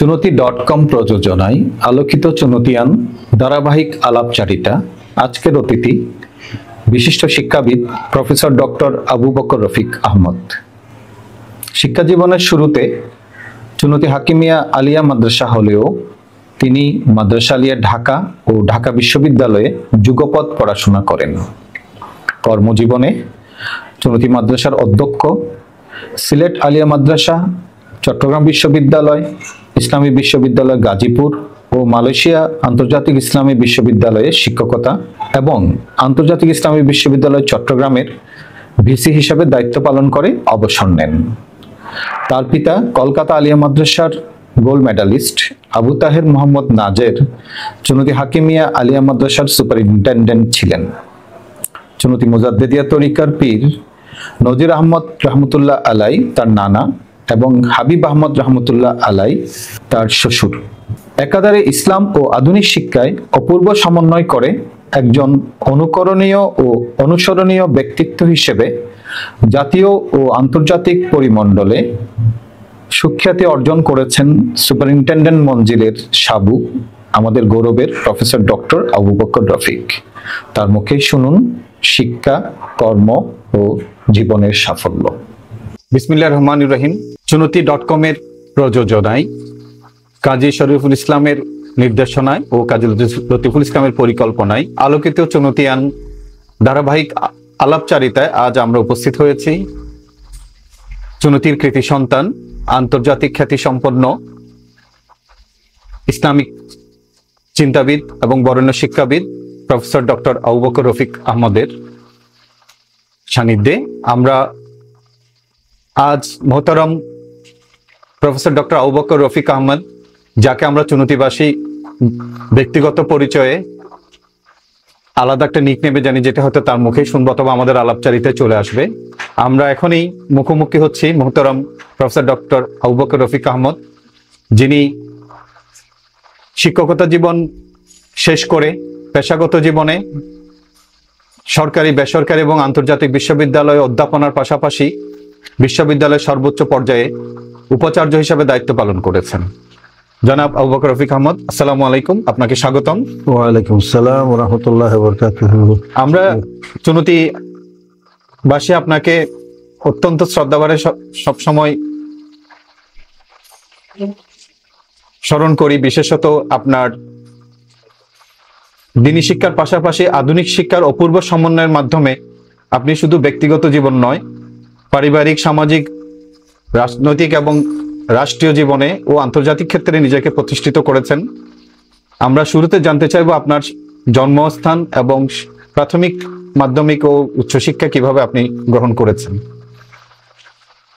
চুনতি.com প্রযোজনায় আলোকিত চুনতিয়ান ধারাবাহিক আলাপচারিতা। আজকের অতিথি বিশিষ্ট শিক্ষাবিদ প্রফেসর ডক্টর আবু বকর রফিক আহমদ। শিক্ষা জীবনের শুরুতে চুনতি হাকিমিয়া আলিয়া মাদ্রাসা হলেও তিনি মাদ্রাসা আলিয়া ঢাকা ও ঢাকা বিশ্ববিদ্যালয়ে যুগপৎ পড়াশোনা করেন। কর্মজীবনে চুনতি মাদ্রাসার অধ্যক্ষ, সিলেট আলিয়া মাদ্রাসা, চট্টগ্রাম বিশ্ববিদ্যালয়, ইসলামী বিশ্ববিদ্যালয় গাজীপুর ও মালয়েশিয়া আন্তর্জাতিক ইসলামী বিশ্ববিদ্যালয়ে শিক্ষকতা এবং আন্তর্জাতিক ইসলামী বিশ্ববিদ্যালয় চট্টগ্রামের ভিসি হিসেবে দায়িত্ব পালন করে অবসর নেন। তার পিতা কলকাতা আলিয়া মাদ্রাসার গোল্ড মেডালিস্ট আবু তাহের মোহাম্মদ নাজের চুনতি হাকিমিয়া আলিয়া মাদ্রাসার সুপারিনটেন্ডেন্ট ছিলেন। চুনতি মুজাদ্দেদিয়া তরিকার পীর নজির আহমদ রহমতুল্লাহ আলাই তার নানা এবং হাবিব আহমদ রহমতুল্লাহ আলাই তার শ্বশুর। একাধারে ইসলাম ও আধুনিক শিক্ষায় অপূর্ব সমন্বয় করে একজন অনুকরণীয় ও অনুসরণীয় ব্যক্তিত্ব হিসেবে জাতীয় ও আন্তর্জাতিক পরিমণ্ডলে সুখ্যাতি অর্জন করেছেন সুপারিনটেন্ডেন্ট মঞ্জিলের সাবু, আমাদের গৌরবের প্রফেসর ডক্টর আবু বকর রফিক। তার মুখেই শুনুন শিক্ষা, কর্ম ও জীবনের সাফল্য। বিসমিল্লাহির রহমানির রহিম। চুনতি.com এর প্রযোজনায়, কাজী শরীফুল ইসলামের নির্দেশনায় ও কাজী লতিফুল ইসলামের পরিকল্পনায় আলোকিত চুনতিয়ান ধারাবাহিক আলাপচারিতায় আজ আমরা উপস্থিত হয়েছি চুনতির কৃতি সন্তান, আন্তর্জাতিক খ্যাতি সম্পন্ন ইসলামিক চিন্তাবিদ এবং বরেণ্য শিক্ষাবিদ প্রফেসর ডক্টর আবু বকর রফিক আহমদের সান্নিধ্যে আমরা আজ মোহতারম প্রফেসর ডক্টর আবু বকর রফিক আহমদ, যাকে আমরা চুনতিবাসী ব্যক্তিগত পরিচয়ে আলাদা একটা নিকনেমে জানি, যেটা হয়তো তার মুখেই শুনবো অথবা আমাদের আলাপচারিতায় চলে আসবে। আমরা এখনই মুখোমুখি হচ্ছি মোহতারম প্রফেসর ডক্টর আবু বকর রফিক আহমদ, যিনি শিক্ষকতা জীবন শেষ করে পেশাগত জীবনে সরকারি, বেসরকারি এবং আন্তর্জাতিক বিশ্ববিদ্যালয়ে অধ্যাপনার পাশাপাশি বিশ্ববিদ্যালয়ের সর্বোচ্চ পর্যায়ে উপাচার্য হিসেবে দায়িত্ব পালন করেছেন। জনাব আবু বকর রফিক আহমদ, আসসালামু আলাইকুম, আপনাকে স্বাগতম। ওয়ালাইকুম আসসালাম ওয়া রাহমাতুল্লাহি ওয়া বারাকাতুহু। আমরা চুনতিবাসী আপনাকে অত্যন্ত শ্রদ্ধাভরে সবসময় স্মরণ করি, বিশেষত আপনার দ্বীনি শিক্ষার পাশাপাশি আধুনিক শিক্ষার অপূর্ব সমন্বয়ের মাধ্যমে আপনি শুধু ব্যক্তিগত জীবন নয়, পারিবারিক, সামাজিক, রাজনৈতিক এবং রাষ্ট্রীয় জীবনে ও আন্তর্জাতিক ক্ষেত্রে নিজেকে প্রতিষ্ঠিত করেছেন। আমরা শুরুতে জানতে চাইব আপনার জন্মস্থান এবং প্রাথমিক, মাধ্যমিক ও উচ্চশিক্ষা কিভাবে আপনি গ্রহণ করেছেন।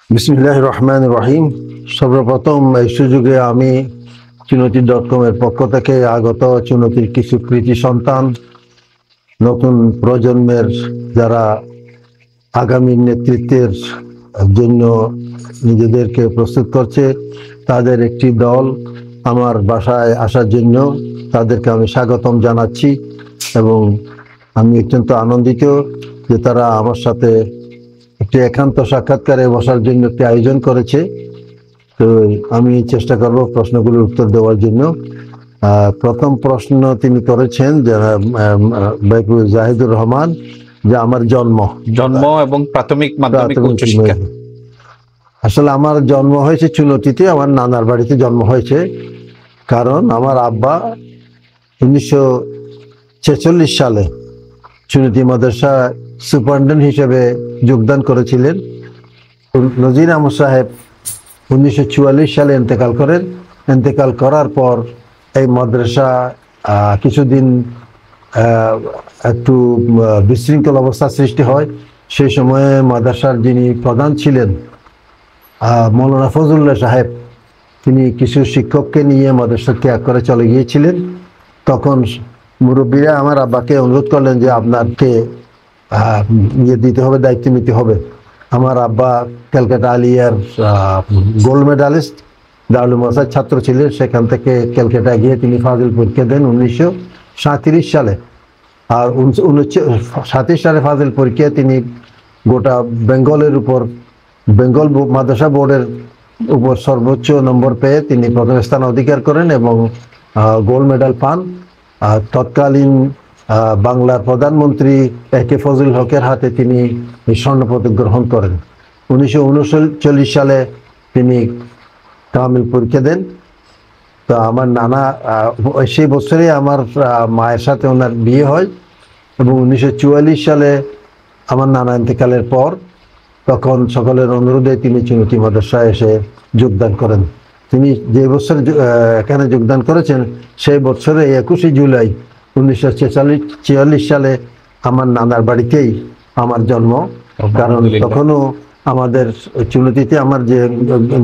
বিসমিল্লাহির রহমানির রহিম। সর্বপ্রথম এই সুযোগে আমি চুনতি.com এর পক্ষ থেকে আগত চুনতির কিছু কৃতি সন্তান, নতুন প্রজন্মের যারা আগামী নেতৃত্বের জন্য নিজেদেরকে প্রস্তুত করছে, তাদের একটি দল আমার বাসায় আসার জন্য তাদেরকে আমি স্বাগতম জানাচ্ছি এবং আমি অত্যন্ত আনন্দিত যে তারা আমার সাথে একটি একান্ত সাক্ষাৎকারে বসার জন্য একটি আয়োজন করেছে। তো আমি চেষ্টা করব প্রশ্নগুলোর উত্তর দেওয়ার জন্য। প্রথম প্রশ্ন তিনি করেছেন জাহিদুর রহমান, যে আমার জন্ম এবং প্রাথমিক, মাধ্যমিক, উচ্চশিক্ষা। আসলে আমার জন্ম হয়েছে চুনতিতে, আমার নানার বাড়িতে জন্ম হয়েছে। কারণ আমার আব্বা 1946 সালে চুনতি মাদ্রাসা সুপারিনটেন্ডেন্ট হিসেবে যোগদান করেছিলেন। নজির আহমদ সাহেব 1944 সালে ইন্তেকাল করেন। ইন্তেকাল করার পর এই মাদ্রাসা কিছুদিন একটু বিশৃঙ্খল অবস্থা সৃষ্টি হয়। সেই সময়ে মাদ্রাসার যিনি প্রধান ছিলেন মৌলানা ফজলুল্লাহ সাহেব, তিনি কিছু শিক্ষককে নিয়ে মাদ্রাসা ত্যাগ করে চলে গিয়েছিলেন। তখন মুরব্বীরা আমার আব্বাকে অনুরোধ করলেন যে আপনাকে ইয়ে দিতে হবে, দায়িত্ব নিতে হবে। আমার আব্বা ক্যালকাটা আলিয়ার গোল্ড মেডালিস্ট, দারুল মাদ্রাসার ছাত্র ছিলেন। সেখান থেকে ক্যালকাটা গিয়ে তিনি ফাজিল পরীক্ষা দেন 1937 সালে। আর 1937 সালে ফাজিল পরীক্ষায় তিনি গোটা বেঙ্গলের উপর বেঙ্গল মাদ্রাসা বোর্ডের উপর সর্বোচ্চ নম্বর পেয়ে তিনি প্রথম স্থান অধিকার করেন এবং গোল্ড মেডেল পান। তৎকালীন বাংলার প্রধানমন্ত্রী একে ফজলুল হকের হাতে তিনি এই স্বর্ণপদক গ্রহণ করেন। 1939 সালে তিনি কামিল পরীক্ষা দেন। তো আমার নানা সেই বছরে আমার মায়ের সাথে ওনার বিয়ে হয় এবং 1944 সালে আমার নানা ইন্তেকালের পর তখন সকলের অনুরোধে তিনি চুনতি মাদ্রাসায় এসে যোগদান করেন। তিনি যে বছর এখানে যোগদান করেছেন সেই বছরে 21 জুলাই 1946 সালে আমার নানার বাড়িতেই আমার জন্ম। কারণ তখনও আমাদের চুনতিতে আমার যে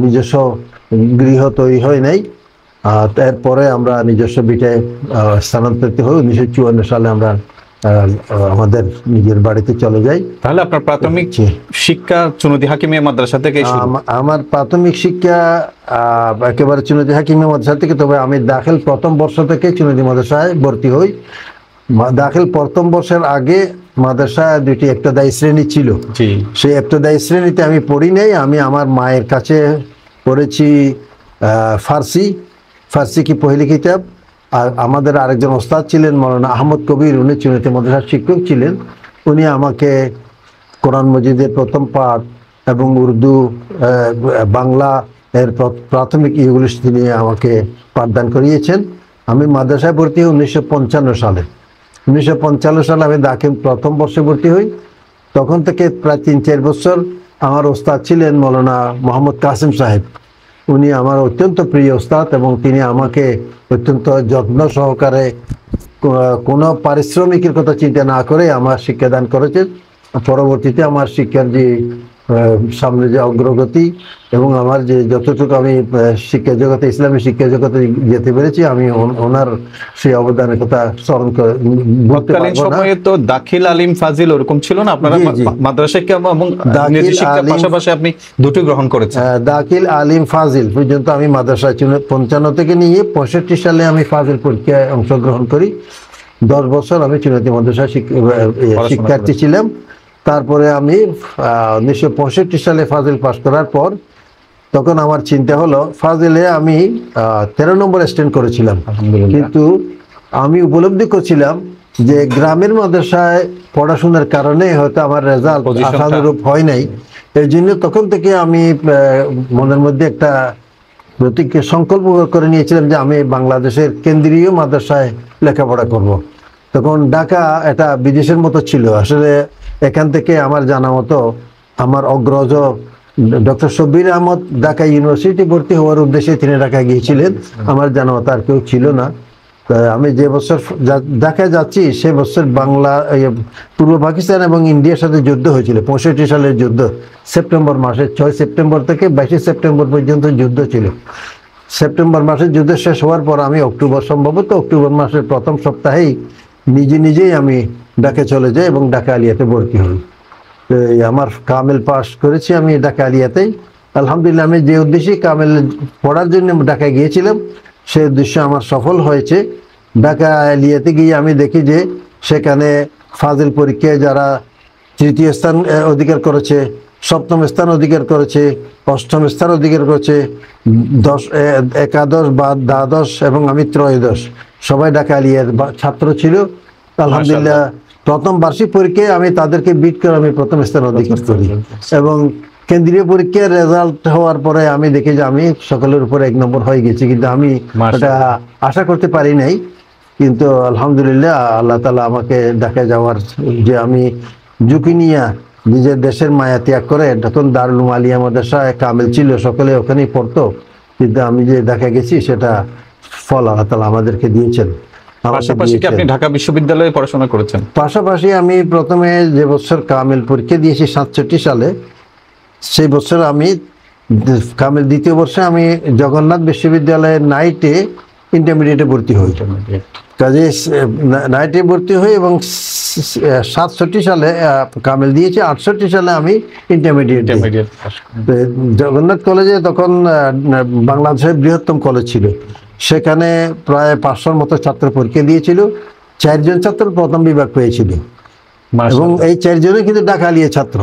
নিজস্ব গৃহ তৈরি হয় নাই, এরপরে আমরা নিজস্ব ভিটায় স্থানান্তরিত হই। 1954 সালে আমরা আমাদের নিজের বাড়িতে চলে যাই। তাহলে আপনার প্রাথমিক শিক্ষা চুনতি হাকিমিয়া মাদ্রাসা থেকে? আমার প্রাথমিক শিক্ষা একেবারে চুনতি হাকিমিয়া মাদ্রাসা থেকে, তবে আমি দাখিল প্রথম বর্ষ থেকে চুনতি মাদ্রাসায় ভর্তি হই। দাখিল প্রথম বর্ষের আগে মাদ্রাসায় দুইটি ইবতেদায়ী শ্রেণী ছিল, সেই ইবতেদায়ী শ্রেণীতে আমি পড়ি নাই। আমি আমার মায়ের কাছে পড়েছি ফার্সি কি পহেলি কিতাব। আর আমাদের আরেকজন ওস্তাদ ছিলেন মৌলানা আহমদ কবির, উনি চুনতি মাদ্রাসার শিক্ষক ছিলেন। উনি আমাকে কোরআন মজিদের প্রথম পাঠ এবং উর্দু বাংলা এর প্রাথমিক ইগুলি তিনি আমাকে পাঠদান করিয়েছেন। আমি মাদ্রাসায় ভর্তি হই 1955 সালে। 1955 সালে আমি দাখিল প্রথম বর্ষে ভর্তি হই। তখন থেকে প্রায় 3-4 বছর আমার ওস্তাদ ছিলেন মৌলানা মোহাম্মদ কাসিম সাহেব। উনি আমার অত্যন্ত প্রিয় ওস্তাদ এবং তিনি আমাকে অত্যন্ত যত্ন সহকারে কোনো পারিশ্রমিকের কথা চিন্তা না করে আমার শিক্ষাদান করেছেন। পরবর্তীতে আমার শিক্ষার যে সামনে যে অগ্রগতি এবং আমার যে যতটুকু আমি শিক্ষা জগতে ইসলামী শিক্ষা জগতে যেতে পেরেছি, আমি ওনার সেই অবদানের কথা স্মরণ করে বলতে পারবো না। সময়ে তো দাখিল আলিম ফাজিল ওরকম ছিল না, আপনারা মাদ্রাসা শিক্ষা এবং ইংরেজি শিক্ষার পাশাপাশি আপনি দুটো গ্রহণ করেছেন। দাখিল আলিম ফাজিল পর্যন্ত আমি মাদ্রাসায় 55 থেকে নিয়ে 65 সালে আমি ফাজিল পরীক্ষায় অংশগ্রহণ করি। 10 বছর আমি চুনতি মাদ্রাসায় শিক্ষার্থী ছিলাম। তারপরে আমি 1965 সালে ফাজিল পাস করার পর তখন আমার চিন্তা হলো, ফাজিলে আমি 13 নম্বর স্ট্যান্ড করেছিলাম, কিন্তু আমি উপলব্ধি করছিলাম যে গ্রামের মাদ্রাসায় পড়াশোনার কারণে হয়তো আমার রেজাল্ট আশানুরূপ হয় নাই। এই জন্য তখন থেকে আমি মনের মধ্যে একটা প্রতিজ্ঞা সংকল্প করে নিয়েছিলাম যে আমি বাংলাদেশের কেন্দ্রীয় মাদ্রাসায় লেখাপড়া করব। তখন ঢাকা এটা বিদেশের মতো ছিল। আসলে এখান থেকে আমার জানা মতো আমার অগ্রজ ডক্টর শব্বির আহমদ ঢাকা ইউনিভার্সিটি ভর্তি হওয়ার উদ্দেশ্যে তিনি ঢাকা গিয়েছিলেন। আমার জানা মতো আর কেউ ছিল না। আমি যে বছর ঢাকায় যাচ্ছি সে বছর বাংলা পূর্ব পাকিস্তান এবং ইন্ডিয়ার সাথে যুদ্ধ হয়েছিল। 65 সালের যুদ্ধ সেপ্টেম্বর মাসে 6 সেপ্টেম্বর থেকে 22 সেপ্টেম্বর পর্যন্ত যুদ্ধ ছিল। সেপ্টেম্বর মাসে যুদ্ধ শেষ হওয়ার পর আমি সম্ভবত অক্টোবর মাসের প্রথম সপ্তাহেই নিজেই আমি ঢাকা চলে যাই এবং ঢাকা আলিয়াতে ভর্তি হই। আমার কামেল পাস করেছি আমি ঢাকা আলিয়াতেই। আলহামদুলিল্লাহ, আমি যে উদ্দেশ্যে কামেল পড়ার জন্য ঢাকায় গিয়েছিলাম সেই উদ্দেশ্য আমার সফল হয়েছে। ঢাকা আলিয়াতে গিয়ে আমি দেখি যে সেখানে ফাজিল পরীক্ষায় যারা 3য় স্থান অধিকার করেছে, 7ম স্থান অধিকার করেছে, 8ম স্থান অধিকার করেছে, একাদশ বা দ্বাদশ এবং আমি ত্রয়োদশ, সবাই ঢাকা আলিয়ার ছাত্র ছিল। আলহামদুলিল্লাহ, প্রথম বার্ষিক পরীক্ষায় আমি তাদেরকে বিট করে আমি প্রথম স্থান অধিকার করি এবং কেন্দ্রীয় পরীক্ষার রেজাল্ট হওয়ার পরে আমি দেখি যে আমি সকলের উপরে 1 নম্বর হয়ে গেছি, কিন্তু আমি এটা আশা করতে পারি নাই। কিন্তু আলহামদুলিল্লাহ আল্লাহ তাআলা আমাকে ঢাকায় যাওয়ার যে আমি ঝুঁকি নিয়ে নিজের দেশের মায়া ত্যাগ করে, তখন দারুল উলুম আলিয়া মাদ্রাসায় কামেল ছিল, সকলে ওখানেই পড়তো, কিন্তু আমি যে ঢাকা গেছি সেটা ফল আল্লাহ তাআলা আমাদেরকে দিয়েছেন। পাশাপাশি কি আপনি ঢাকা বিশ্ববিদ্যালয়ে পড়াশোনা করেছেন? পাশাপাশি আমি প্রথমে যে বছর কামেল পরীক্ষা দিয়েছি 67 সালে, সেই বছর আমি কামেল দ্বিতীয় বর্ষে আমি জগন্নাথ বিশ্ববিদ্যালয়ের নাইটে ইন্টারমিডিয়েটে ভর্তি হই। কাজে নাইটে ভর্তি হই এবং 67 সালে কামেল দিয়েছি। 68 সালে আমি ইন্টারমিডিয়েট জগন্নাথ কলেজে, তখন বাংলাদেশের বৃহত্তম কলেজ ছিল, সেখানে প্রায় 500-র মতো ছাত্র পরীক্ষা দিয়েছিল। 4 জন ছাত্র প্রথম বিভাগ পেয়েছিল এবং এই 4 জনই কিন্তু ঢাকা আলিয়া ছাত্র।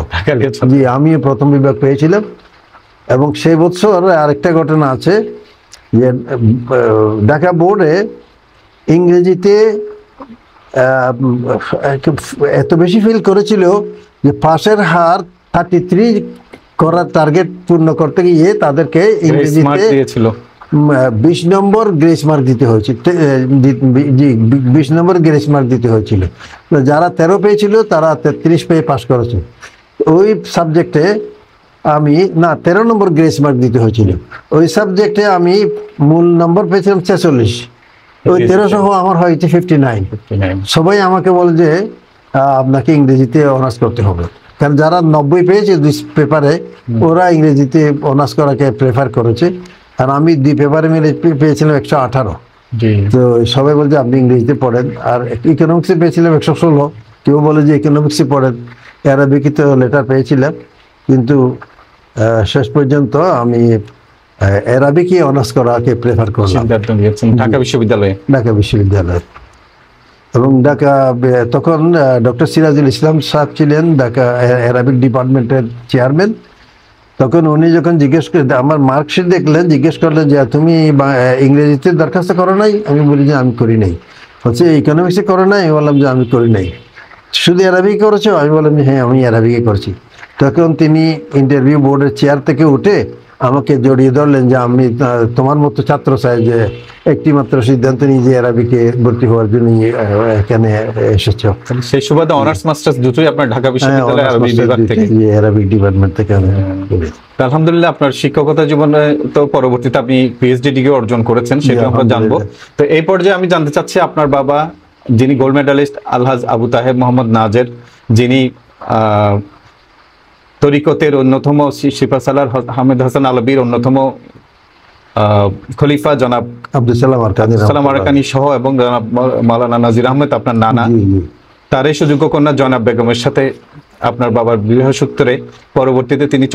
জি, আমিও প্রথম বিভাগ পেয়েছিলাম এবং সেই বছর আরেকটা ঘটনা আছে যে ঢাকা বোর্ডে ইংরেজিতে এত বেশি ফিল করেছিল যে পাশের হার 33 করার টার্গেট পূর্ণ করতে গিয়ে তাদেরকে ইংরেজিতে 20 নম্বর গ্রেস মার্ক দিতে হয়েছিল। 20 নম্বর গ্রেস মার্ক দিতে হয়েছিল। যারা 13 পেয়েছিল তারা 33 পেয়ে পাস করেছে। ওই সাবজেক্টে আমি 13 নম্বর গ্রেস মার্ক দিতে হয়েছিল। ওই সাবজেক্টে আমি মূল নম্বর পেয়েছিলাম 46, ওই 13 সহ আমার হয়েছে 59। সবাই আমাকে বলে যে আপনাকে ইংরেজিতে অনার্স করতে হবে, কারণ যারা 90 পেয়েছে 2 পেপারে ওরা ইংরেজিতে অনার্স করাকে প্রেফার করেছে, আর আমি 2 পেপারে মিলে পেয়েছিলাম 118। তো সবাই বলছে আপনি ইংরেজিতে পড়েন। আর ইকোনমিক্সে পেয়েছিলাম 116, কেউ বলে যে ইকোনমিক্সে পড়েন। অ্যারাবিকে তো লেটার পেয়েছিলাম, কিন্তু শেষ পর্যন্ত আমি অ্যারাবিকে অনার্স করাকে প্রেফার করলাম ঢাকা বিশ্ববিদ্যালয়ে। এবং তখন ডক্টর সিরাজুল ইসলাম সাহেব ছিলেন ঢাকা অ্যারাবিক ডিপার্টমেন্টের চেয়ারম্যান। তখন উনি যখন জিজ্ঞেস করে আমার মার্কশিট দেখলেন, জিজ্ঞেস করলেন যে তুমি ইংরেজিতে দরখাস্ত করো নাই? আমি বলি যে আমি করি নাই। বলছে ইকোনমিক্সে করো নাই? আমি বললাম যে আমি করি নাই। শুধু অ্যারাবিক করেছো? আমি বললাম যে হ্যাঁ আমি অ্যারাবিকে করছি। তখন তিনি ইন্টারভিউ বোর্ডের চেয়ার থেকে উঠে আমাকে জড়িয়ে ধরলেন যে আমি তোমার মতো ছাত্র চাই যে একটি মাত্র সিদ্ধান্ত নিয়ে যে অ্যারাবিকে ভর্তি হওয়ার জন্য এখানে এসেছো। সেই সুবাদে অনার্স মাস্টার্স দুটোই আপনার ঢাকা বিশ্ববিদ্যালয়ের আরবি বিভাগ থেকে, অ্যারাবিক ডিপার্টমেন্ট থেকে আমি। আলহামদুলিল্লাহ আপনার শিক্ষকতা জীবনে তো পরবর্তীতে আপনি পিএইচডি ডিগ্রি অর্জন করেছেন, সেটা আমরা জানবো। তো এই পর্যায়ে আমি জানতে চাচ্ছি আপনার বাবা যিনি গোল্ড মেডালিস্ট আলহাজ আবু তাহেব মোহাম্মদ নাজের, যিনি তরিকতের অন্যতম সিপাহসালার হামিদ হাসান আলবীর অন্যতম খলিফা জনাব আব্দুল সালাম আরাকানি সহ, এবং জনাব মাওলানা নাজির আহমেদ আপনার নানা, তার এই সুযোগ্য কন্যা জনাব বেগমের সাথে আপনার বাবার বিবাহ সূত্রে পরবর্তীতে তিনি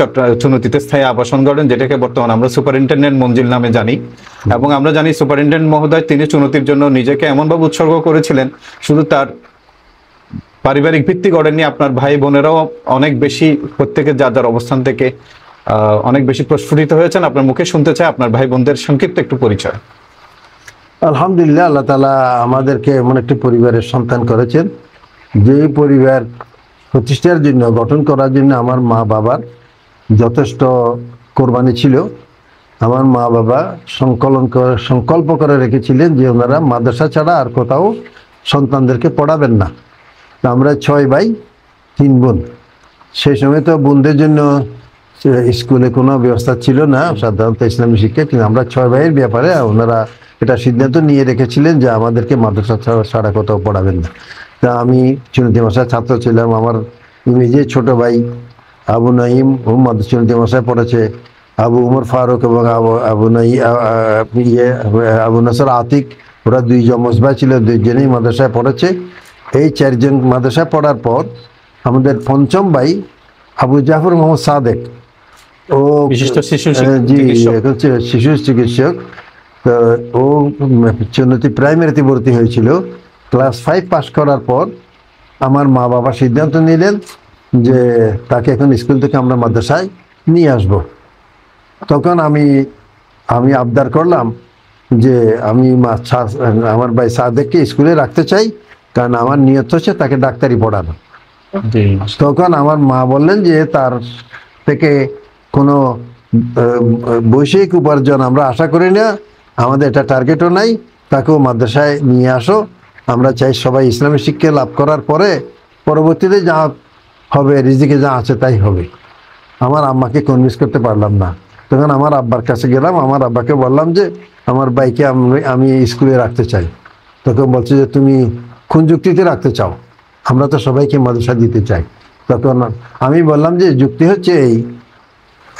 চুনতিতে স্থায়ী আবাসন গড়েন, যেটাকে বর্তমানে আমরা সুপারিনটেন্ডেন্ট মঞ্জিল নামে জানি। এবং আমরা জানি সুপারিনটেন্ডেন্ট মহোদয় তিনি চুনতির জন্য নিজেকে এমনভাবে উৎসর্গ করেছিলেন, শুধু তার পারিবারিক ভিত্তি গড়েননি, আপনার ভাই বোনেরাও অনেক বেশি প্রত্যেকের যার যার অবস্থান থেকে অনেক বেশি প্রস্ফুটিত হয়েছেন। আপনার মুখে শুনতে চাই আপনার ভাই বোনদের সংক্ষিপ্ত একটু পরিচয়। আলহামদুলিল্লাহ, আল্লাহ তাআলা আমাদেরকে এমন একটি পরিবারের সন্তান করেছেন যে পরিবার প্রতিষ্ঠার জন্য, গঠন করার জন্য আমার মা বাবার যথেষ্ট কোরবানি ছিল। আমার মা বাবা সংকল্প করে রেখেছিলেন যে ওনারা মাদ্রাসা ছাড়া আর কোথাও সন্তানদেরকে পড়াবেন না। আমরা 6 ভাই 3 বোন। সেই সময় তো বোনদের জন্য স্কুলে কোনো ব্যবস্থা ছিল না, সাধারণত ইসলামী শিক্ষা, কিন্তু আমরা 6 ভাইয়ের ব্যাপারে ওনারা এটা সিদ্ধান্ত নিয়ে রেখেছিলেন যে আমাদেরকে মাদ্রাসা ছাড়া কোথাও পড়াবেন না। তা আমি চুনতি মাসায় ছাত্র ছিলাম। আমার নিজে ছোট ভাই আবু নাইম মোহাম্মদ চুনতি মাসায় পড়েছে, আবু উমর ফারুক এবং আবু নাসর আতিক, ওরা 2 যমজ ভাই ছিল, 2জনেই মাদ্রাসায় পড়েছে। এই 4 জন মাদ্রাসায় পড়ার পর আমাদের 5ম ভাই আবু জাফর মোহাম্মদ সাদেক, ও বিশিষ্ট শিশু চিকিৎসক। তো ও চুনতি প্রাইমারিতে ভর্তি হয়েছিল। ক্লাস 5 পাস করার পর আমার মা বাবা সিদ্ধান্ত নিলেন যে তাকে এখন স্কুল থেকে আমরা মাদ্রাসায় নিয়ে আসব। তখন আমি আবদার করলাম যে আমি আমার ভাই সাদেককে স্কুলে রাখতে চাই, কারণ আমার নিয়ত হচ্ছে তাকে ডাক্তারি পড়ানো। তখন আমার মা বললেন যে তার থেকে কোনো বৈষয়িক উপার্জন আমরা আশা করি না, আমাদের এটা টার্গেটও নাই, তাকেও মাদ্রাসায় নিয়ে আসো। আমরা চাই সবাই ইসলামী শিক্ষা লাভ করার পরে পরবর্তীতে যা হবে, রিজিকে যা আছে তাই হবে। আমার আম্মাকে কনভিন্স করতে পারলাম না। তখন আমার আব্বার কাছে গেলাম, আমার আব্বাকে বললাম যে আমার ভাইকে আমি স্কুলে রাখতে চাই। তখন বলছে যে তুমি কোন যুক্তিতে রাখতে চাও? আমরা তো সবাইকে মাদ্রাসা দিতে চাই। তখন আমি বললাম যে যুক্তি হচ্ছে এই,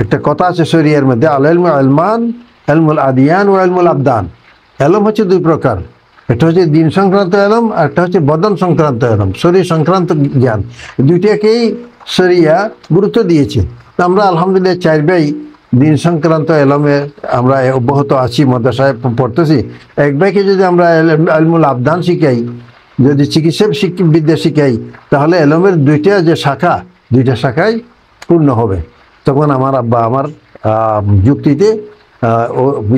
একটা কথা আছে শরিয়ার মধ্যে, আল ইলমু ইলমান, ইলমুল আদিয়ান ও ইলমুল আবদান। এলম হচ্ছে 2 প্রকার, একটা হচ্ছে দিন সংক্রান্ত এলম, আর একটা হচ্ছে বদন সংক্রান্ত এলম, শরীর সংক্রান্ত জ্ঞান। 2টাকেই শরিয়া গুরুত্ব দিয়েছে। আমরা আলহামদুলিল্লাহ 4 ভাই দিন সংক্রান্ত এলমে আমরা অব্যাহত আছি, মাদ্রাসায় পড়তেছি। 1 ভাইকে যদি আমরা ইলমুল আবদান শিখাই, যদি চিকিৎসা বিদ্যা শিখাই, তাহলে এলমের 2টা যে শাখা, 2টা শাখায় পূর্ণ হবে। তখন আমার আব্বা আমার যুক্তিতে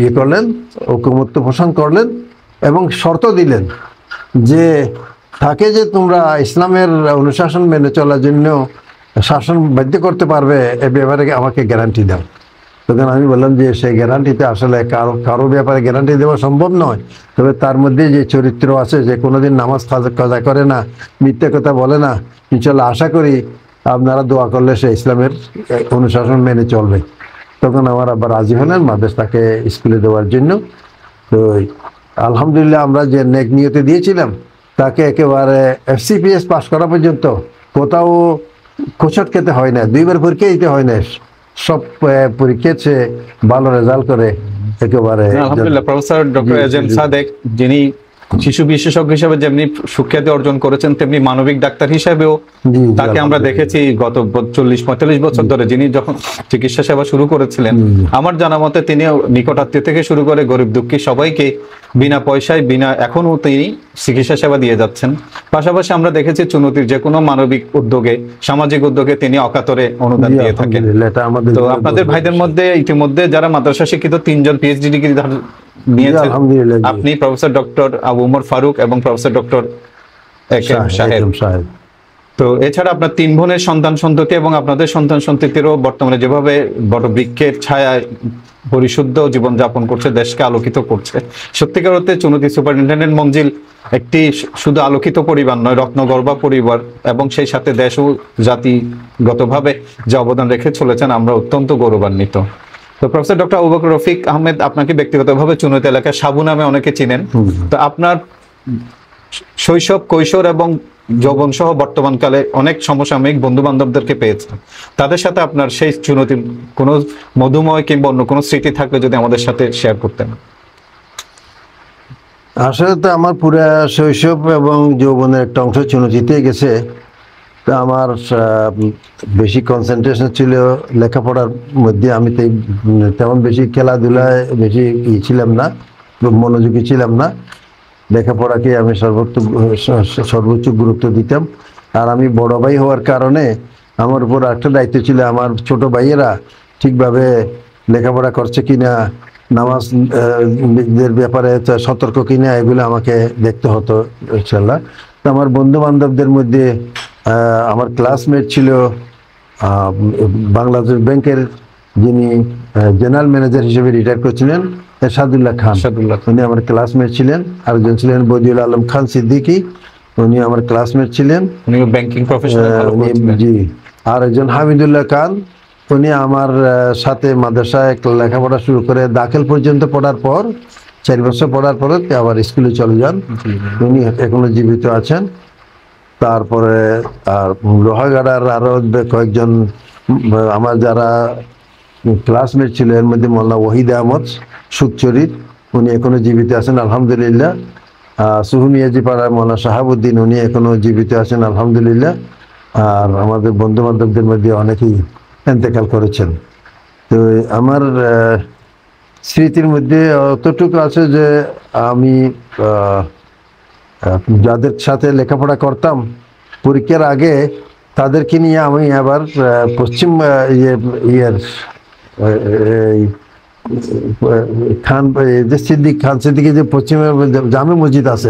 ইয়ে করলেন, ঐকমত্য পোষণ করলেন এবং শর্ত দিলেন যে তাকে যে তোমরা ইসলামের অনুশাসন মেনে চলার জন্য শাসন বাধ্য করতে পারবে এ ব্যাপারে আমাকে গ্যারান্টি দাও। তখন আমি বললাম যে সেই গ্যারান্টিতে আসলে কারো ব্যাপারে গ্যারান্টি দেওয়া সম্ভব নয়, তবে তার মধ্যে যে চরিত্র আছে, যে কোনোদিন নামাজ কাজা করে না, মিথ্যে কথা বলে না, ইনশাল্লাহ আশা করি আপনারা দোয়া করলে সে ইসলামের অনুশাসন মেনে চলবে। তখন আমার আবার রাজি হলেন মাদ্রাসাকে স্কুলে দেওয়ার জন্য। তো আলহামদুলিল্লাহ আমরা যে নেক নিয়তে দিয়েছিলাম তাকে একেবারে FCPS পাস করা পর্যন্ত কোথাও কোচট খেতে হয় না, 2বার পরীক্ষা দিতে হয় না, সব পরীক্ষায় সে ভালো রেজাল্ট করে একেবারে। আলহামদুলিল্লাহ। প্রফেসর ডক্টর এজেম সাদেক, যিনি শিশু বিশেষজ্ঞ হিসেবে যেমনি সুখ্যাতি অর্জন করেছেন, তেমনি মানবিক ডাক্তার হিসেবেও তাকে আমরা দেখেছি গত 40-45 বছর ধরে, যিনি যখন চিকিৎসা সেবা শুরু করেছিলেন আমার জানা মতে তিনি নিকট আত্মীয় থেকে শুরু করে গরিব দুঃখী সবাইকে বিনা পয়সায় এখনো তিনি চিকিৎসা সেবা দিয়ে যাচ্ছেন। পাশাপাশি আমরা দেখেছি চুনতির যে কোনো মানবিক উদ্যোগে, সামাজিক উদ্যোগে তিনি অকাতরে অনুদান দিয়ে থাকেন। তো আপনাদের ভাইদের মধ্যে ইতিমধ্যে যারা মাদ্রাসা শিক্ষিত 3জন PhD ডিগ্রি নিয়েছেন, আপনি, প্রফেসর ডক্টর আবু উমর ফারুক এবং প্রফেসর ডক্টর একেএম সাহেব। তো এছাড়া আপনার 3 বোনের সন্তান সন্ততি এবং আপনাদের সন্তান সন্ততিরও বর্তমানে যেভাবে বড় বৃক্ষের ছায়ায় পরিশুদ্ধ জীবন যাপন করছে, দেশকে আলোকিত করছে। সত্যিকার অর্থে চুনতি সুপারিনটেন্ডেন্ট মঞ্জিল একটি শুধু আলোকিত পরিবার নয়, রত্নগর্ভা পরিবার, এবং সেই সাথে দেশ ও জাতিগতভাবে যে অবদান রেখে চলেছেন আমরা অত্যন্ত গৌরবান্বিত। তো প্রফেসর ডক্টর আবু বকর রফিক আহমেদ, আপনাকে ব্যক্তিগতভাবে চুনতি এলাকায় সাবু নামে অনেকে চিনেন। তো আপনার শৈশব, কৈশোর এবং যৌবন সহ বর্তমানকালে অনেক সমসাময়িক বন্ধু বান্ধবদেরকে পেয়েছেন, তাদের সাথে আপনার সেই চুনতির কোনো মধুময় কিংবা অন্য কোনো স্মৃতি থাকলে যদি আমাদের সাথে শেয়ার করতেন। আসলে তো আমার পুরা শৈশব এবং যৌবনের একটা অংশ চুনতিতে গেছে। তো আমার বেশি কনসেন্ট্রেশন ছিল লেখাপড়ার মধ্যে। আমি তেমন বেশি খেলাধুলায় বেশি ছিলাম না, মনোযোগী ছিলাম না। লেখাপড়াকে আমি সর্বোচ্চ গুরুত্ব দিতাম। আর আমি বড় ভাই হওয়ার কারণে আমার উপর একটা দায়িত্ব ছিল, আমার ছোট ভাইয়েরা ঠিকভাবে লেখাপড়া করছে কিনা, নামাজের ব্যাপারে সতর্ক কিনা, এগুলো আমাকে দেখতে হতো ইনশাল্লাহ। তো আমার বন্ধু বান্ধবদের মধ্যে আমার ক্লাসমেট ছিল বাংলাদেশ ব্যাংকের যিনি জেনারেল ম্যানেজার হিসেবে রিটায়ার করেছিলেন এরশাদুল্লাহ খান, উনি আমার ক্লাসমেট ছিলেন। আরেকজন ছিলেন বদিউল আলম খান সিদ্দিকী, উনি আমার ক্লাসমেট ছিলেন, উনি ব্যাংকিং প্রফেশনে। জি। আর একজন হামিদুল্লাহ খান, উনি আমার সাথে মাদ্রাসায় লেখাপড়া শুরু করে দাখিল পর্যন্ত পড়ার পর 4 বছর পড়ার পরে আবার স্কুলে চলে যান, উনি এখনো জীবিত আছেন। তারপরে আর লোহাগাড়ার আরো কয়েকজন আমার যারা ক্লাসমেট ছিল, এর মধ্যে মোল্লা ওয়াহিদ আহমদ সুকচরিত, উনি এখনো জীবিত আছেন আলহামদুলিল্লাহ। সুহুমিয়াজি পাড়ার মোল্লা শাহাবুদ্দিন, উনি এখনো জীবিত আছেন আলহামদুলিল্লাহ। আর আমাদের বন্ধু বান্ধবদের মধ্যে অনেকেই ইন্তেকাল করেছেন। তো আমার স্মৃতির মধ্যে অতটুকু আছে যে আমি যাদের সাথে লেখাপড়া করতাম পরীক্ষার আগে তাদেরকে নিয়ে আমি আবার পশ্চিম খান যে সিদ্দিক খান সিদ্দিকি যে পশ্চিমে জামে মসজিদ আছে,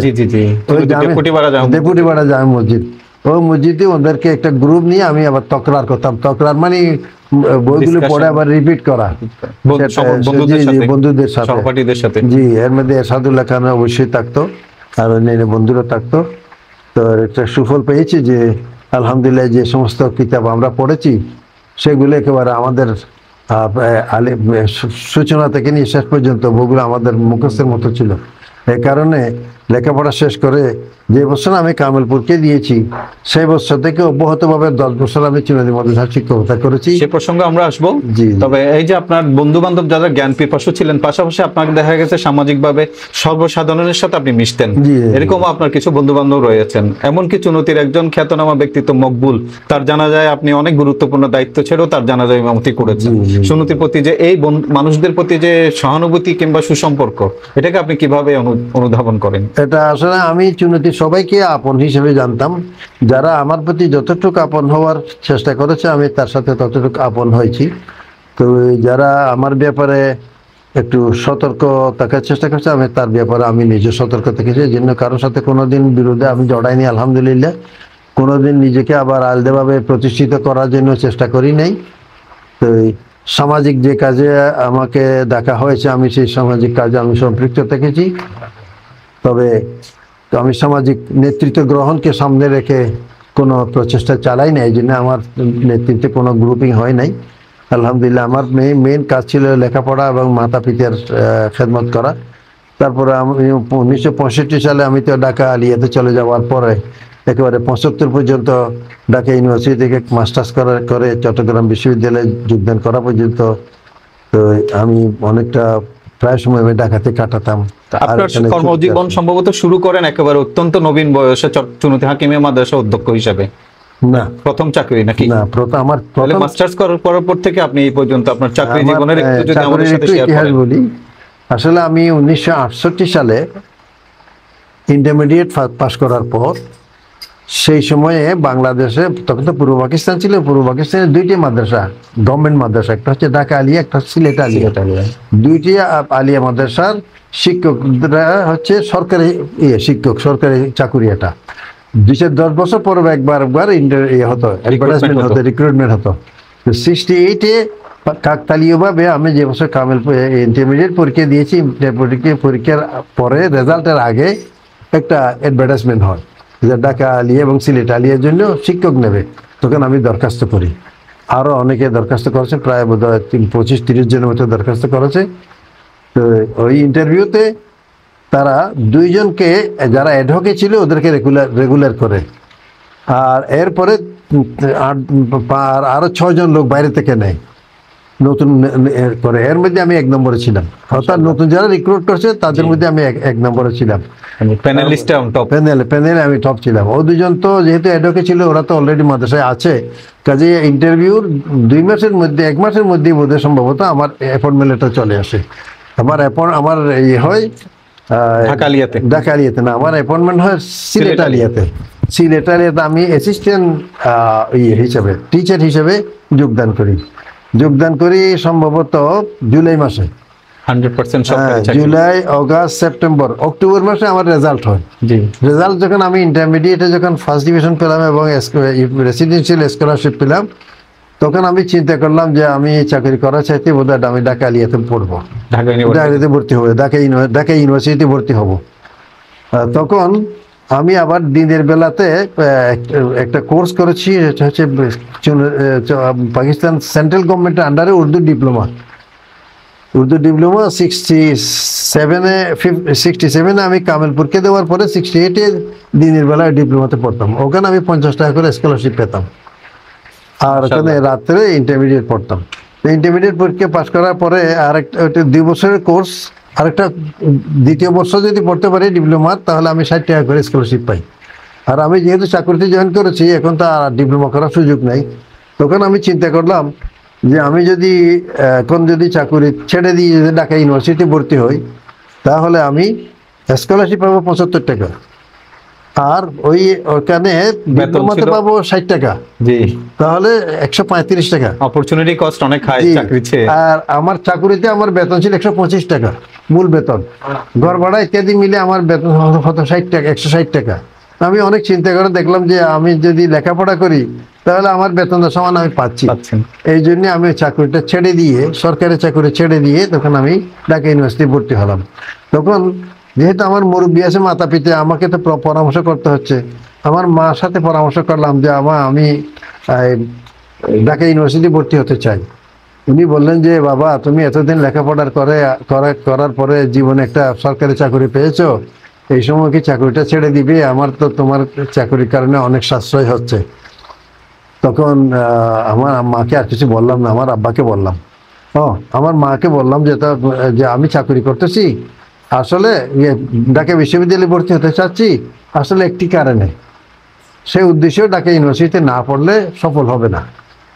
ডেপুটিপাড়া জামে মসজিদ, ওই মসজিদে ওদেরকে একটা গ্রুপ নিয়ে আমি আবার তকরার করতাম। তকরার মানে বইগুলো পড়ে আবার রিপিট করা বন্ধুদের সাথে। জি, এর মধ্যে এরশাদুল্লাহ খান অবশ্যই থাকতো, আর অন্যান্য বন্ধুরা থাকতো। তো একটা সুফল পেয়েছি যে আলহামদুলিল্লাহ যে সমস্ত কিতাব আমরা পড়েছি সেগুলো একেবারে আমাদের সূচনা থেকে নিয়ে শেষ পর্যন্ত বইগুলো আমাদের মুখস্থের মতো ছিল। এই কারণে লেখাপড়া শেষ করে যে বছর আমি কামেলপুরকে দিয়েছি সেই বছর থেকে অব্যাহতভাবে 10 বছর আমি চুনতি মাদ্রাসার শিক্ষকতা করেছি। সে প্রসঙ্গে আমরা আসবো। তবে এই যে আপনার বন্ধু বান্ধব যারা জ্ঞান পিপাসু ছিলেন, পাশাপাশি আপনাকে দেখা গেছে সামাজিকভাবে সর্বসাধারণের সাথে আপনি মিশতেন, এরকম আপনার কিছু বন্ধু বান্ধব রয়েছেন। এমনকি চুনতির একজন খ্যাতনামা ব্যক্তিত্ব মকবুল, তার জানা যায় আপনি অনেক গুরুত্বপূর্ণ দায়িত্ব ছেড়েও তার জানা যায় ইমামতি করেছেন। চুনতির প্রতি যে এই মানুষদের প্রতি যে সহানুভূতি কিংবা সুসম্পর্ক, এটাকে আপনি কিভাবে অনুধাবন করেন? এটা আসলে আমি চুনতি সবাইকে আপন হিসেবে জানতাম। যারা আমার প্রতি যতটুকু আপন হওয়ার চেষ্টা করেছে আমি তার সাথে ততটুকু আপন হয়েছি। তো যারা আমার ব্যাপারে একটু সতর্ক থাকার চেষ্টা করছে, আমি তার ব্যাপারে আমি নিজে সতর্ক থেকেছি। এই জন্য কারোর সাথে কোনোদিন বিরুদ্ধে আমি জড়াইনি, আলহামদুলিল্লাহ। কোনোদিন নিজেকে আবার আলাদাভাবে প্রতিষ্ঠিত করার জন্য চেষ্টা করি নাই। তো সামাজিক যে কাজে আমাকে ডাকা হয়েছে, আমি সেই সামাজিক কাজে আমি সম্পৃক্ত থেকেছি। তবে আমি সামাজিক নেতৃত্ব গ্রহণকে সামনে রেখে কোনো প্রচেষ্টা চালাই না, এই জন্য আমার নেতৃত্বে কোনো গ্রুপিং হয় নাই। আলহামদুলিল্লাহ আমার মেইন কাজ ছিল লেখাপড়া এবং মাতা পিতার খেদমত করা। তারপরে আমি 1965 সালে আমি তো ঢাকা আলিয়াতে চলে যাওয়ার পরে একেবারে 75 পর্যন্ত ঢাকা ইউনিভার্সিটি থেকে মাস্টার্স করে চট্টগ্রাম বিশ্ববিদ্যালয়ে যোগদান করা পর্যন্ত তো আমি অনেকটা প্রায় সময় আমি ঢাকাতে কাটাতাম। আপনার কর্মজীবন সম্ভবত শুরু করেন একেবারে অত্যন্ত নবীন বয়সে চুনতি হাকিমিয়া মাদ্রাসা অধ্যক্ষ হিসেবে। না, প্রথম চাকরি নাকি? না, আমার তাহলে মাস্টার্স করার পর থেকে আপনি এই পর্যন্ত আপনার চাকরি জীবনের একটু যদি আমাদের সাথে শেয়ার করেন। বলি, আসলে আমি 1968 সালে ইন্টারমিডিয়েট পাস করার পর সেই সময়ে বাংলাদেশে, তখন তো পূর্ব পাকিস্তান ছিল, পূর্ব পাকিস্তানের দুইটি মাদ্রাসা, গভর্নমেন্ট মাদ্রাসা, একটা হচ্ছে ঢাকা আলিয়া, একটা সিলেট আলিয়া। দুইটি আলিয়া মাদ্রাসার শিক্ষকরা হচ্ছে সরকারি শিক্ষক, সরকারি চাকুরি। এটা 10 বছর পরে একবার হতো, অ্যাডভার্টাইজমেন্ট হতো, রিক্রুটমেন্ট হতো। 68-এ কাকতালীয়ভাবে আমি যে বছর কামেল ইন্টারমিডিয়েট পরীক্ষা দিয়েছি, পরীক্ষার পরে রেজাল্টের আগে একটা অ্যাডভার্টাইজমেন্ট হয় যে ঢাকা আলিয়া এবং সিলেট আলিয়ার জন্য শিক্ষক নেবে। তখন আমি দরখাস্ত করি, আরও অনেকে দরখাস্ত করেছে, প্রায় বোধহয় 25-30 জনের মতো দরখাস্ত করেছে। তো ওই ইন্টারভিউতে তারা 2 জনকে, যারা অ্যাডহকে ছিল ওদেরকে রেগুলার করে, আর এরপরে আরও 6 জন লোক বাইরে থেকে নেয় নতুন করে। এর মধ্যে আমি 1 নম্বরে ছিলাম, অর্থাৎ নতুন যারা রিক্রুট করছে তাদের মধ্যে আমি 1 নম্বরে ছিলাম। প্যানেলে আমি টপ ছিলাম। ও 2 জন তো যেহেতু অ্যাডহকে ছিল, ওরা তো অলরেডি মাদ্রাসায় আছে, কাজে ইন্টারভিউর 2 মাসের মধ্যে, 1 মাসের মধ্যেই বোধহয় সম্ভবত আমার অ্যাপয়েন্টমেন্ট লেটার চলে আসে। আমার হয় ঢাকা আলিয়াতে না, আমার অ্যাপয়েন্টমেন্ট হয় সিলেট আলিয়াতে। সিলেট আলিয়াতে আমি অ্যাসিস্ট্যান্ট হিসেবে, টিচার হিসেবে যোগদান করি সম্ভবত জুলাই মাসে। 100% জুলাই, অগাস্ট, সেপ্টেম্বর, অক্টোবর মাসে আমার রেজাল্ট হয়। রেজাল্ট যখন আমি ইন্টারমিডিয়েটে যখন ফার্স্ট ডিভিশন পেলাম এবং রেসিডেন্সিয়াল স্কলারশিপ পেলাম, তখন আমি চিন্তা করলাম যে আমি চাকরি করার চাইতে বোধহয় আমি ঢাকা আলিয়াতে পড়বো, ঢাকাতে ভর্তি হবো, ঢাকা ইউনিভার্সিটিতে ভর্তি হব। তখন আমি আবার দিনের বেলাতে একটা কোর্স করেছি, এটা হচ্ছে পাকিস্তান সেন্ট্রাল গভর্নমেন্টের আন্ডারে উর্দু ডিপ্লোমা 67-এ আমি কামেলপুরকে দেওয়ার পরে 68-এ দিনের বেলায় ডিপ্লোমাতে পড়তাম। ওখানে আমি 50 টাকা করে স্কলারশিপ পেতাম, আর ওখানে রাত্রে ইন্টারমিডিয়েট পড়তাম। ইন্টারমিডিয়েট পরীক্ষা পাস করার পরে আরেকটা 2 বছরের কোর্স, আরেকটা দ্বিতীয় বর্ষ যদি পড়তে পারি ডিপ্লোমার, তাহলে আমি 60 টাকা করে স্কলারশিপ পাই। আর আমি যেহেতু চাকরিতে জয়েন করেছি, এখন তো আর ডিপ্লোমা করার সুযোগ নাই। তখন আমি চিন্তা করলাম যে আমি যদি এখন যদি চাকরি ছেড়ে দিয়ে যদি ঢাকা ইউনিভার্সিটি ভর্তি হই, তাহলে আমি স্কলারশিপ পাবো 75 টাকা, আর ওখানে ডিপ্লোমাতে পাবো 60 টাকা, তাহলে 135 টাকা। অপরচুনিটি কস্ট অনেক হাই চাকরিতে। আর আমার চাকরিতে আমার বেতন ছিল 125 টাকা, মূল বেতন, ঘর ভাড়া ইত্যাদি মিলে আমার বেতন হতো 60 টাকা, 160 টাকা। আমি অনেক চিন্তা করে দেখলাম যে আমি যদি লেখাপড়া করি তাহলে আমার বেতনের সমান আমি পাচ্ছি। এই জন্য আমি চাকরিটা ছেড়ে দিয়ে, সরকারি চাকরি ছেড়ে দিয়ে, তখন আমি ঢাকা ইউনিভার্সিটি ভর্তি হলাম। তখন যেহেতু আমার মুরব্বী আছে, মাতা পিতা, আমাকে তো পরামর্শ করতে হচ্ছে। আমার মার সাথে পরামর্শ করলাম যে আমি ঢাকা ইউনিভার্সিটি ভর্তি হতে চাই। উনি বললেন যে বাবা, তুমি এতদিন লেখাপড়ার করার পরে জীবনে একটা সরকারি চাকরি পেয়েছো, এই সময় কি চাকরিটা ছেড়ে দিবে? আমার তো তোমার চাকরির কারণে অনেক সাশ্রয় হচ্ছে। তখন আমার মাকে আর কিছু বললাম না, আমার আব্বাকে বললাম, আমার মাকে বললাম যে আমি চাকরি করতেছি, আসলে ঢাকা বিশ্ববিদ্যালয়ে ভর্তি হতে চাচ্ছি, আসলে একটি কারণে, সেই উদ্দেশ্য ঢাকা ইউনিভার্সিটিতে না পড়লে সফল হবে না।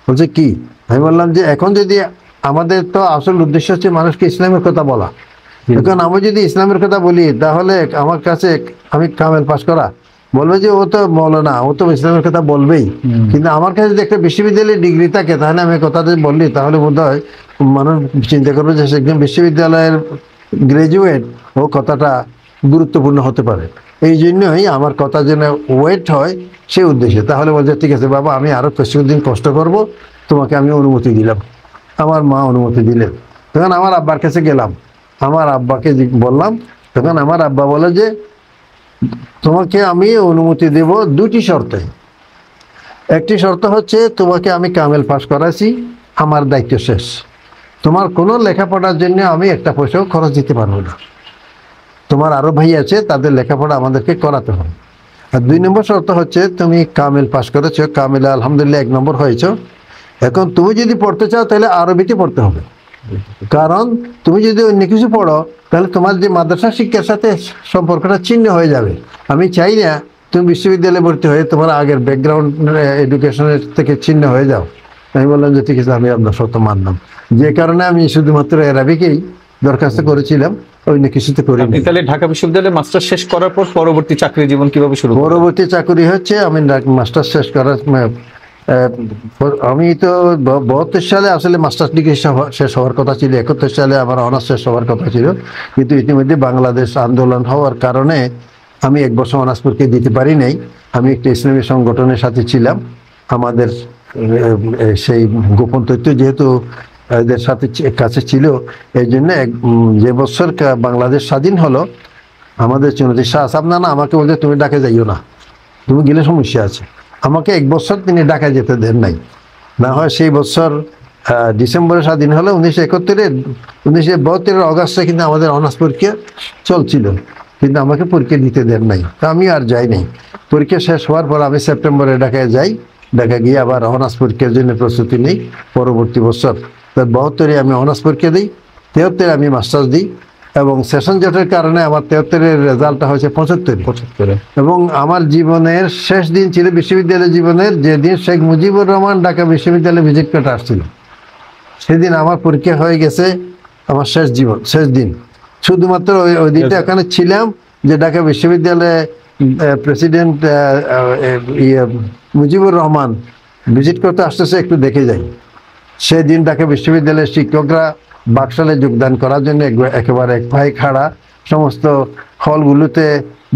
বলছে কি? আমি বললাম যে এখন যদি আমাদের তো আসল উদ্দেশ্য হচ্ছে মানুষকে ইসলামের কথা বলা, এখন আমি যদি ইসলামের কথা বলি, তাহলে আমার কাছে আমি কামেল পাস করা বলবে যে ও তো মৌলানা, ও তো ইসলামের কথা বলবেই, কিন্তু আমার কাছে যদি একটা বিশ্ববিদ্যালয়ের ডিগ্রি থাকে তাহলে আমি কথাটা বললি তাহলে বোধ হয় মানুষ চিন্তা করবে যে সে একজন বিশ্ববিদ্যালয়ের গ্রাজুয়েট, ও কথাটা গুরুত্বপূর্ণ হতে পারে। এই জন্যই আমার কথা যেন ওয়েট হয় সেই উদ্দেশ্যে। তাহলে বলছে ঠিক আছে বাবা, আমি আরো কিছুদিন কষ্ট করব, তোমাকে আমি অনুমতি দিলাম। আমার মা অনুমতি দিলেন। তখন আমার আব্বার কাছে গেলাম, আমার আব্বাকে বললাম। তখন আমার আব্বা বলে যে তোমাকে আমি অনুমতি দেব দুটি শর্তে। একটি শর্ত হচ্ছে তোমাকে আমি কামেল পাস করাইছি, আমার দায়িত্ব শেষ, তোমার কোনো লেখাপড়ার জন্য আমি একটা পয়সাও খরচ দিতে পারবো না। তোমার আরো ভাই আছে, তাদের লেখাপড়া আমাদেরকে করাতে হবে। আর 2 নম্বর শর্ত হচ্ছে তুমি কামেল পাস করেছো, কামেল আলহামদুলিল্লাহ 1 নম্বর হয়েছো। এখন তুমি যদি পড়তে চাও তাহলে আরবিতে পড়তে হবে, কারণ তুমি যদি অন্য কিছু পড়ো তাহলে তোমার যে মাদ্রাসা শিক্ষার সাথে সম্পর্কটা ছিন্ন হয়ে যাবে। আমি চাই না তুমি বিশ্ববিদ্যালয়ে ভর্তি হয়ে তোমার আগের ব্যাকগ্রাউন্ড এডুকেশনের থেকে ছিন্ন হয়ে যাও। আমি বললাম যে ঠিক আছে, আমি আপনার শর্ত মানলাম। যে কারণে আমি শুধুমাত্র অ্যারাবিকেই দরখাস্ত করেছিলাম, অন্য কিছুতে করি। আপনি তাহলে ঢাকা বিশ্ববিদ্যালয়ে মাস্টার শেষ করার পর পরবর্তী চাকরি জীবন কিভাবে শুরু করলেন? পরবর্তী চাকরি হচ্ছে আমি মাস্টার শেষ করার আমি তো 72 সালে আসলে মাস্টার্স ডিগ্রি শেষ হওয়ার কথা ছিল, 71 সালে আমার অনার্স শেষ হওয়ার কথা ছিল, কিন্তু ইতিমধ্যে বাংলাদেশ আন্দোলন হওয়ার কারণে আমি 1 বছর অনার্স পরীক্ষা দিতে পারি নাই। আমি একটা ইসলামী সংগঠনের সাথে ছিলাম, আমাদের সেই গোপন তথ্য যেহেতু এদের সাথে কাছে ছিল, এই জন্য যে বছর বাংলাদেশ স্বাধীন হলো, আমাদের চুনতি শাহ সাহেব আমাকে বলছে তুমি ঢাকা যাইও না, তুমি গেলে সমস্যা আছে। আমাকে 1 বছর তিনি ঢাকায় যেতে দেন নাই। না হয় সেই বছর ডিসেম্বরে স্বাধীন হলো 1971, 1972 অগাস্টে কিন্তু আমাদের অনার্স পরীক্ষা চলছিল, কিন্তু আমাকে পরীক্ষা দিতে দেন নাই। তা আমি আর যাই নাই। পরীক্ষা শেষ হওয়ার পর আমি সেপ্টেম্বরে ঢাকায় যাই, ঢাকা গিয়ে আবার অনার্স পরীক্ষার জন্য প্রস্তুতি নেই। পরবর্তী বছর 72-এ আমি অনার্স পরীক্ষা দিই, 73-এ আমি মাস্টার্স দিই, এবং সেশন জটের কারণে আমার 73-এর রেজাল্টটা হয়েছে 75-এ। এবং আমার জীবনের শেষ দিন ছিল বিশ্ববিদ্যালয় জীবনের, যেদিন শেখ মুজিবুর রহমান ঢাকা বিশ্ববিদ্যালয়ে ভিজিট করতে আসছিল, সেদিন আমার পরীক্ষা হয়ে গেছে। আমার শেষ দিন শুধুমাত্র ওই দিনটা এখানে ছিলাম যে ঢাকা বিশ্ববিদ্যালয়ে প্রেসিডেন্ট মুজিবুর রহমান ভিজিট করতে আসতেছে, একটু দেখে যাই। সেদিন ঢাকা বিশ্ববিদ্যালয়ের শিক্ষকরা বাকশালে যোগদান করার জন্য একেবারে এক ভাই খাড়া, সমস্ত হলগুলোতে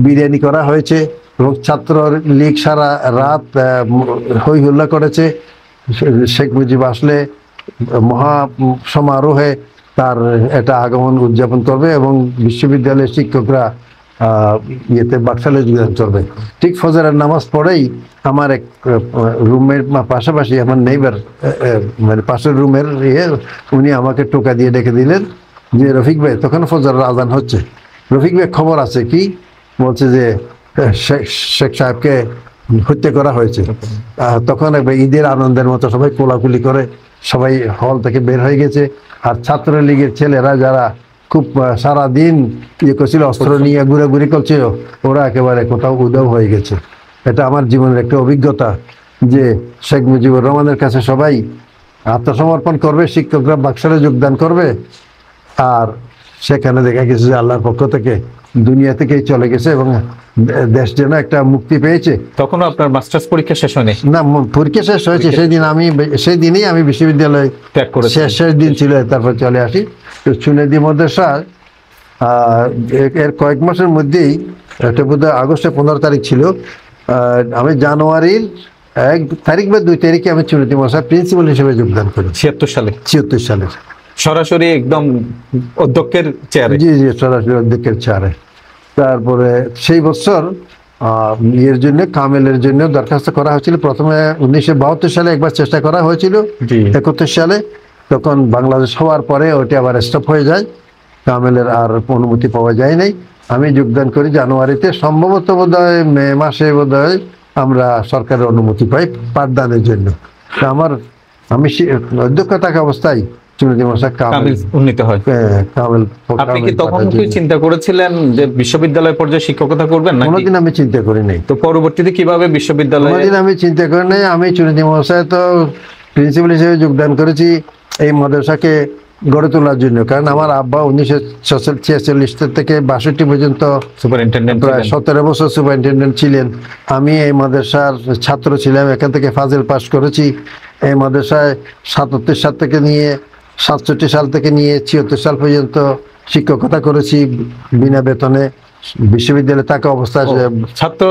বিরিয়ানি করা হয়েছে এবং ছাত্র লীগ সারা রাত হই হুল্লা করেছে। শেখ মুজিব আসলে মহা সমারোহে তার এটা আগমন উদযাপন করবে এবং বিশ্ববিদ্যালয়ের শিক্ষকরা ইয়েতে বাকশালে যোগদান করবে। ঠিক ফজরের নামাজ পড়েই আমার এক রুমমেট পাশাপাশি আমার নেইবার, মানে পাশের রুমের উনি আমাকে টোকা দিয়ে ডেকে দিলেন যে রফিক ভাই, তখন ফজরের আজান হচ্ছে, রফিক ভাই খবর আছে কি? বলছে যে শেখ সাহেবকে হত্যা করা হয়েছে। তখন একবার ঈদের আনন্দের মতো সবাই কোলাকুলি করে সবাই হল থেকে বের হয়ে গেছে। আর ছাত্রলীগের ছেলেরা যারা খুব সারাদিন ইয়ে করছিল, অস্ত্র নিয়ে ঘুরাঘুরি করছিল, ওরা একেবারে কোথাও উধাও হয়ে গেছে। এটা আমার জীবনের একটা অভিজ্ঞতা যে শেখ মুজিবুর রহমানের কাছে সবাই আত্মসমর্পণ করবে, শিক্ষকরা বাকশালে যোগদান করবে, আর সেখানে দেখা গেছে যে আল্লাহর পক্ষ থেকে দুনিয়া থেকেই চলে গেছে এবং দেশ যেন একটা মুক্তি পেয়েছে। তখনও আপনার মাস্টার্স পরীক্ষা শেষ হয়নি? না, পরীক্ষা শেষ হয়েছে সেই দিনেই আমি বিশ্ববিদ্যালয় ত্যাগ করে শেষ দিন ছিল, তারপর চলে আসি। তো চুনেদি মাদ্রাসা এর কয়েক মাসের মধ্যেই, এটা বোধহয় আগস্টের 15 তারিখ ছিল, আমি জানুয়ারির 1 তারিখ বা 2 তারিখে আমি চুনেদি মাদ্রাসা প্রিন্সিপাল হিসেবে যোগদান করি। 76 সালে সরাসরি একদম অধ্যক্ষের চেয়ারে? জি, সরাসরি অধ্যক্ষের চেয়ারে। তারপরে সেই বছর এর জন্য কামেলের জন্য দরখাস্ত করা হয়েছিল। প্রথমে 1972 সালে একবার চেষ্টা করা হয়েছিল, 71 সালে, তখন বাংলাদেশ হওয়ার পরে ওইটা আবার স্টপ হয়ে যায়, কামেলের আর অনুমতি পাওয়া যায় নাই। আমি যোগদান করি জানুয়ারিতে, সম্ভবত বোধহয় মে মাসে বোধহয় আমরা সরকারের অনুমতি পাই পাঠদানের জন্য। আমি অধ্যক্ষ থাকা অবস্থায় আপনি কি তখন কি চিন্তা করেছিলেন যে বিশ্ববিদ্যালয় পর্যায়ে শিক্ষকতা করবেন? কোনোদিন আমি চিন্তা করি নাই। তো পরবর্তীতে কিভাবে বিশ্ববিদ্যালয়ে? কোনোদিন আমি চিন্তা করি নাই। আমি চুনিদি মহাশয় তো প্রিন্সিপাল হিসেবে যোগদান করেছি। এই মাদ্রাসাকে গড়ে তোলার জন্য। কারণ আমার আব্বা 1946 থেকে 62 পর্যন্ত সুপারিনটেন্ডেন্ট প্রায় 17 বছর সুপারিনটেন্ডেন্ট ছিলেন। আমি এই মাদ্রাসার ছাত্র ছিলাম, এখান থেকে ফাজিল পাস করেছি। এই মাদ্রাসায় 77 সাল থেকে নিয়ে 67 সাল থেকে নিয়ে 76 সাল পর্যন্ত শিক্ষকতা করেছি বিনা বেতনে। বিশ্ববিদ্যালয়ে থাকা অবস্থায় ছাত্র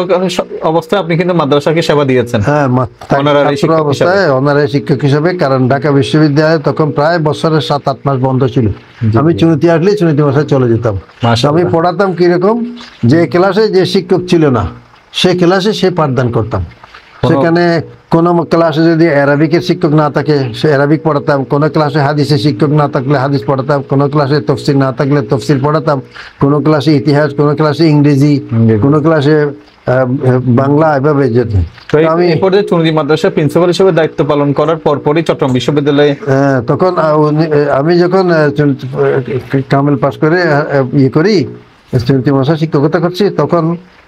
অবস্থায় আপনি কিন্তু মাদ্রাসাকে সেবা দিয়েছেন। হ্যাঁ, ছাত্র অবস্থায় অনারারি শিক্ষক হিসেবে। কারণ ঢাকা বিশ্ববিদ্যালয়ে তখন প্রায় বছরের 7-8 মাস বন্ধ ছিল। আমি চুনতি আসলে চুনতি মাসায় চলে যেতাম। আমি পড়াতাম কিরকম, যে ক্লাসে যে শিক্ষক ছিল না সে ক্লাসে সে পাঠদান করতাম। সেখানে কোন ক্লাসে যদি অ্যারাবিকের শিক্ষক না থাকে সে অ্যারাবিক পড়াতাম, কোন ক্লাসে হাদিসের শিক্ষক না থাকলে হাদিস পড়াতাম, কোন ক্লাসে তফসির না থাকলে তফসির পড়াতাম, কোন ক্লাসে ইতিহাস, কোন ক্লাসে ইংরেজি, কোন ক্লাসে বাংলা, এভাবে যেত। আমি এই পর্যায়ে চুনতি মাদ্রাসা প্রিন্সিপাল হিসেবে দায়িত্ব পালন করার পরপরই চট্টগ্রাম বিশ্ববিদ্যালয়ে তখন আমি যখন কামেল পাস করে করি, চুনতি মাদ্রাসা শিক্ষকতা করছি, তখন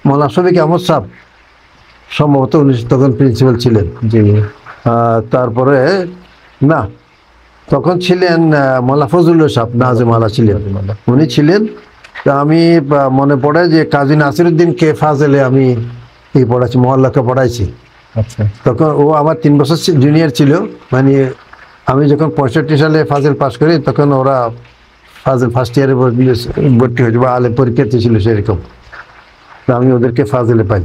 মৌলানা শফিক আহমদ সাহেব সম্ভবত উনি তখন প্রিন্সিপাল ছিলেন। তারপরে না, তখন ছিলেন মোল্লা ফজলুল্লাহ সাহেব, নাজিম আলা ছিলেন, উনি ছিলেন। তা আমি মনে পড়ে যে কাজী নাসিরউদ্দিন কে ফাজেলে আমি পড়াইছি, মহল্লাকে পড়াইছি। তখন ও আমার 3 বছর জুনিয়র ছিল। মানে আমি যখন 65 সালে ফাজিল পাস করি তখন ওরা ফাজিল ফার্স্ট ইয়ারে ভর্তি হয়েছে বা আলে পরীক্ষার্থী ছিল সেরকম। তো আমি ওদেরকে ফাজিলে পাই।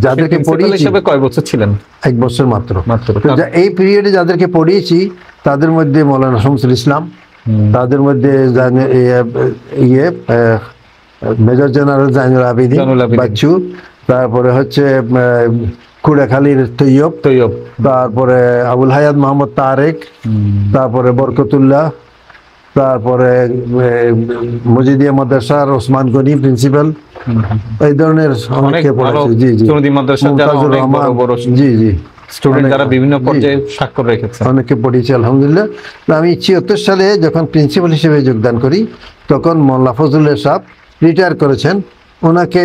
যাদেরকে পড়িয়েছি, কয় বছর ছিলেন? 1 বছর মাত্র। এই পিরিয়ডে যাদেরকে পড়িয়েছি তাদের মধ্যে মৌলানা শামসুল ইসলাম, তাদের মধ্যে মেজর জেনারেল জাইনুল আবেদিন বাচ্চু, তারপরে হচ্ছে কুড়াখালীর তৈয়ব, তারপরে আবুল হায়াত মোহাম্মদ তারেক, তারপরে বরকতুল্লাহ, তারপরে মজিদিয়া মাদ্রাসার ওসমান গনি প্রিন্সিপাল, এই ধরনের অনেকে পড়েছে। জি জি, জি জি, স্টুডেন্ট যারা বিভিন্ন পর্যায়ে স্বাক্ষর রেখেছে অনেকে পড়িয়েছি আলহামদুলিল্লাহ। আমি 76 সালে যখন প্রিন্সিপাল হিসেবে যোগদান করি তখন মোল্লা ফজলুল্লাহ সাহেব রিটায়ার করেছেন। ওনাকে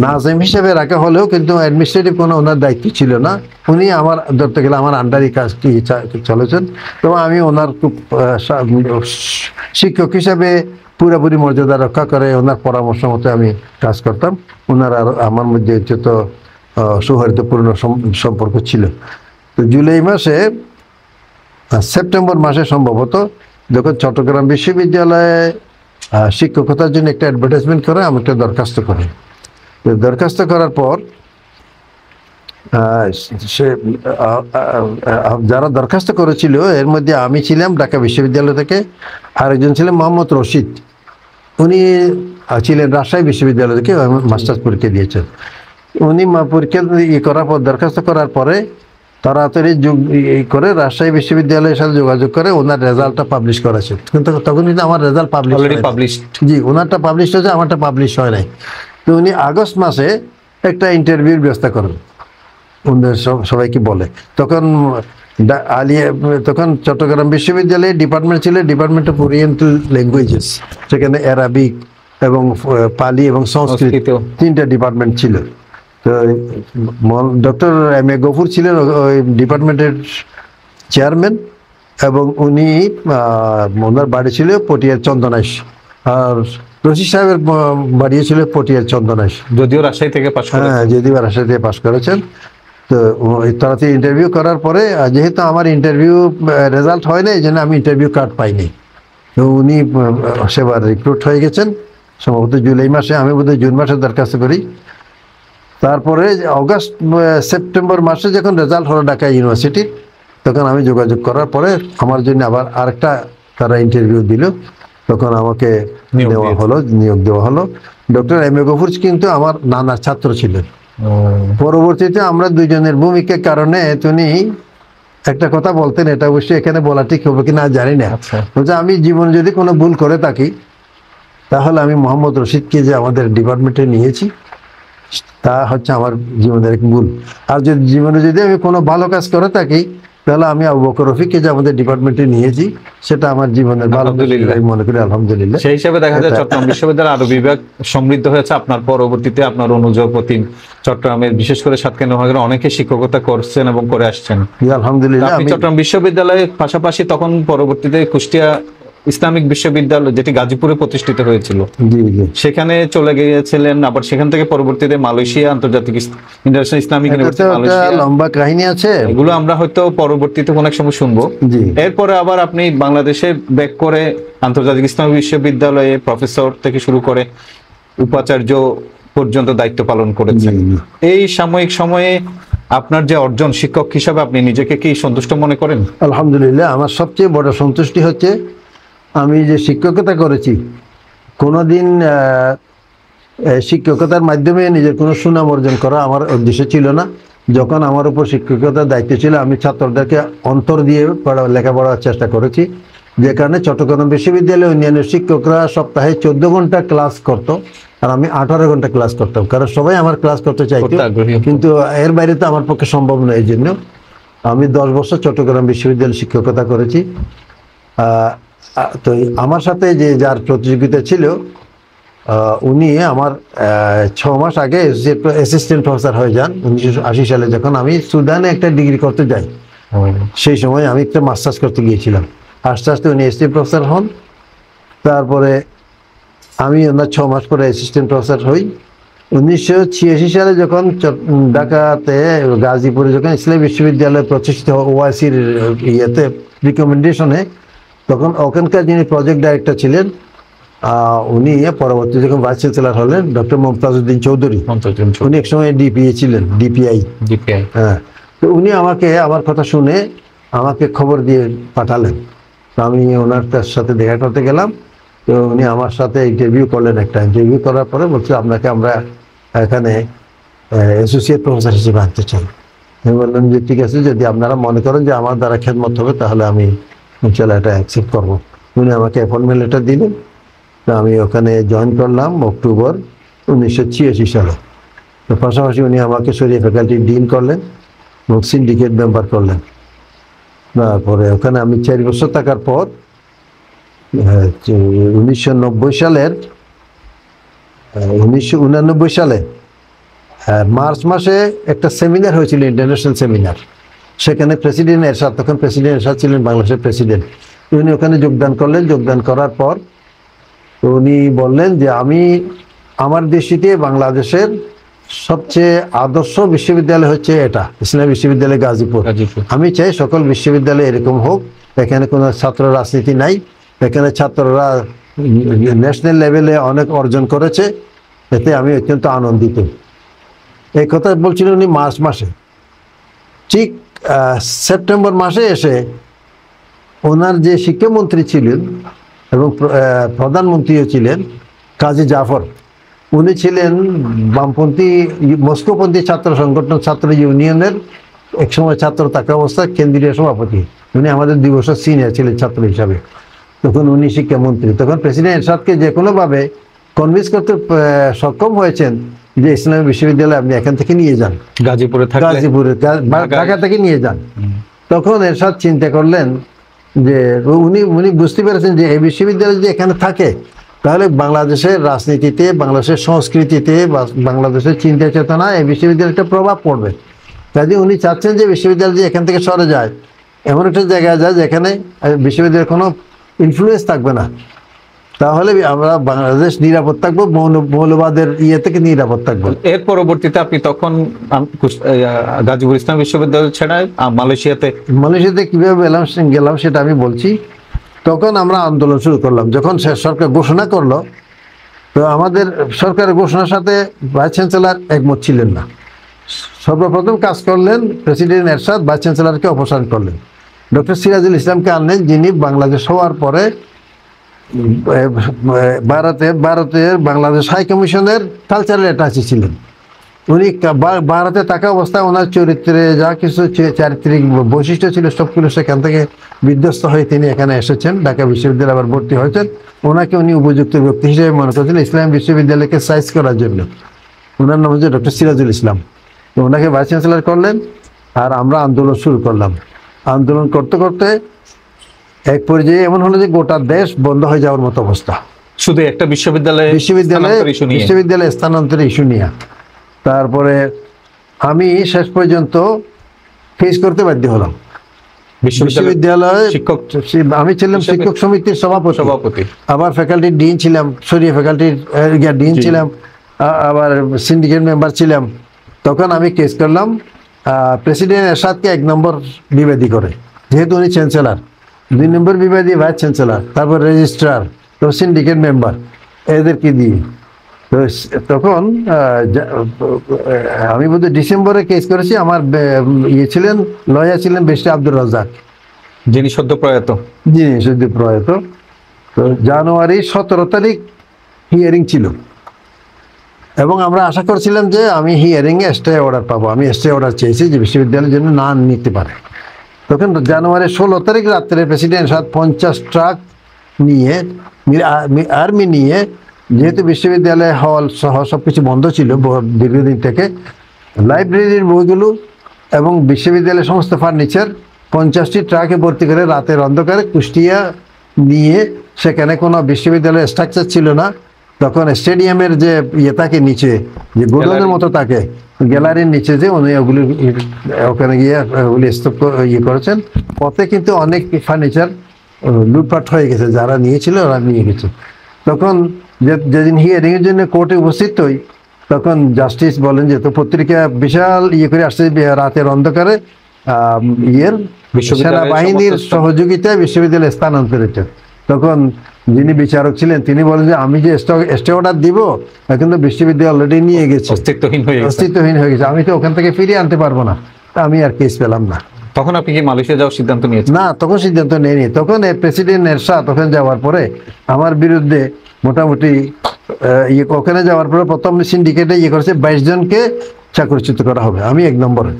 নাজিম হিসেবে রাখা হলেও কিন্তু অ্যাডমিনিস্ট্রেটিভ কোনো ওনার দায়িত্ব ছিল না। উনি আমার ধরতে গেলে আমার আন্ডারই কাজ কি চলেছেন। তো আমি ওনার খুব শিক্ষক হিসাবে পুরোপুরি মর্যাদা রক্ষা করে ওনার পরামর্শ মতো আমি কাজ করতাম। ওনার আর আমার মধ্যে যত সৌহার্দ্যপূর্ণ সম্পর্ক ছিল। তো জুলাই মাসে, সেপ্টেম্বর মাসে সম্ভবত, যখন চট্টগ্রাম বিশ্ববিদ্যালয়ে শিক্ষকতার জন্য একটা অ্যাডভার্টাইজমেন্ট করে আমি একটা দরখাস্ত করি। দরখাস্ত করার পর সে যারা দরখাস্ত করেছিল এর মধ্যে আমি ছিলাম ঢাকা বিশ্ববিদ্যালয় থেকে, আরেকজন ছিলেন মোহাম্মদ রশিদ, উনি ছিলেন রাজশাহী বিশ্ববিদ্যালয় থেকে, মাস্টার্স পরীক্ষা দিয়েছেন। উনি পরীক্ষা করার পর, দরখাস্ত করার পরে তাড়াতাড়ি করে রাজশাহী বিশ্ববিদ্যালয়ের সাথে যোগাযোগ করে ওনার রেজাল্টটা পাবলিশ করেছে। কিন্তু তখন কিন্তু আমার রেজাল্ট পাবলিশ, জি, ওনারটা পাবলিশ হয়েছে, আমারটা পাবলিশ হয় নাই। তো উনি আগস্ট মাসে একটা ইন্টারভিউর ব্যবস্থা করেন, ওনাদের সবাইকে বলে। তখন তখন চট্টগ্রাম বিশ্ববিদ্যালয়ে ডিপার্টমেন্ট ছিল ডিপার্টমেন্ট অফ ওরিয়েন্টাল ল্যাঙ্গুয়েজেস, সেখানে অ্যারাবিক এবং পালি এবং সংস্কৃত 3টা ডিপার্টমেন্ট ছিল। তো ডক্টর এম এ গফুর ছিলেন ওই ডিপার্টমেন্টের চেয়ারম্যান, এবং উনি ওনার বাড়ি ছিল পটিয়ার চন্দনাইশ, আর রশিদ সাহেবের বাড়ি ছিল পটিয়ার চন্দনাইশ, যদিও রাজশাহী থেকে পাস করেছেন। হ্যাঁ, যদিও রাজশাহী থেকে পাস করেছেন। তো তাড়াতাড়ি ইন্টারভিউ করার পরে, যেহেতু আমার ইন্টারভিউ রেজাল্ট হয় না, এই জন্য আমি ইন্টারভিউ কার্ড পাইনি। তো উনি সেবার রিক্রুট হয়ে গেছেন সম্ভবত জুলাই মাসে, আমি বোধহয় জুন মাসে দরখাস্ত করি। তারপরে অগাস্ট সেপ্টেম্বর মাসে যখন রেজাল্ট হলো ঢাকা ইউনিভার্সিটির, তখন আমি যোগাযোগ করার পরে আমার জন্য আবার আরেকটা তারা ইন্টারভিউ দিল। তখন আমাকে নিয়োগ দেওয়া হলো। ডক্টর এম এ গফুর কিন্তু আমার নানার ছাত্র ছিলেন। পরবর্তীতে আমরা দুজনের ভূমিকার কারণে তিনি একটা কথা বলতেন, এটা অবশ্যই এখানে বলা ঠিক হবে কিনা জানি না, বলছে আমি জীবনে যদি কোনো ভুল করে থাকি তাহলে আমি মোহাম্মদ রশিদকে যে আমাদের ডিপার্টমেন্টে নিয়েছি তা হচ্ছে আমার জীবনের এক ভুল। আর যদি জীবনে যদি আমি কোনো ভালো কাজ করে থাকি তাহলে আমি আবু বকর রফিককে যে আমাদের ডিপার্টমেন্টে নিয়েছি, সেটা আমার জীবনের ভালো আলহামদুলিল্লাহ। আমি মনে করি, আলহামদুলিল্লাহ। সেই হিসাবে দেখা যায় এটা- চট্টগ্রাম বিশ্ববিদ্যালয়ের আরো বিভাগ সমৃদ্ধ হয়েছে আপনার পরবর্তীতে। আপনার অনুযোগ প্রতি চট্টগ্রামের বিশেষ করে সাতক্ষীরা বিভাগের অনেকে শিক্ষকতা করছেন এবং করে আসছেন। জি, আলহামদুলিল্লাহ। আপনি আমি চট্টগ্রাম বিশ্ববিদ্যালয়ের পাশাপাশি তখন পরবর্তীতে কুষ্টিয়া ইসলামিক বিশ্ববিদ্যালয়, যেটি গাজীপুরে প্রতিষ্ঠিত হয়েছিল, জি জি সেখানে চলে গিয়েছিলেন। আবার সেখান থেকে পরবর্তীতে মালয়েশিয়া আন্তর্জাতিক ইন্টারন্যাশনাল ইসলামিক এটা তো ইউনিভার্সিটি একটা মালয়েশিয়া, লম্বা কাহিনী আছে। এগুলো আমরা হয়তো পরবর্তীতে কোনো এক সময় শুনবো। জি এরপরে আবার আপনি বাংলাদেশে ব্যাক করে আন্তর্জাতিক ইসলামিক বিশ্ববিদ্যালয়ে প্রফেসর থেকে শুরু করে উপাচার্য পর্যন্ত দায়িত্ব পালন করেছেন। জি, জি। এই সাময়িক সময়ে আপনার যে অর্জন শিক্ষক হিসাবে, আপনি নিজেকে কি সন্তুষ্ট মনে করেন? আলহামদুলিল্লাহ, আমার সবচেয়ে বড় সন্তুষ্টি হচ্ছে আমি যে শিক্ষকতা করেছি, কোনোদিন শিক্ষকতার মাধ্যমে নিজের কোনো সুনাম অর্জন করা আমার উদ্দেশ্য ছিল না। যখন আমার উপর শিক্ষকতার দায়িত্ব ছিল, আমি ছাত্রদেরকে অন্তর দিয়ে লেখাপড়ার চেষ্টা করেছি, যে কারণে চট্টগ্রাম বিশ্ববিদ্যালয়ে অন্যান্য শিক্ষকরা সপ্তাহে 14 ঘন্টা ক্লাস করতো, আর আমি 18 ঘন্টা ক্লাস করতাম, কারণ সবাই আমার ক্লাস করতে চাইতো। করতে আগ্রহী হতো। কিন্তু এর বাইরে তো আমার পক্ষে সম্ভব নয়। এই জন্য আমি 10 বছর চট্টগ্রাম বিশ্ববিদ্যালয়ে শিক্ষকতা করেছি। তো আমার সাথে যে যার প্রতিযোগিতা ছিল, উনি আমার 6 মাস আগে অ্যাসিস্ট্যান্ট প্রফেসর হয়ে যান 1980 সালে, যখন আমি সুদানে একটা ডিগ্রি করতে যাই। সেই সময় আমি একটা মাস্টার্স করতে গিয়েছিলাম। আস্তে আস্তে উনি অ্যাসিস্ট্যান্ট প্রফেসর হন। তারপরে আমি ওনার 6 মাস পরে অ্যাসিস্ট্যান্ট প্রফেসর হই। 1986 সালে যখন ঢাকাতে গাজীপুরে যখন ইসলামী বিশ্ববিদ্যালয় প্রতিষ্ঠিত ওআইসির ইয়েতে রিকমেন্ডেশনে, তখন ওখানকার যিনি প্রজেক্ট ডাইরেক্টর ছিলেন, উনি পরবর্তী যখন ভাইস চ্যান্সেলর হলেন ডক্টর মমতাজউদ্দিন চৌধুরী, উনি একসময় ডিপিএ ছিলেন, ডিপিআই। হ্যাঁ, তো উনি আমাকে আমার কথা শুনে আমাকে খবর দিয়ে পাঠালেন। তো আমি ওনার সাথে দেখা করতে গেলাম। তো উনি আমার সাথে ইন্টারভিউ করলেন। একটা ইন্টারভিউ করার পরে বলছে, আপনাকে আমরা এখানে অ্যাসোসিয়েট প্রফেসর হিসেবে আনতে চাই। আমি বললাম যে ঠিক আছে, যদি আপনারা মনে করেন যে আমার দ্বারা খেদমত হবে, তাহলে আমি ইনশাল্লাহ এটা অ্যাকসেপ্ট করবো। উনি আমাকে অ্যাপয়েন্টমেন্ট লেটার দিলেন। তো আমি ওখানে জয়েন করলাম অক্টোবর 1986 সালে। তো পাশাপাশি উনি আমাকে সরিয়ে ফ্যাকাল্টি ডিন করলেন এবং সিন্ডিকেট মেম্বার করলেন। তারপরে ওখানে আমি 4 বছর থাকার পর 1990 সালের 1989 সালে মার্চ মাসে একটা সেমিনার হয়েছিল, ইন্টারন্যাশনাল সেমিনার। সেখানে প্রেসিডেন্ট এরশাদ, তখন প্রেসিডেন্ট এরশাদ ছিলেন বাংলাদেশের প্রেসিডেন্ট। উনি ওখানে যোগদান করলেন। যোগদান করার পর উনি বললেন যে আমার দৃষ্টিতে বাংলাদেশের সবচেয়ে আদর্শ বিশ্ববিদ্যালয় হচ্ছে এটা, ইসলামী বিশ্ববিদ্যালয় গাজীপুর। আমি চাই সকল বিশ্ববিদ্যালয় এরকম হোক। এখানে কোনো ছাত্র রাজনীতি নাই। এখানে ছাত্ররা ন্যাশনাল লেভেলে অনেক অর্জন করেছে, এতে আমি অত্যন্ত আনন্দিত। এই কথা বলছিলেন উনি মার্চ মাসে। ঠিক সেপ্টেম্বর মাসে এসে ওনার যে শিক্ষামন্ত্রী ছিলেন এবং প্রধানমন্ত্রীও ছিলেন কাজী জাফর, উনি ছিলেন বামপন্থী মস্কোপন্থী ছাত্র সংগঠন ছাত্র ইউনিয়নের একসময় ছাত্র থাকা অবস্থা কেন্দ্রীয় সভাপতি। উনি আমাদের 2 বছর সিনিয়র ছিলেন ছাত্র হিসাবে। তখন উনি শিক্ষামন্ত্রী। তখন প্রেসিডেন্ট এরশাদকে যে কোনোভাবে কনভিন্স করতে সক্ষম হয়েছেন যে ইসলামী বিশ্ববিদ্যালয় আপনি এখান থেকে নিয়ে যান, গাজীপুরে ঢাকা থেকে নিয়ে যান। তখন এরশাদ চিন্তা করলেন যে উনি বুঝতে পেরেছেন যে এই বিশ্ববিদ্যালয় যদি এখানে থাকে, তাহলে বাংলাদেশের রাজনীতিতে, বাংলাদেশের সংস্কৃতিতে, বাংলাদেশের চিন্তা চেতনা এই বিশ্ববিদ্যালয়টা প্রভাব পড়বে। কাজে উনি চাচ্ছেন যে বিশ্ববিদ্যালয় যদি এখান থেকে সরে যায়, এমন একটা জায়গায় যায় যেখানে বিশ্ববিদ্যালয়ের কোনো ইনফ্লুয়েন্স থাকবে না, তাহলে আমরা বাংলাদেশ নিরাপদ থাকবো, মৌলবাদের ইয়ে থেকে নিরাপদ থাকবো। এর পরবর্তীতে আপনি তখন গাজীপুর ইসলাম বিশ্ববিদ্যালয় ছেড়ে মালয়েশিয়াতে কিভাবে গেলাম সেটা আমি বলছি। তখন আমরা আন্দোলন শুরু করলাম। যখন সরকার ঘোষণা করলো, তো আমাদের সরকারের ঘোষণার সাথে ভাইস চ্যান্সেলর একমত ছিলেন না। সর্বপ্রথম কাজ করলেন প্রেসিডেন্ট এরশাদ, ভাইস চ্যান্সেলরকে অপসারণ করলেন। ডক্টর সিরাজুল ইসলামকে আনলেন, যিনি বাংলাদেশ হওয়ার পরে ভারতের বাংলাদেশ হাই কমিশনের কালচারাল অ্যাটাচি ছিলেন। উনি ভারতে থাকা অবস্থায় ওনার চরিত্রে যা কিছু চারিত্রিক বৈশিষ্ট্য ছিল সবগুলো সেখান থেকে বিধ্বস্ত হয়ে তিনি এখানে এসেছেন, ঢাকা বিশ্ববিদ্যালয়ে আবার ভর্তি হয়েছেন। ওনাকে উনি উপযুক্ত ব্যক্তি হিসেবে মনে করেছিলেন ইসলাম বিশ্ববিদ্যালয়কে সাইজ করার জন্য। ওনার নাম হচ্ছে ডক্টর সিরাজুল ইসলাম। ওনাকে ভাইস চ্যান্সেলর করলেন, আর আমরা আন্দোলন শুরু করলাম। আন্দোলন করতে করতে এক পর্যায়ে এমন হলো যে গোটা দেশ বন্ধ হয়ে যাওয়ার মতো অবস্থা। শুধু একটা বিশ্ববিদ্যালয়ে বিশ্ববিদ্যালয়ে স্থানান্তরের ইস্যু নিয়ে। তারপরে আমি শেষ পর্যন্ত ফেস করতে বাধ্য হলাম। বিশ্ববিদ্যালয়ে আমি ছিলাম শিক্ষক সমিতির সভাপতি, আবার ফ্যাকাল্টি ডিন ছিলাম, ফ্যাকাল্টির ডিন ছিলাম, আবার সিন্ডিকেট মেম্বার ছিলাম। তখন আমি কেস করলাম প্রেসিডেন্ট এরশাদকে 1 নম্বর বিবাদী করে, যেহেতু উনি চ্যান্সেলর, 2 নম্বর বিবাদী ভাইস চ্যান্সেলর, তারপর রেজিস্ট্রার, তো সিন্ডিকেট মেম্বার, এদেরকে দিয়ে। তো তখন আমি বোধহয় ডিসেম্বরে কেস করেছি। আমার ছিলেন লয়ার ছিলেন ব্যারিস্টার আব্দুর রাজ্জাক, যিনি সদ্য প্রয়াত। তো জানুয়ারি 17 তারিখ হিয়ারিং ছিল, এবং আমরা আশা করছিলাম যে আমি হিয়ারিংয়ে স্টে অর্ডার পাবো। আমি স্টে অর্ডার চেয়েছি যে বিশ্ববিদ্যালয়ের জন্য না নিতে পারে। তখন জানুয়ারি 16 তারিখ রাত্রে প্রেসিডেন্ট 50 ট্রাক নিয়ে, আর্মি নিয়ে, যেহেতু বিশ্ববিদ্যালয় হল সহ সবকিছু বন্ধ ছিল দীর্ঘদিন থেকে, লাইব্রেরির বইগুলো এবং বিশ্ববিদ্যালয়ের সমস্ত ফার্নিচার 50টি ট্রাকে ভর্তি করে রাতের অন্ধকারে কুষ্টিয়া নিয়ে, সেখানে কোনো বিশ্ববিদ্যালয়ের স্ট্রাকচার ছিল না। তখন স্টেডিয়ামের যে থাকে নিচে, যে গোডাউনের মতো থাকে, গ্যালারির নিচে, যে উনি ওগুলি ওখানে গিয়ে ওগুলি স্তূপ করেছেন। পথে কিন্তু অনেক ফার্নিচার লুটপাট হয়ে গেছে, যারা নিয়েছিল ওরা নিয়ে গেছে। তখন যেদিন হিয়ারিংয়ের জন্য কোর্টে উপস্থিত হই, তখন জাস্টিস বলেন যে তো পত্রিকা বিশাল করে আসছে রাতের অন্ধকারে সেনাবাহিনীর সহযোগিতায় বিশ্ববিদ্যালয়ে স্থানান্তরিত। তখন যিনি বিচারক ছিলেন তিনি বলেন যে আমি যে স্টে অর্ডার দিব, এখন তো বিশ্ববিদ্যালয় অলরেডি নিয়ে গেছে, অস্তিত্বহীন হয়ে গেছে, আমি তো ওখান থেকে ফিরিয়ে আনতে পারবো না। আমি আর কেস পেলাম না। তখন আপনি কি মালয়েশিয়া যাওয়ার সিদ্ধান্ত নিয়েছেন? না, তখন সিদ্ধান্ত নেয়নি। তখন প্রেসিডেন্ট এরশাদ ওখানে যাওয়ার পরে আমার বিরুদ্ধে মোটামুটি ওখানে যাওয়ার পরে প্রথম সিন্ডিকেটে করেছে 22 জনকে চাকরিচ্যুত করা হবে, আমি 1 নম্বরে,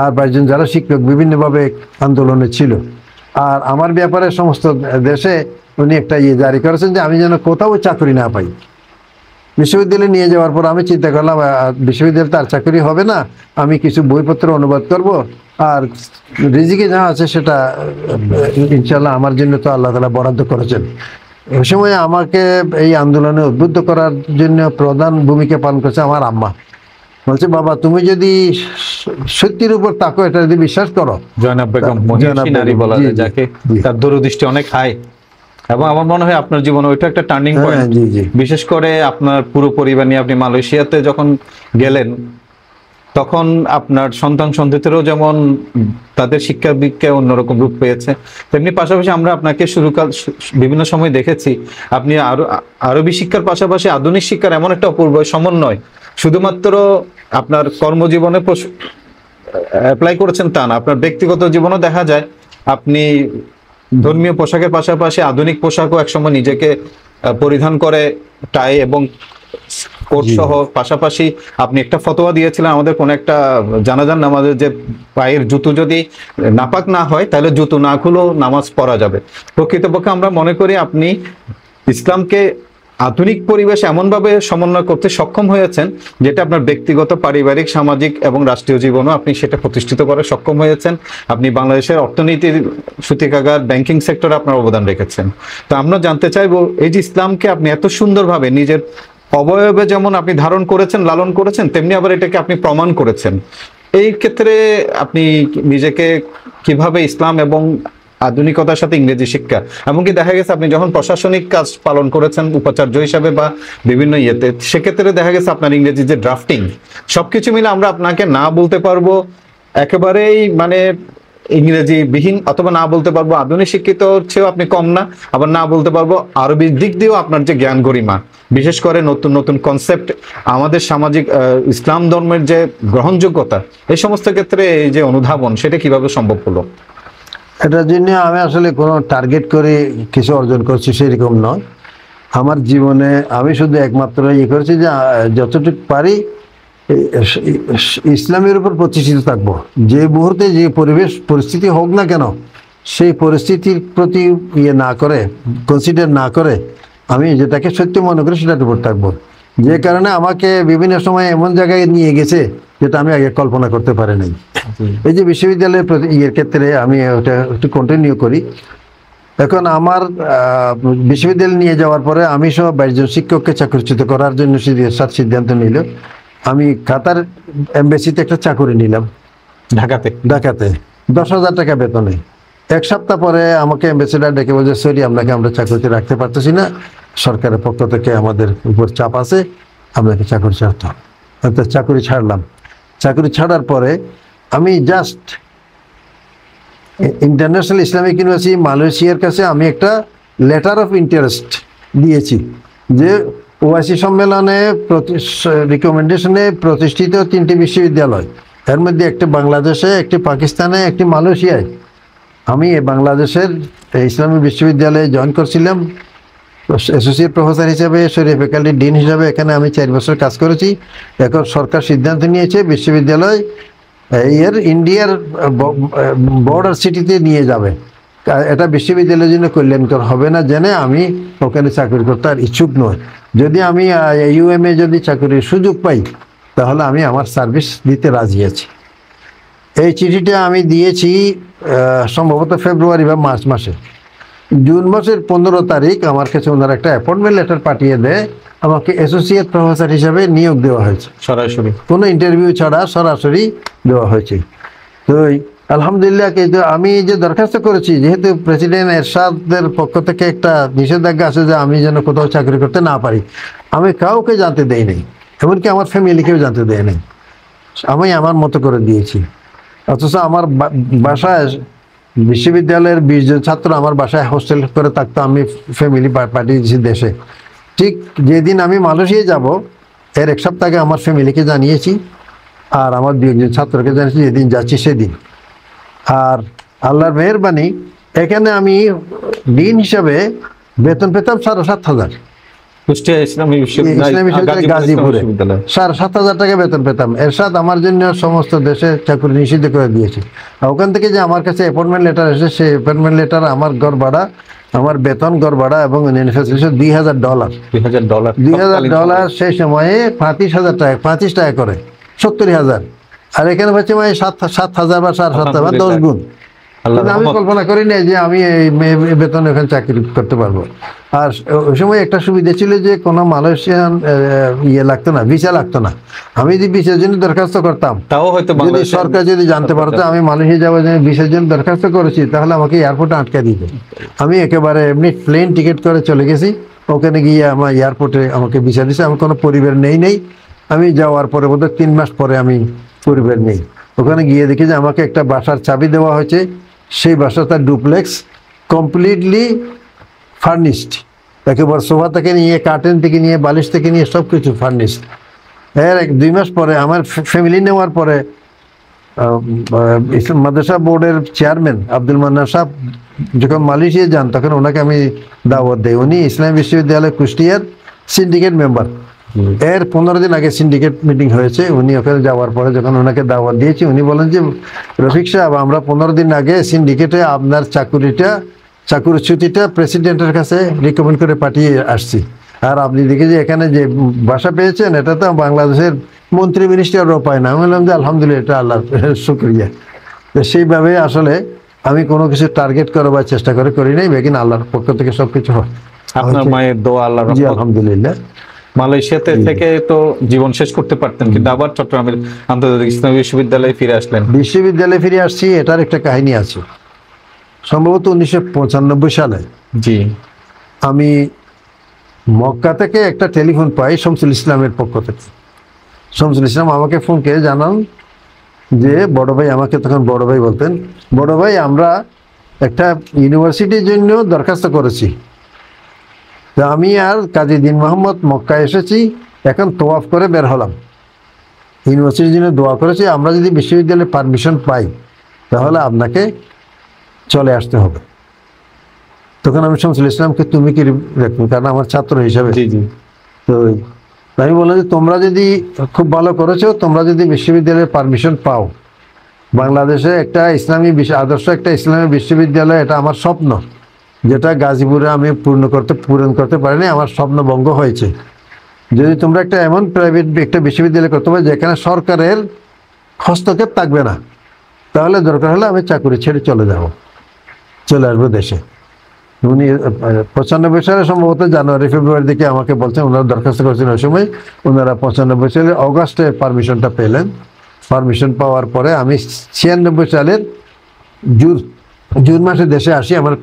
আর 22 জন যারা শিক্ষক বিভিন্নভাবে আন্দোলনে ছিল। আর আমার ব্যাপারে সমস্ত দেশে উনি একটা জারি করেছেন যে আমি যেন কোথাও চাকরি না পাই। বিশ্ববিদ্যালয়ে নিয়ে যাওয়ার পর আমি চিন্তা করলাম বিশ্ববিদ্যালয়ে তার চাকরি হবে না, আমি কিছু বইপত্র অনুবাদ করব, আর রিজিকে যা আছে সেটা ইনশাল্লাহ আমার জন্য তো আল্লাহ তাআলা বরাদ্দ করেছেন। ওই সময় আমাকে এই আন্দোলনে উদ্বুদ্ধ করার জন্য প্রধান ভূমিকা পালন করেছে আমার আম্মা। বলছে, বাবা তুমি যদি সত্যির উপর তাকো, এটা যদি বিশ্বাস করো। জয়নাব বেগম, মহিষী নারী বলা যায় যাকে, তার দূরদৃষ্টি অনেক হাই, এবং আমার মনে হয় আপনার জীবনে ওইটা একটা টার্নিং পয়েন্ট। বিশেষ করে আপনার পুরো পরিবার নিয়ে আপনি মালয়েশিয়াতে যখন গেলেন, তখন আপনার সন্তান সন্ততিরও যেমন তাদের শিক্ষা বিক্ষা অন্যরকম রূপ পেয়েছে, তেমনি পাশাপাশি আমরা আপনাকে শুরুকাল বিভিন্ন সময় দেখেছি আপনি আরবি শিক্ষার পাশাপাশি আধুনিক শিক্ষার এমন একটা অপূর্ব সমন্বয় শুধুমাত্র আপনার কর্মজীবনে অ্যাপ্লাই করেছেন তা না, আপনার ব্যক্তিগত জীবনেও দেখা যায় আপনি ধর্মীয় পোশাকের পাশাপাশি আধুনিক পোশাকও একসময় নিজেকে পরিধান করে, টাই এবং কোট সহ। পাশাপাশি আপনি একটা ফতোয়া দিয়েছিলেন আমাদের কোন একটা জানাজার নামাজে, যে পায়ের জুতো যদি নাপাক না হয় তাহলে জুতো না খুলেও নামাজ পড়া যাবে। প্রকৃতপক্ষে আমরা মনে করি আপনি ইসলামকে আধুনিক পরিবেশ এমনভাবে সমন্বয় করতে সক্ষম হয়েছেন, যেটা আপনার ব্যক্তিগত, পারিবারিক, সামাজিক এবং রাষ্ট্রীয় জীবনও আপনি সেটা প্রতিষ্ঠিত করে সক্ষম হয়েছেন। আপনি বাংলাদেশের অর্থনীতির সূতিকাগার, ব্যাংকিং সেক্টরে আপনার অবদান রেখেছেন। তো আমরা জানতে চাইবো, এই যে ইসলামকে আপনি এত সুন্দরভাবে নিজের অবয়বে যেমন আপনি ধারণ করেছেন, লালন করেছেন, তেমনি আবার এটাকে আপনি প্রমাণ করেছেন। এই ক্ষেত্রে আপনি নিজেকে কিভাবে ইসলাম এবং আধুনিকতার সাথে ইংরেজি শিক্ষা, এমনকি দেখা গেছে আপনি যখন প্রশাসনিক কাজ পালন করেছেন উপাচার্য হিসাবে বা বিভিন্ন ইয়েতে, সেক্ষেত্রে দেখা গেছে আপনার ইংরেজি যে ড্রাফটিং, সবকিছু মিলে আমরা আপনাকে না বলতে পারবো একেবারেই মানে ইংরেজি বিহীন, অথবা না বলতে পারবো আধুনিক শিক্ষিত চেয়েও আপনি কম না, আবার না বলতে পারবো আরবির দিক দিয়েও আপনার যে জ্ঞান গরিমা, বিশেষ করে নতুন নতুন কনসেপ্ট, আমাদের সামাজিক ইসলাম ধর্মের যে গ্রহণযোগ্যতা, এই সমস্ত ক্ষেত্রে এই যে অনুধাবন, সেটা কিভাবে সম্ভব হলো? এটার জন্য আমি আসলে কোনো টার্গেট করে কিছু অর্জন করছি সেরকম নয়। আমার জীবনে আমি শুধু একমাত্র করেছি যে যতটুকু পারি ইসলামের উপর প্রতিষ্ঠিত থাকবো। যে মুহূর্তে যে পরিস্থিতি হোক না কেন, সেই পরিস্থিতির প্রতি না করে, কনসিডার না করে, আমি যেটাকে সত্য মনে করি সেটার উপর থাকবো। যে কারণে আমাকে বিভিন্ন সময় এমন জায়গায় নিয়ে গেছে যেটা আমি আগে কল্পনা করতে পারি নাই। এই যে বিশ্ববিদ্যালয়ের ইয়ের ক্ষেত্রে আমি ওটা একটু কন্টিনিউ করি। এখন আমার বিশ্ববিদ্যালয় নিয়ে যাওয়ার পরে আমি সহ 22 জন শিক্ষককে চাকরিচ্যুত করার জন্য সিদ্ধান্ত নিল। আমি কাতার এমবাসিতে একটা চাকরি নিলাম ঢাকাতে 10,000 টাকা বেতনে। 1 সপ্তাহ পরে আমাকে এমবাসিডার ডেকে বলছে, সরি, আমরা চাকরিতে রাখতে পারতেছি না, সরকারের পক্ষ থেকে আমাদের উপর চাপ আছে, আপনাকে চাকরি ছাড়তে হবে। চাকরি ছাড়লাম। চাকরি ছাড়ার পরে আমি জাস্ট ইন্টারন্যাশনাল ইসলামিক ইউনিভার্সিটি মালয়েশিয়ার কাছে আমি একটা লেটার অফ ইন্টারেস্ট দিয়েছি যে ওআইসি সম্মেলনে রিকমেন্ডেশনে প্রতিষ্ঠিত 3টি বিশ্ববিদ্যালয়, এর মধ্যে একটি বাংলাদেশে, একটি পাকিস্তানে, একটি মালয়েশিয়ায়, আমি বাংলাদেশের ইসলামী বিশ্ববিদ্যালয়ে জয়েন করছিলাম অ্যাসোসিয়েট প্রফেসর হিসেবে, শরীয় ফ্যাকাল্টি ডিন হিসাবে। এখানে আমি 4 বছর কাজ করেছি। এখন সরকার সিদ্ধান্ত নিয়েছে বিশ্ববিদ্যালয় এর ইন্ডিয়ার বর্ডার সিটিতে নিয়ে যাবে। এটা বিশ্ববিদ্যালয়ের জন্য কল্যাণকর হবে না জেনে আমি ওখানে চাকরি করতে আর ইচ্ছুক নই। যদি আমি ইউএমএ যদি চাকরির সুযোগ পাই তাহলে আমি আমার সার্ভিস দিতে রাজি আছি। এই চিঠিটা আমি দিয়েছি সম্ভবত ফেব্রুয়ারি বা মার্চ মাসে। জুন মাসের 15 তারিখ আমার কাছে ওনারা একটা অ্যাপয়েন্টমেন্ট লেটার পাঠিয়ে দেয়, আমাকে অ্যাসোসিয়েট প্রফেসর হিসাবে নিয়োগ দেওয়া হয়েছে, সরাসরি, কোনো ইন্টারভিউ ছাড়া সরাসরি দেওয়া হয়েছে। তো আলহামদুলিল্লাহ, কিন্তু আমি যে দরখাস্ত করেছি, যেহেতু প্রেসিডেন্ট এরশাদের পক্ষ থেকে একটা নিষেধাজ্ঞা আছে যে আমি যেন কোথাও চাকরি করতে না পারি, আমি কাউকে জানতে দেই নাই, এমনকি আমার ফ্যামিলিকেও জানতে দেয় নাই। আমি আমার মতো করে দিয়েছি। অথচ আমার বাসায় বিশ্ববিদ্যালয়ের 20 জন ছাত্র আমার বাসায় হোস্টেল করে থাকতো, আমি ফ্যামিলি পাঠিয়ে দিয়েছি দেশে। ঠিক যেদিন আমি মালয়েশিয়া যাব এর 1 সপ্তাহ আগে আমার ফ্যামিলিকে জানিয়েছি, আর আমার 2 জন ছাত্রকে জানিয়েছি যেদিন যাচ্ছি সেদিন। আর আল্লাহর মেহেরবানি, এখানে আমি ডিন হিসাবে বেতন পেতাম 7,500। ইসলামী বিশ্ববিদ্যালয় গাজীপুরে 7,500 টাকা বেতন পেতাম। এরশাদ আমার জন্য সমস্ত দেশে চাকরি নিষিদ্ধ করে দিয়েছে। ওখান থেকে যে আমার কাছে অ্যাপয়েন্টমেন্ট লেটার এসে, সেই অ্যাপয়েন্টমেন্ট লেটার আমার ঘর ভাড়া, আমার বেতন, ঘর ভাড়া এবং $2,000। $2,000 সেই সময়ে 35,000 টাকা, 25 টাকা করে 70,000। আর এখানে হচ্ছে 7,000 বা 7,500 বা 10 গুণ। আমি কল্পনা করি না যে আমি এই বেতনে ওখানে চাকরি করতে পারবো। আর ওই সময় একটা সুবিধা ছিল যে কোনো মালয়েশিয়ান লাগতো না, ভিসা লাগতো না। আমি যদি ভিসার জন্য দরখাস্ত করতাম, তাও হয়তো যদি সরকার যদি জানতে পারতো আমি মালয়েশিয়া যাওয়ার জন্য ভিসার জন্য দরখাস্ত করেছি, তাহলে আমাকে এয়ারপোর্টে আটকে দিত। আমি একেবারে এমনি প্লেন টিকিট করে চলে গেছি। ওখানে গিয়ে আমার এয়ারপোর্টে আমাকে ভিসা দিয়েছে। আমি কোনো পরিবার নেই। আমি যাওয়ার পরে বোধহয় 3 মাস পরে আমি পরিবার নেই। ওখানে গিয়ে দেখি যে আমাকে একটা বাসার চাবি দেওয়া হয়েছে। সেই বাসাটা ডুপ্লেক্স, কমপ্লিটলি ফার্নিশড, একেবারে সোফা থেকে নিয়ে, কার্টেন থেকে নিয়ে, বালিশ থেকে নিয়ে সব কিছু ফার্নিশড। এর 2 মাস পরে আমার ফ্যামিলি নেওয়ার পরে ইসলাম মাদ্রাসা বোর্ডের চেয়ারম্যান আব্দুল মান্নান সাহেব যখন মালয়েশিয়া যান, তখন ওনাকে আমি দাওয়াত দেই। উনি ইসলামী বিশ্ববিদ্যালয় কুষ্টিয়ার সিন্ডিকেট মেম্বার। এর 15 দিন আগে সিন্ডিকেট মিটিং হয়েছে। উনি ওখানে যাওয়ার পরে যখন ওনাকে দাওয়াত দিয়েছি, উনি বলেন যে, রফিক সাহেব, আমরা 15 দিন আগে সিন্ডিকেটে আপনার চাকুরিচ্যুতিটা প্রেসিডেন্টের কাছে রিকমেন্ড করে পাঠিয়ে আসছি। আর আপনি দেখে যে এখানে যে বাসা পেয়েছেন, এটা তো বাংলাদেশের মন্ত্রী মিনিস্টারও পায় না। আমি বললাম যে আলহামদুলিল্লাহ, এটা আল্লাহর শুকরিয়া। তো সেইভাবে আসলে আমি কোনো কিছু টার্গেট করবার চেষ্টা করি নাই, বেগিন আল্লাহর পক্ষ থেকে সবকিছু হয়। আপনার মায়ের দোয়া, আল্লাহর রহমত। জি আলহামদুলিল্লাহ। মালয়েশিয়াতে থেকে তো জীবন শেষ করতে পারতেন, কিন্তু আবার চট্টগ্রামের আন্তর্জাতিক ইসলামী বিশ্ববিদ্যালয়ে ফিরে আসলেন। বিশ্ববিদ্যালয়ে ফিরে আসছি, এটার একটা কাহিনী আছে। সম্ভবত 1995 সালে জি আমি মক্কা থেকে একটা টেলিফোন পাই শামসুল ইসলামের পক্ষ থেকে। শামসুল ইসলাম আমাকে ফোন করে জানান যে, বড় ভাই, আমাকে তখন বড় ভাই বলতেন, বড় ভাই, আমরা একটা ইউনিভার্সিটির জন্য দরখাস্ত করেছি। আমি আর কাজী দিন মোহাম্মদ মক্কা এসেছি, এখন তোয়াফ করে বের হলাম, ইউনিভার্সিটির জন্য দোয়া করেছি। আমরা যদি বিশ্ববিদ্যালয়ে পারমিশন পাই তাহলে আপনাকে চলে আসতে হবে। তখন আমি শামসুল ইসলামকে তুমি কি রাখবো, কারণ আমার ছাত্র হিসাবে। তো আমি বললাম যে, তোমরা যদি খুব ভালো করেছো, তোমরা যদি বিশ্ববিদ্যালয়ে পারমিশন পাও, বাংলাদেশে একটা ইসলামী আদর্শ একটা ইসলামী বিশ্ববিদ্যালয়, এটা আমার স্বপ্ন, যেটা গাজীপুরে আমি পূরণ করতে পারিনি, আমার স্বপ্ন ভঙ্গ হয়েছে। যদি তোমরা একটা এমন প্রাইভেট একটা বিশ্ববিদ্যালয় করতে পারো যেখানে সরকারের হস্তক্ষেপ থাকবে না, তাহলে দরকার হলে আমি চাকরি ছেড়ে চলে আসবো দেশে। উনি 95 সালে সম্ভবত জানুয়ারি ফেব্রুয়ারি দিকে আমাকে বলছেন, ওনারা দরখাস্ত করেছেন ওই সময়, ওনারা 95 সালে অগাস্টে পারমিশনটা পেলেন। পারমিশন পাওয়ার পরে আমি 96 সালের জুন মাসে দেশে আসি আমার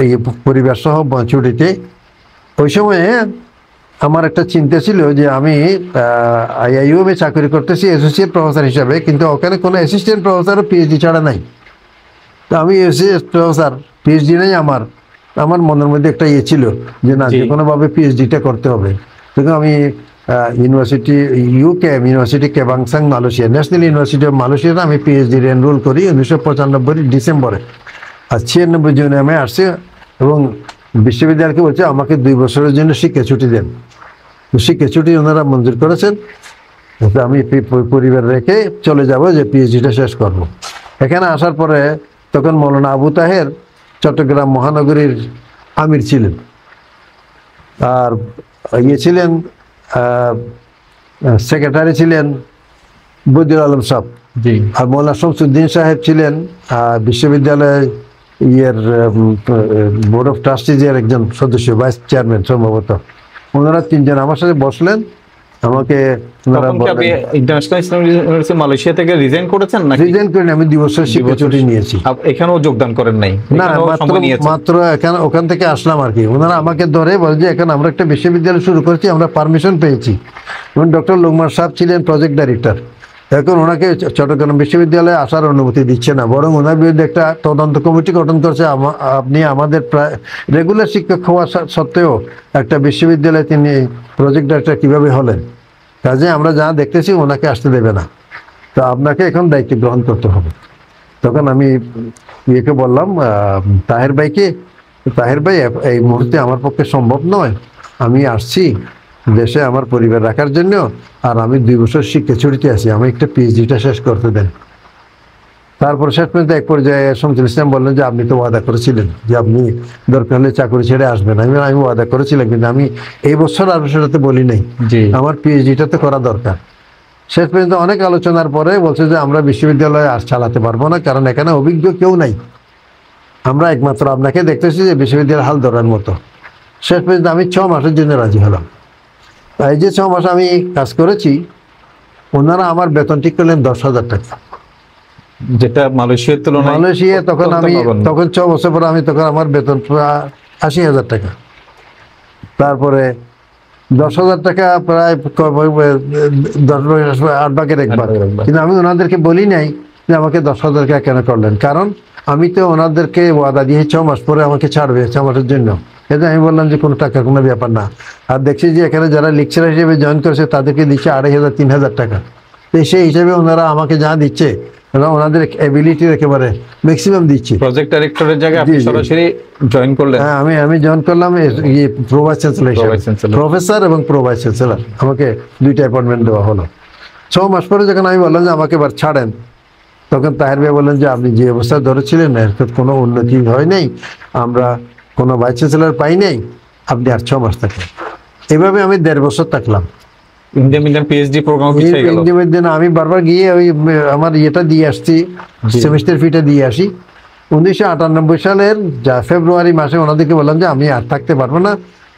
এই পরিবার সহ ছুটিতে। ওই সময়ে আমার একটা চিন্তা ছিল যে আমি আইআইইউএমে চাকরি করতেছি অ্যাসোসিয়েট প্রফেসর হিসাবে, কিন্তু ওখানে কোনো অ্যাসিস্ট্যান্ট প্রফেসর পিএইচডি ছাড়া নাই। তো আমি অ্যাসোসিয়েট প্রফেসর, পিএইচডি নেই আমার মনের মধ্যে একটা ইয়ে ছিল যে না, যে কোনোভাবে পিএইচডিটা করতে হবে। তখন আমি university Kebangsaan Malaysia, national university of মালয়েশিয়াতে আমি পিএইচডি এনরোল করি 1995 ডিসেম্বরে। আর 96 জুনে আমি আসছি এবং বিশ্ববিদ্যালয়কে বলছে আমাকে 2 বছরের জন্য শিক্ষা ছুটি দেন। শিক্ষা ছুটি ওনারা মঞ্জুর করেছেন। আমি পরিবার রেখে চলে যাব যে পিএইচডিটা শেষ করব। এখানে আসার পরে তখন মৌলানা আবু তাহের চট্টগ্রাম মহানগরীর আমির ছিলেন, আর ছিলেন সেক্রেটারি ছিলেন বদিউল আলম সাহেব, আর মৌলানা শামসুদ্দিন সাহেব ছিলেন বিশ্ববিদ্যালয় বোর্ড অফ ট্রাস্টিজের একজন সদস্য, ভাইস চেয়ারম্যান সম্ভবত। ওনারা 3 জন আমার সাথে বসলেন, আমাকে ইন্টারন্যাশনাল ইসলামিক ইউনিভার্সিটি মালয়েশিয়া থেকে রিজাইন করেছেন নাকি? রিজাইন করিনি, আমি 2 বছর শিক্ষা ছুটি নিয়েছি। এখানেও যোগদান করেন নাই? না, মাত্র ওখান থেকে আসলাম আর কি। ওনারা আমাকে ধরে বলে যে এখন আমরা একটা বিশ্ববিদ্যালয় শুরু করেছি, আমরা পারমিশন পেয়েছি। এবং ডক্টর লোকমান সাহেব ছিলেন প্রজেক্ট ডাইরেক্টর। এখন ওনাকে চট্টগ্রাম বিশ্ববিদ্যালয়ে আসার অনুমতি দিচ্ছে না, বরং ওনার বিরুদ্ধে একটা তদন্ত কমিটি গঠন করছে। আপনি আমাদের প্রায় রেগুলার শিক্ষক হওয়া সত্ত্বেও একটা বিশ্ববিদ্যালয়ে তিনি প্রজেক্ট ডাইরেক্টর কীভাবে হলেন? কাজে আমরা যা দেখতেছি ওনাকে আসতে দেবে না, তো আপনাকে এখন দায়িত্ব গ্রহণ করতে হবে। তখন আমি ইয়েকে বললাম, তাহের ভাইকে, তাহের ভাই এই মুহূর্তে আমার পক্ষে সম্ভব নয়, আমি আসছি দেশে আমার পরিবার রাখার জন্য, আর আমি 2 বছর শিক্ষা ছুটিতে আছি, আমি একটা পিএইচডিটা শেষ করতে দেন। তারপর শেষ পর্যন্ত এক পর্যায়ে শামসুল ইসলাম বললেন যে আপনি তো ওয়াদা করেছিলেন যে আপনি দরকার হলে চাকরি ছেড়ে আসবেন। আমি ওয়াদা করেছিলাম, কিন্তু আমি এই বছর আর সেটাতে বলি নাই, আমার পিএইচডিটা তো করা দরকার। শেষ পর্যন্ত অনেক আলোচনার পরে বলছে যে আমরা বিশ্ববিদ্যালয়ে আর চালাতে পারবো না, কারণ এখানে অভিজ্ঞ কেউ নাই, আমরা একমাত্র আপনাকে দেখতেছি যে বিশ্ববিদ্যালয় হাল ধরার মতো। শেষ পর্যন্ত আমি 6 মাসের জন্য রাজি হলাম। এই যে 6 মাস আমি কাজ করেছি, ওনারা আমার বেতন ঠিক করলেন 10,000 টাকা, যেটা মালয়েশিয়ার তুলনায় মালয়েশিয়া তখন 6 বছর পরে তখন আমার বেতন 80,000 টাকা। তারপরে 10,000 টাকা প্রায় 8 ভাগের 1 ভাগ। কিন্তু আমি ওনাদেরকে বলি নাই যে আমাকে 10,000 টাকা কেন করলেন, কারণ আমি তো ওনাদেরকে ওয়াদা দিয়ে 6 মাস পরে আমাকে ছাড়বে 6 মাসের জন্য। এটা আমি বললাম যে কোনো টাকা কোনো ব্যাপার না। আর দেখছি যে এখানে যারা লেকচারার হিসেবে জয়েন করেছে তাদেরকে দিচ্ছে 2,500 3,000 টাকা। তো সেই হিসেবে ওনারা আমাকে যা দিচ্ছে ওনাদের এবিলিটির একেবারে ম্যাক্সিমাম দিচ্ছে। প্রজেক্ট ডাইরেক্টরের জায়গায় আপনি সরাসরি জয়েন করলেন? হ্যাঁ, আমি জয়েন করলাম প্রো ভাইস চ্যান্সেলর হিসেবে, প্রফেসর এবং প্রো ভাইস চ্যান্সেলর। আমাকে 2টা অ্যাপয়েন্টমেন্ট দেওয়া হলো। 6 মাস পরে যখন আমি বললাম যে আমাকে এবার ছাড়েন, তখন তাহের ভাই বললেন যে আপনি যে অবস্থা ধরেছিলেন এর কোনো উন্নতি হয় নাই, আমরা কোনো ভাইস চ্যান্সেলর পাই নাই, আপনি আর 6 মাস থাকেন। এভাবে আমি 1.5 বছর থাকলাম। ইন্ডিয়ান পিএইচডি প্রোগ্রাম পিছিয়ে গেল। আমি বারবার গিয়ে ওই আমার ইয়েটা দিয়ে আসছি, সেমিস্টার ফিটা দিয়ে আসি। 1998 সালের ফেব্রুয়ারি মাসে ওনাদেরকে বললাম যে আমি আর থাকতে পারবো না,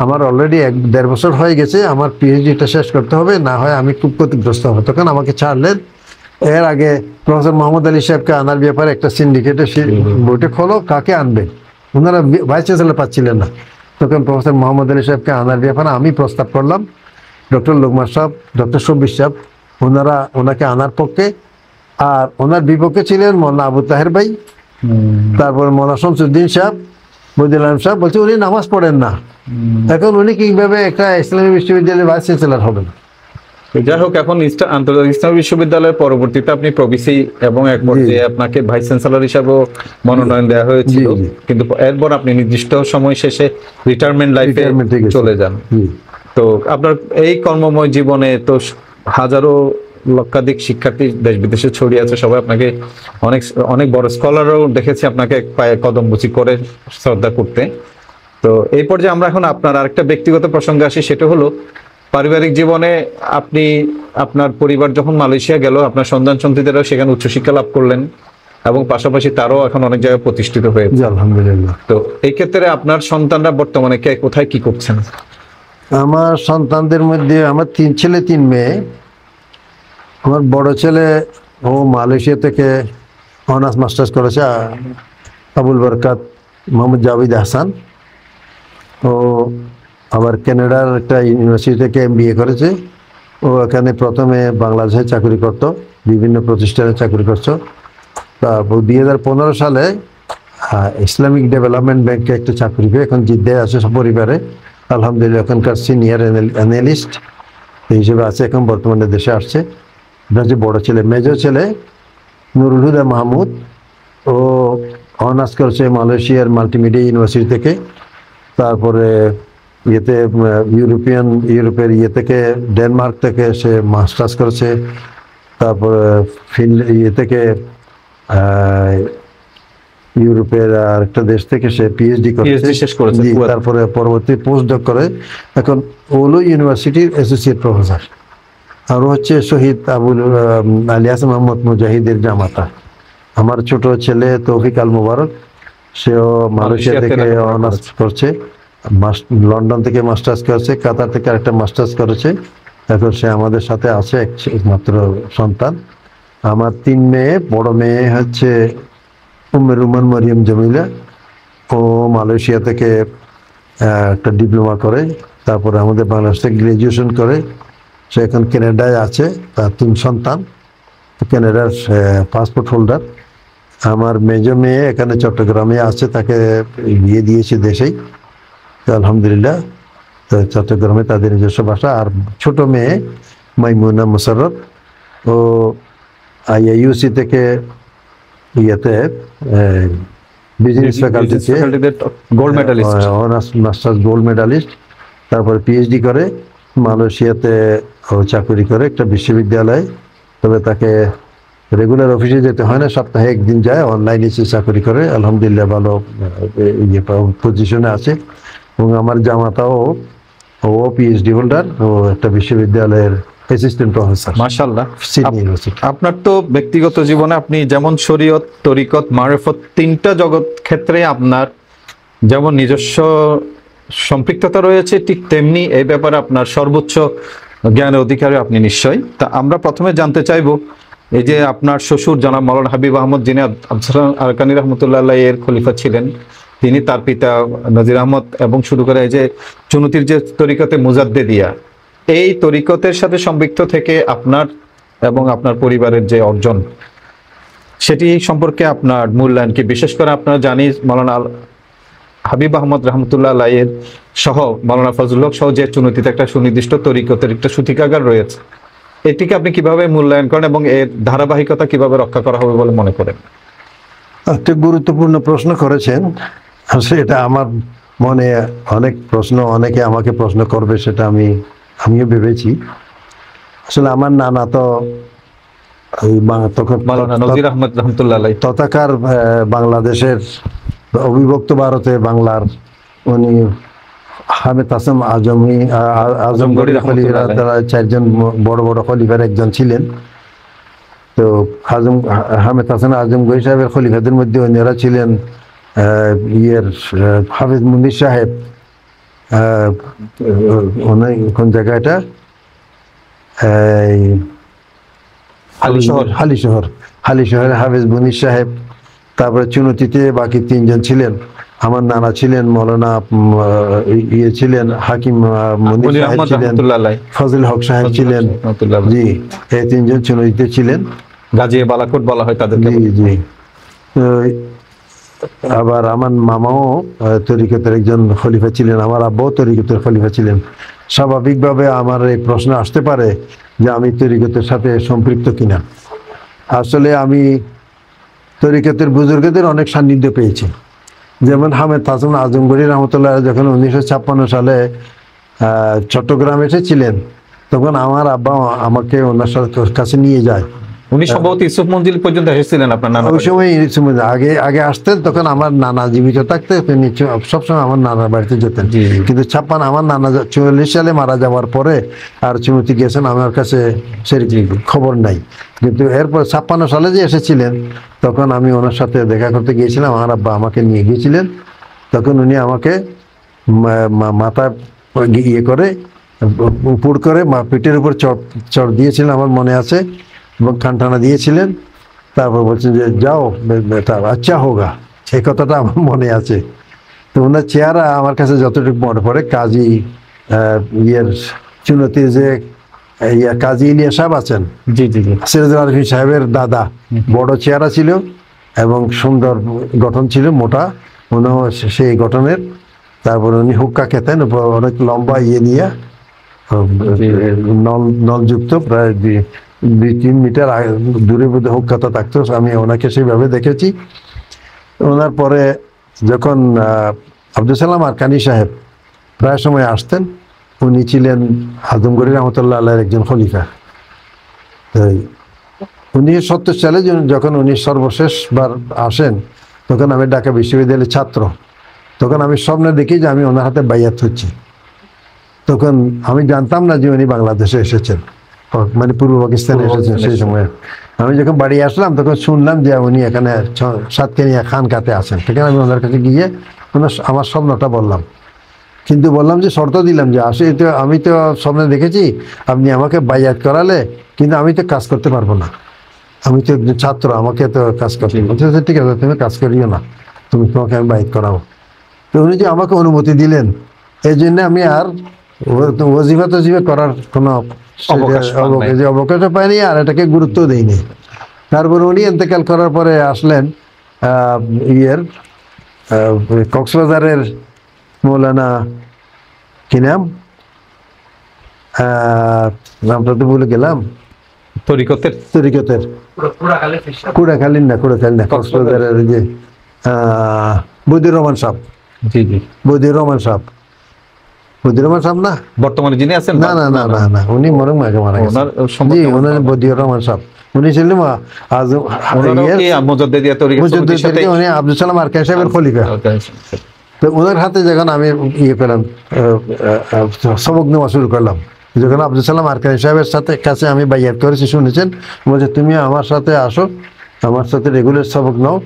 আমার অলরেডি 1.5 বছর হয়ে গেছে, আমার পিএইচডিটা শেষ করতে হবে, না হয় আমি খুব ক্ষতিগ্রস্ত হবো। তখন আমাকে ছাড়লেন। এর আগে প্রফেসর মোহাম্মদ আলী সাহেবকে আনার ব্যাপারে একটা সিন্ডিকেটের বইটা খোলো, কাকে আনবে? ওনারা ভাইস চ্যান্সেলর পাচ্ছিলেন না। তখন প্রফেসর মোহাম্মদ আলী সাহেবকে আনার ব্যাপারে আমি প্রস্তাব করলাম। ডক্টর লোকমান সাহেব, ডক্টর শব্বির সাহেব ওনাকে আনার পক্ষে, আর ওনার বিপক্ষে ছিলেন মৌলানা আবু তাহের ভাই, তারপর মৌলানা শামসুদ্দিন সাহেব, বদিউল আলম সাহেব। বলছে উনি নামাজ পড়েন না, এখন উনি কিভাবে একটা ইসলামী বিশ্ববিদ্যালয়ের ভাইস চ্যান্সেলর হবেন? যাই হোক, এখন আন্তর্জাতিক ইসলামী বিশ্ববিদ্যালয়ের পরবর্তীতে আপনি প্রভিসি এবং এক পর্যায়ে আপনাকে ভাইস চ্যান্সেলর হিসাবেও মনোনয়ন দেওয়া হয়েছিল, কিন্তু এরপর আপনি নির্দিষ্ট সময় শেষে রিটায়ারমেন্ট লাইফে চলে যান। তো আপনার এই কর্মময় জীবনে তো হাজারো লক্ষাধিক শিক্ষার্থী দেশ বিদেশে ছড়িয়ে আছে, সবাই আপনাকে অনেক বড় স্কলারও দেখেছি আপনাকে পায়ে কদমবুচি করে শ্রদ্ধা করতে। তো এই পর্যায়ে আমরা এখন আপনার আরেকটা ব্যক্তিগত প্রসঙ্গে আসি, সেটা হলো পারিবারিক জীবনে আপনি আপনার পরিবার যখন মালয়েশিয়া গেল, আপনার সন্তান সন্ততিরাও সেখানে উচ্চশিক্ষা লাভ করলেন এবং পাশাপাশি তারও এখন অনেক জায়গায় প্রতিষ্ঠিত হয়েছে। জি আলহামদুলিল্লাহ। তো এই ক্ষেত্রে আপনার সন্তানরা বর্তমানে কে কোথায় কি করছেন? আমার সন্তানদের মধ্যে আমার 3 ছেলে 3 মেয়ে। আমার বড় ছেলে ও মালয়েশিয়া থেকে অনার্স মাস্টার্স করেছে, আবুল বরকাত মোহাম্মদ জাভেদ হাসান। ও আবার কানাডার একটা ইউনিভার্সিটি থেকে MBA করেছে। ও এখানে প্রথমে বাংলাদেশে চাকরি করত, বিভিন্ন প্রতিষ্ঠানে চাকরি করছো। তারপর 2015 সালে ইসলামিক ডেভেলপমেন্ট ব্যাংকে একটা চাকরি পেয়ে এখন জিদ্দায় আছে পরিবারে। আলহামদুলিল্লাহ এখানকার সিনিয়র অ্যানালিস্ট হিসেবে আছে, এখন বর্তমানে দেশে আসছে। এটা হচ্ছে বড় ছেলে। মেজর ছেলে নুরুল হুদা মাহমুদ, ও অনার্স করছে মালয়েশিয়ার মাল্টিমিডিয়া ইউনিভার্সিটি থেকে। তারপরে ইউরোপের থেকে ডেনমার্ক থেকে সে মাস্টার্স করেছে। তারপরে থেকে ইউরোপের আরেকটা দেশ থেকে সে PhD করেছে। তারপরে পরবর্তী পোস্ট ডক করে এখন ওলো ইউনিভার্সিটির অ্যাসোসিয়েট প্রফেসর। আর হচ্ছে শহীদ আলিয়াস মোহাম্মদ মুজাহিদের জামাতা। আমার ছোট ছেলে তৌফিক আল মুবারক, সেও মালয়েশিয়া থেকে অনার্স করছে, লন্ডন থেকে মাস্টার্স করেছে, কাতার থেকে আরেকটা মাস্টার্স করেছে। এখন সে আমাদের সাথে আছে, একমাত্র সন্তান। আমার 3 মেয়ে। বড় মেয়ে হচ্ছে উম্মে রুমান মরিয়ম জমিলা, ও মালয়েশিয়া থেকে একটা ডিপ্লোমা করে, তারপরে আমাদের বাংলাদেশ থেকে গ্রাজুয়েশন করে। সে এখন কানাডায় আছে, তার 3 সন্তান, কানাডার পাসপোর্ট হোল্ডার। আমার মেজ মেয়ে এখানে চট্টগ্রামে আছে, তাকে বিয়ে দিয়েছে দেশেই, আলহামদুলিল্লাহ। তো চট্টগ্রামে তাদের নিজস্ব বাসা। আর ছোট মেয়ে মাইমুনা মুসাররত, ও IIUC থেকে বিজনেস ফ্যাকাল্টিতে gold medalist, honours masters gold medalist. তারপরে PhD করে মালয়েশিয়াতে ও চাকরি করে একটা বিশ্ববিদ্যালয়ে। তবে তাকে রেগুলার অফিসে যেতে হয় না, সপ্তাহে 1 দিন যায়, অনলাইনে সে চাকরি করে। আলহামদুলিল্লাহ ভালো পজিশনে আছে। এবং আমার জামাতাও ও PhD হোল্ডার, ও একটা বিশ্ববিদ্যালয়ের অ্যাসিস্ট্যান্ট প্রফেসর। মাশাআল্লাহ। ইউনিভার্সিটি। আপনার তো ব্যক্তিগত জীবনে আপনি যেমন শরীয়ত, তরিকত, মারিফত 3টা জগৎ ক্ষেত্রে আপনার যেমন নিজস্ব সম্পৃক্ততা রয়েছে, ঠিক তেমনি এই ব্যাপারে আপনার সর্বোচ্চ জ্ঞানের অধিকারী আপনি নিশ্চয়ই। তা আমরা প্রথমে জানতে চাইবো, এই যে আপনার শ্বশুর জনাব মাওলানা হাবিব আহমদ, যিনি আফজাল আরকানী রহমতুল্লাহ এর খলিফা ছিলেন, তিনি, তার পিতা নজির আহমদ, এবং শুরু করে এই যে চুনতির যে তরিকতে মুজাদ্দেদিয়া, এই তরিকতের সাথে সম্পৃক্ত থেকে আপনার এবং আপনার পরিবারের যে অর্জন, সেটি সম্পর্কে আপনার মূল্যায়ন কি? বিশেষ করে আপনারা জানি মাওলানা হাবিব আহমদ রহমতুল্লাহ এর সহ মাওলানা ফজলুল হক সহ যে চুনতিতে একটা সুনির্দিষ্ট তরিকতের একটা সূতিকাগার রয়েছে, এটিকে আপনি কিভাবে মূল্যায়ন করেন এবং এর ধারাবাহিকতা কিভাবে রক্ষা করা হবে বলে মনে করেন? একটা গুরুত্বপূর্ণ প্রশ্ন করেছেন। সেটা আমার মনে অনেক প্রশ্ন, অনেকে আমাকে প্রশ্ন করবে, সেটা আমিও ভেবেছি। আসলে আমার নানা তো তখন মাওলানা নজির আহমদ রহমতুল্লাহ তথাকার বাংলাদেশের অবিভক্ত ভারতে বাংলার উনি হামেদ হাসান আজমগড়ি খলিফা, তারা 4জন বড় বড় খলিফার একজন ছিলেন। তো হামেদ হাসান আজমগড়ি সাহেবের খলিফাদের মধ্যে অন্যরা ছিলেন হাফিজ মুনির সাহেব, কোন জায়গাটা, হালিশহর হাফিজ মুনির সাহেব। তারপরে চুনতিতে বাকি 3জন ছিলেন। আমার নানা ছিলেন মৌলানা ছিলেন হাকিম মুনির সাহেব ছিলেন, ফজল হক সাহেব ছিলেন। জি, এই 3জন চুনতিতে ছিলেন। গাজী বালাকোট বলা হয় তাদেরকে। জি। আবার আমার মামাও তরিকতের একজন খলিফা ছিলেন, আমার আব্বাও তরিকতের খলিফা ছিলেন। স্বাভাবিকভাবে আমার এই প্রশ্ন আসতে পারে যে আমি তরিকতের সাথে সম্পৃক্ত কিনা। আসলে আমি তরিকতের বুজুর্গদের অনেক সান্নিধ্য পেয়েছি। যেমন হামেদ হাসান আজমগড়ি রহমতুল্লাহ যখন 1956 সালে চট্টগ্রাম এসেছিলেন, তখন আমার আব্বা আমাকে ওনার কাছে নিয়ে যায় উনি সম্ভবত ইউসুফ মঞ্জিল পর্যন্ত এসেছিলেন আপনার নানা ওই সময় আগে আগে আসতেন, তখন আমার নানা জীবিত থাকতে তিনি সবসময় আমার নানার বাড়িতে যেতেন। জি। কিন্তু 56 আমার নানা 44 সালে মারা যাওয়ার পরে আর চুনতি গেছেন আমার কাছে সে খবর নাই। কিন্তু এরপর 56 সালে যে এসেছিলেন তখন আমি ওনার সাথে দেখা করতে গিয়েছিলাম, আমার আব্বা আমাকে নিয়ে গিয়েছিলেন। তখন উনি আমাকে মাথা ইয়ে করে উপর করে পিঠের উপর চড় দিয়েছিলেন আমার মনে আছে, এবং কানটানা দিয়েছিলেন। তারপর বলছেন যে যাও আচ্ছা হোগা, এই কথাটা আমার মনে আছে। তো ওনার চেহারা আমার কাছে যতটুকু মনে পড়ে, কাজী ইয়ের চুনতির যে কাজী ইলিয়াস সাহেব আছেন, জি জি জি, সিরাজুল আরিফিন সাহেবের দাদা, বড় চেহারা ছিল এবং সুন্দর গঠন ছিল, মোটা উনিও সেই গঠনের। তারপর উনি হুক্কা খেতেন, অনেক লম্বা ইয়ে নিয়ে নলযুক্ত, প্রায় 2-3 মিটার দূরে বোধ হুক্কাটা থাকতো। আমি ওনাকে সেইভাবে দেখেছি। ওনার পরে যখন আব্দুল সালাম আরকানি সাহেব প্রায় সময় আসতেন, উনি ছিলেন আজমগড়ি রহমতুল্লাহ আল্লাহর একজন খলিফা। 1970 সালে যখন উনি সর্বশেষবার আসেন, তখন আমি ঢাকা বিশ্ববিদ্যালয়ের ছাত্র। তখন আমি স্বপ্নে দেখি যে আমি ওনার হাতে বাইয়াত হচ্ছি। তখন আমি জানতাম না যে উনি বাংলাদেশে এসেছেন, মানে পূর্ব পাকিস্তানে এসেছেন সেই সময়। আমি যখন বাড়ি আসলাম তখন শুনলাম যে উনি এখানে সাতকানিয়া খানকাতে আছেন। সেখানে আমি ওনার কাছে গিয়ে আমার স্বপ্নটা বললাম, কিন্তু বললাম যে শর্ত দিলাম যে আমি তো স্বপ্নে দেখেছি আপনি আমাকে বাইয়াত করালে, কিন্তু আমি তো কাজ করতে পারবো না, আমি তো একজন ছাত্র, আমাকে তো কাজ করতে বলছে। ঠিক আছে, তুমি কাজ করিও না, তোমাকে আমি বাইয়াত করাবো। তো উনি যে আমাকে অনুমতি দিলেন, এই জন্য আমি আর ওয়াজিফা তজিফা করার কোনো অবকাশ পাইনি, আর এটাকে গুরুত্ব দিইনি। তারপর উনি ইন্তেকাল করার পরে আসলেন কক্সবাজারের মৌলানা কি নাম, নামটা তো ভুলে গেলাম, তরিকতের কুড়াখালীর না কক্সবাজারের যে বদিউর রহমান সাহেব। জি জি, বদিউর রহমান সাহেব না, বর্তমানে যিনি আছেন? না না না না না, উনি মরং মারা গেছেন। জি, ওনার বদিউর রহমান সাহেব, উনি ছিলেন উনি আব্দুল সালাম আরকানি সাহেবের খলিফা। তো ওনার হাতে যখন আমি পেলাম, সবক নেওয়া শুরু করলাম, যখন আব্দুল সালাম আরকানি সাহেবের কাছে আমি বাইয়াত করেছি, শুনেছেন, বলছে তুমি আমার সাথে আসো, আমার সাথে রেগুলার সবক নাও,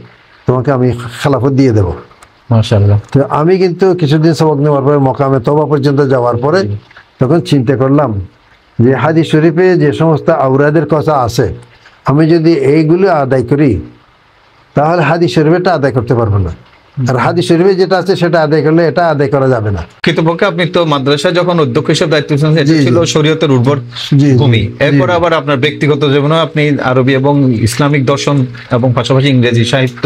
তোমাকে আমি খেলাফত দিয়ে দেবো। মাশাআল্লাহ। তো আমি কিন্তু কিছুদিন সবক নেওয়ার পরে মকামে তওবা পর্যন্ত যাওয়ার পরে তখন চিন্তা করলাম যে হাদিস শরীফে যে সমস্ত আওরাদের কথা আছে, আমি যদি এইগুলো আদায় করি তাহলে হাদিস শরীফেটা আদায় করতে পারবো না, আর হাদিস শরীফে যেটা আছে সেটা আদায় করলে এটা আদায় করা যাবে না। কৃতপক্ষে আপনি তো মাদ্রাসায় যখন অধ্যক্ষ হিসেবে দায়িত্ব ছিল শরীয়তের উর্বর ভূমি, এরপর আবার আপনার ব্যক্তিগত জীবনে আপনি আরবি এবং ইসলামিক দর্শন এবং পাশাপাশি ইংরেজি সাহিত্য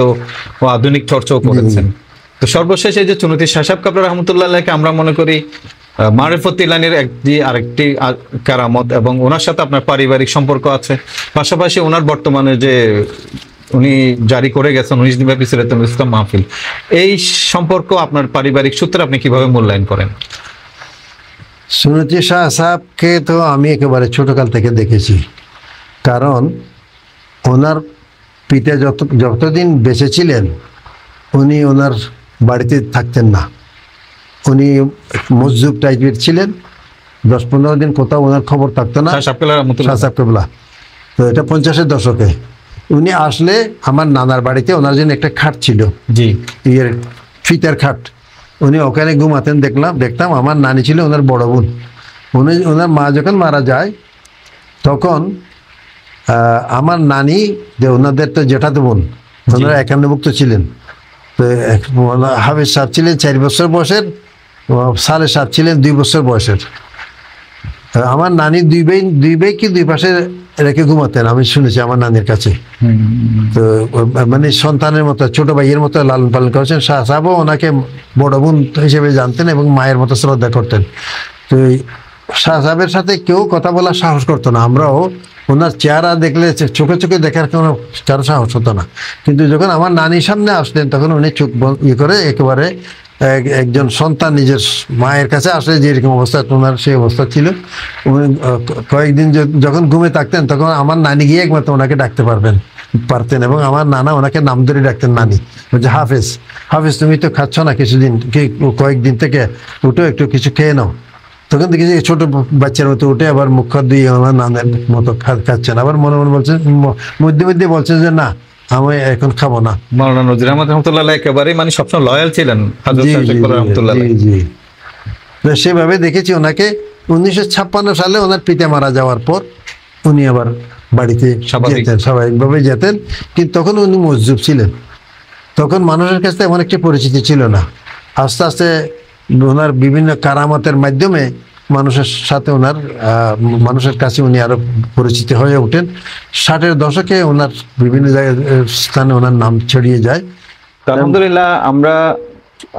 ও আধুনিক চর্চাও করেছেন। তো সর্বশেষ এই যে চুনতি সাহেব কাবলা রহমতুল্লাহ আলাইহিকে আমরা মনে করি মারিফত ইলানের আরেকটি কারামত, এবং ওনার সাথে আপনার পারিবারিক সম্পর্ক আছে। পাশাপাশি ওনার বর্তমানে যে উনি জারি করে গেছেন 19 দিনব্যাপী সিরাতুল ইসলাম মাহফিল, এই সম্পর্ক আপনার পারিবারিক সূত্রে আপনি কিভাবে মূল্যায়ন করেন? সুনতি শাহ সাহেবকে তো আমি একেবারে ছোটকাল থেকে দেখেছি, কারণ ওনার পিতা যতদিন বেঁচে ছিলেন উনি ওনার বাড়িতে থাকতেন না, উনি মজজুব টাইপের ছিলেন। 10-15 দিন কোথাও ওনার খবর থাকতো না। শাহ সাহেব কেবলা, তো এটা 50-এর দশকে। উনি আসলে আমার নানার বাড়িতে ওনার জন্য একটা খাট ছিল, জি, ফিতার খাট, উনি ওখানে ঘুমাতেন। দেখতাম আমার নানি ছিল ওনার বড় বোন। ওনার মা যখন মারা যায় তখন আমার নানি যে ওনাদের তো জেঠাতো বোন, ওনারা 51ভুক্ত ছিলেন। তো হাফিজ সাহেব ছিলেন 4 বছর বয়সের, সালে সাহেব ছিলেন 2 বছর বয়সের। আমার নানি দুই ভাইকে দুই পাশে রেখে ঘুমাতেন, আমি শুনেছি আমার নানির কাছে। তো মানে সন্তানের মতো, ছোট ভাইয়ের মতো লালন পালন করেছেন। শাহ সাহেবও ওনাকে বড় বোন হিসেবে জানতেন এবং মায়ের মতো শ্রদ্ধা করতেন। তো শাহ সাহেবের সাথে কেউ কথা বলার সাহস করতো না। আমরাও ওনার চেহারা দেখলে চোখে চোখে দেখার কোনো কারো সাহস হতো না। কিন্তু যখন আমার নানির সামনে আসলেন তখন উনি চোখ করে একেবারে একজন সন্তান নিজের মায়ের কাছে আসলে যেরকম অবস্থা ওনার সেই অবস্থা ছিল। উনি কয়েকদিন যখন ঘুমে থাকতেন তখন আমার নানি গিয়ে একমাত্র ওনাকে ডাকতে পারতেন, এবং আমার নানা ওনাকে নাম ধরে ডাকতেন নানি, বলছে হাফেজ হাফেজ তুমি তো খাচ্ছ না কিছুদিন, কয়েকদিন থেকে উঠো একটু কিছু খেয়ে নাও। তখন দেখেছি ছোট বাচ্চার মতো উঠে আবার মুখ হাত দিয়ে আমার নানের মতো খাচ্ছেন, আবার মনে মনে বলছেন, মধ্যে মধ্যে বলছেন যে না আমি এখন খাবো না। মাওলানা নজরুল আহমদ রহমতুল্লাহ একেবারেই মানে সবসময় লয়াল ছিলেন হযরত জি, শাহ জি, শরীফ রহমতুল্লাহ। জি, জি। তো সেভাবে দেখেছি ওনাকে। 1956 সালে ওনার পিতা মারা যাওয়ার পর উনি আবার বাড়িতে যেতেন, স্বাভাবিকভাবে যেতেন, কিন্তু তখন উনি মজজুব ছিলেন। তখন মানুষের কাছে এমন একটি পরিচিতি ছিল না। আস্তে আস্তে ওনার বিভিন্ন কারামতের মাধ্যমে মানুষের সাথে ওনার মানুষের কাছে উনি আরো পরিচিত হয়ে ওঠেন। 60-এর দশকে ওনার বিভিন্ন জায়গায় স্থানে ওনার নাম ছড়িয়ে যায়। আলহামদুলিল্লাহ, আমরা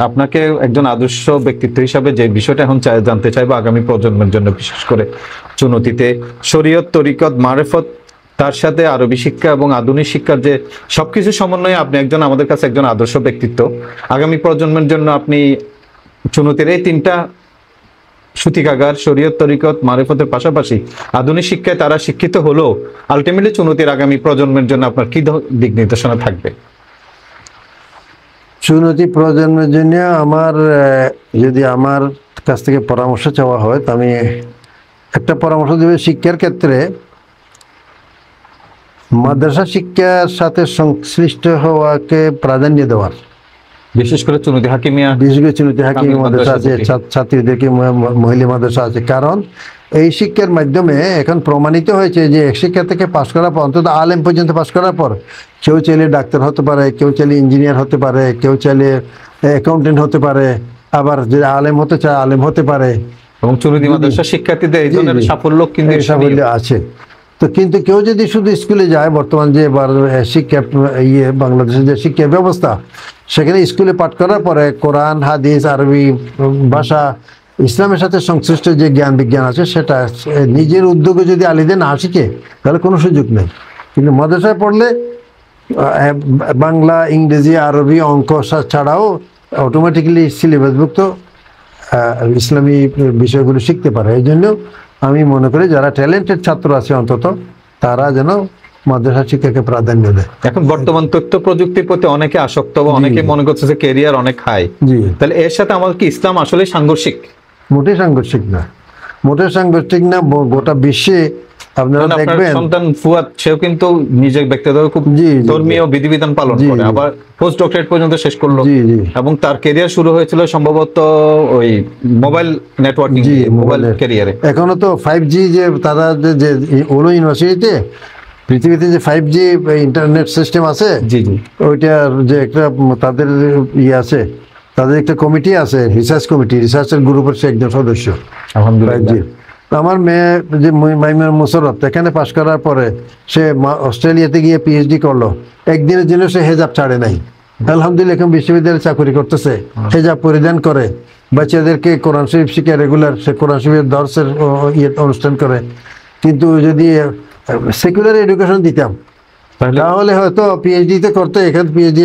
আপনাকে একজন আদর্শ ব্যক্তিত্ব হিসাবে যে বিষয়টা এখন জানতে চাইবো আগামী প্রজন্মের জন্য, বিশেষ করে চুনতিতে শরীয়ত, তরিকত, মারেফত, তার সাথে আরবি শিক্ষা এবং আধুনিক শিক্ষার যে সবকিছু সমন্বয়ে আপনি একজন আমাদের কাছে একজন আদর্শ ব্যক্তিত্ব। আগামী প্রজন্মের জন্য আপনি চুনতির এই তিনটা সূতিকাগার, শরীয়ত, তরিকত, মারেফতের পাশাপাশি আধুনিক শিক্ষায় তারা শিক্ষিত হলো, আলটিমেটলি চুনতির আগামী প্রজন্মের জন্য আপনার কি দিক নির্দেশনা থাকবে? চুনতি প্রজন্মের জন্য আমার যদি আমার কাছ থেকে পরামর্শ চাওয়া হয়, তো আমি একটা পরামর্শ দেব, শিক্ষার ক্ষেত্রে মাদ্রাসা শিক্ষার সাথে সংশ্লিষ্ট হওয়াকে প্রাধান্য দেওয়ার। বিশেষ করে চুনতি হাকিমিয়া, বিশেষ করে চুনতি হাকিমিয়া মাদ্রাসা আছে, ছাত্রীদেরকে মহিলা মাদ্রাসা আছে। কারণ এই শিক্ষার মাধ্যমে এখন প্রমাণিত হয়েছে যে শিক্ষা থেকে পাশ করার পর, অন্তত আলেম পর্যন্ত পাশ করার পর, কেউ চাইলে ডাক্তার হতে পারে, কেউ চাইলে ইঞ্জিনিয়ার হতে পারে, কেউ চাইলে অ্যাকাউন্টেন্ট হতে পারে, আবার যে আলেম হতে চায় আলেম হতে পারে। এবং চুনতি মাদ্রাসা শিক্ষার্থীদের এই ধরনের সাফল্য কিন্তু সাফল্য আছে। তো কিন্তু কেউ যদি শুধু স্কুলে যায়, বর্তমান যে শিক্ষা বাংলাদেশের যে শিক্ষা ব্যবস্থা, সেখানে স্কুলে পাঠ করার পরে কোরআন, হাদিস, আরবি ভাষা, ইসলামের সাথে সংশ্লিষ্ট যে জ্ঞান বিজ্ঞান আছে সেটা নিজের উদ্যোগে যদি আলিদে না শিখে তাহলে কোনো সুযোগ নেই। কিন্তু মাদ্রাসায় পড়লে বাংলা, ইংরেজি, আরবি, অঙ্ক ছাড়াও অটোমেটিক্যালি সিলেবাসভুক্ত ইসলামী বিষয়গুলো শিখতে পারে। এই জন্য আমি মনে করি যারা ট্যালেন্টেড ছাত্র আছে অন্তত তারা যেন মাদ্রাসা শিক্ষাকে প্রাধান্য দেয়। এখন বর্তমান তথ্য প্রযুক্তির প্রতি অনেকে আসক্ত, অনেকে মনে করছে যে ক্যারিয়ার অনেক হাই। তাহলে এর সাথে আমাদের কি ইসলাম আসলে সাংঘর্ষিক? মোটেই সাংঘর্ষিক না, মোটেই সাংঘর্ষিক না। গোটা বিশ্বে আপনারা দেখবেন সন্তান ফুয়াদ, সেও কিন্তু নিজের ব্যক্তিগত খুব ধর্মীয় বিধিবিধান পালন করে, আবার পোস্ট ডক্টরেট পর্যন্ত শেষ করলো, এবং তার ক্যারিয়ার শুরু হয়েছিল সম্ভবত ওই মোবাইল নেটওয়ার্কিং, মোবাইল ক্যারিয়ারে। এখনো তো 5G যে তারা যে ওলো ইউনিভার্সিটিতে পৃথিবীতে যে 5G ইন্টারনেট সিস্টেম আছে, ওইটার যে একটা তাদের আছে, তাদের একটা কমিটি আছে, রিসার্চ কমিটি, রিসার্চের গ্রুপের সে একজন সদস্য। আমার মেয়ে যে মাইমার মুসরত এখানে পাশ করার পরে সে অস্ট্রেলিয়াতে গিয়ে PhD করলো, একদিনের জন্য সে হেজাব ছাড়ে নাই। আলহামদুলিল্লাহ এখন বিশ্ববিদ্যালয়ে চাকরি করতেছে, হেজাব পরিধান করে, বাচ্চাদেরকে কোরআন শরীফ শিখে রেগুলার সে কোরআন শরীফের দর্শের অনুষ্ঠান করে। কিন্তু যদি সেকুলার এডুকেশন দিতাম তাহলে হয়তো PhD তে করতে, এখানে PhD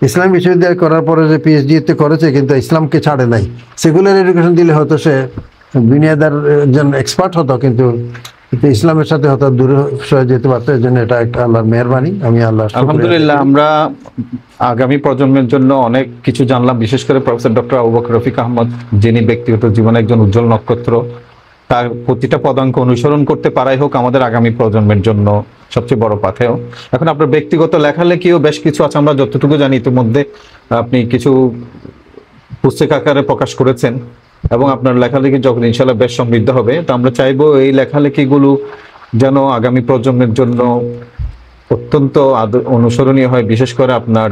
ইসলাম বিশ্ববিদ্যালয় করার পরে যে PhD তে করেছে কিন্তু ইসলামকে ছাড়ে নাই। সেকুলার এডুকেশন দিলে হয়তো সে দুনিয়াদার একজন এক্সপার্ট হতো, কিন্তু ইসলামের সাথে হয়তো দূরে সরে যেতে পারতো। এই জন্য এটা একটা আল্লাহর মেহেরবানি। আমি আল্লাহ আলহামদুলিল্লাহ, আমরা আগামী প্রজন্মের জন্য অনেক কিছু জানলাম, বিশেষ করে প্রফেসর ডক্টর আবু বকর রফিক আহমদ, যিনি ব্যক্তিগত জীবনে একজন উজ্জ্বল নক্ষত্র। তার প্রতিটা পদাঙ্ক অনুসরণ করতে পারাই হোক আমাদের আগামী প্রজন্মের জন্য সবচেয়ে বড় পাথেয়। এখন আপনার ব্যক্তিগত লেখালেখিও বেশ কিছু আছে, আমরা যতটুকু জানি ইতিমধ্যে আপনি কিছু পুস্তক আকারে প্রকাশ করেছেন, এবং আপনার লেখালেখি যখন ইনশাল্লাহ বেশ সমৃদ্ধ হবে। তো আমরা চাইবো এই লেখালেখিগুলো যেন আগামী প্রজন্মের জন্য অত্যন্ত অনুসরণীয় হয়, বিশেষ করে আপনার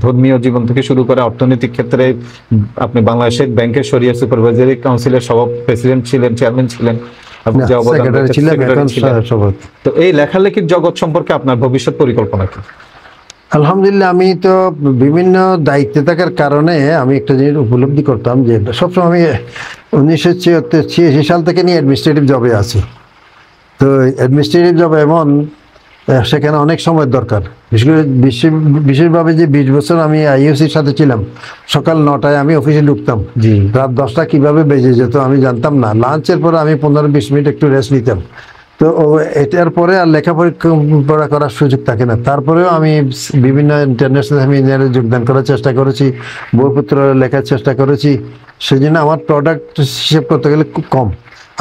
ধর্মীয় জীবন থেকে শুরু করে অর্থনৈতিক ক্ষেত্রে আপনি বাংলাদেশের ব্যাংকের শরিয়া সুপারভাইজারি কাউন্সিলের প্রেসিডেন্ট ছিলেন, চেয়ারম্যান ছিলেন, আপনি যে অবদান ছিলেন। তো এই লেখালেখির জগৎ সম্পর্কে আপনার ভবিষ্যৎ পরিকল্পনা কি? আলহামদুলিল্লাহ, আমি তো বিভিন্ন দায়িত্বে থাকার কারণে আমি একটা জিনিস উপলব্ধি করতাম যে সবসময় আমি 1986 সাল থেকে নিয়ে অ্যাডমিনিস্ট্রেটিভ জবে আছি। তো অ্যাডমিনিস্ট্রেটিভ জব এমন সেখানে অনেক সময় দরকার। বিশেষভাবে যে 20 বছর আমি আইইউসির সাথে ছিলাম, সকাল 9টায় আমি অফিসে ঢুকতাম, জি। রাত 10টা কিভাবে বেজে যেত আমি জানতাম না। লাঞ্চের পরে আমি 15-20 মিনিট একটু রেস্ট নিতাম। তো এটার পরে আর লেখাপড়া করার সুযোগ থাকে না। তারপরেও আমি বিভিন্ন ইন্টারন্যাশনাল সেমিনারে যোগদান করার চেষ্টা করেছি, বইপত্র লেখার চেষ্টা করেছি। সেজন্য আমার প্রোডাক্ট হিসেব করতে গেলে খুব কম।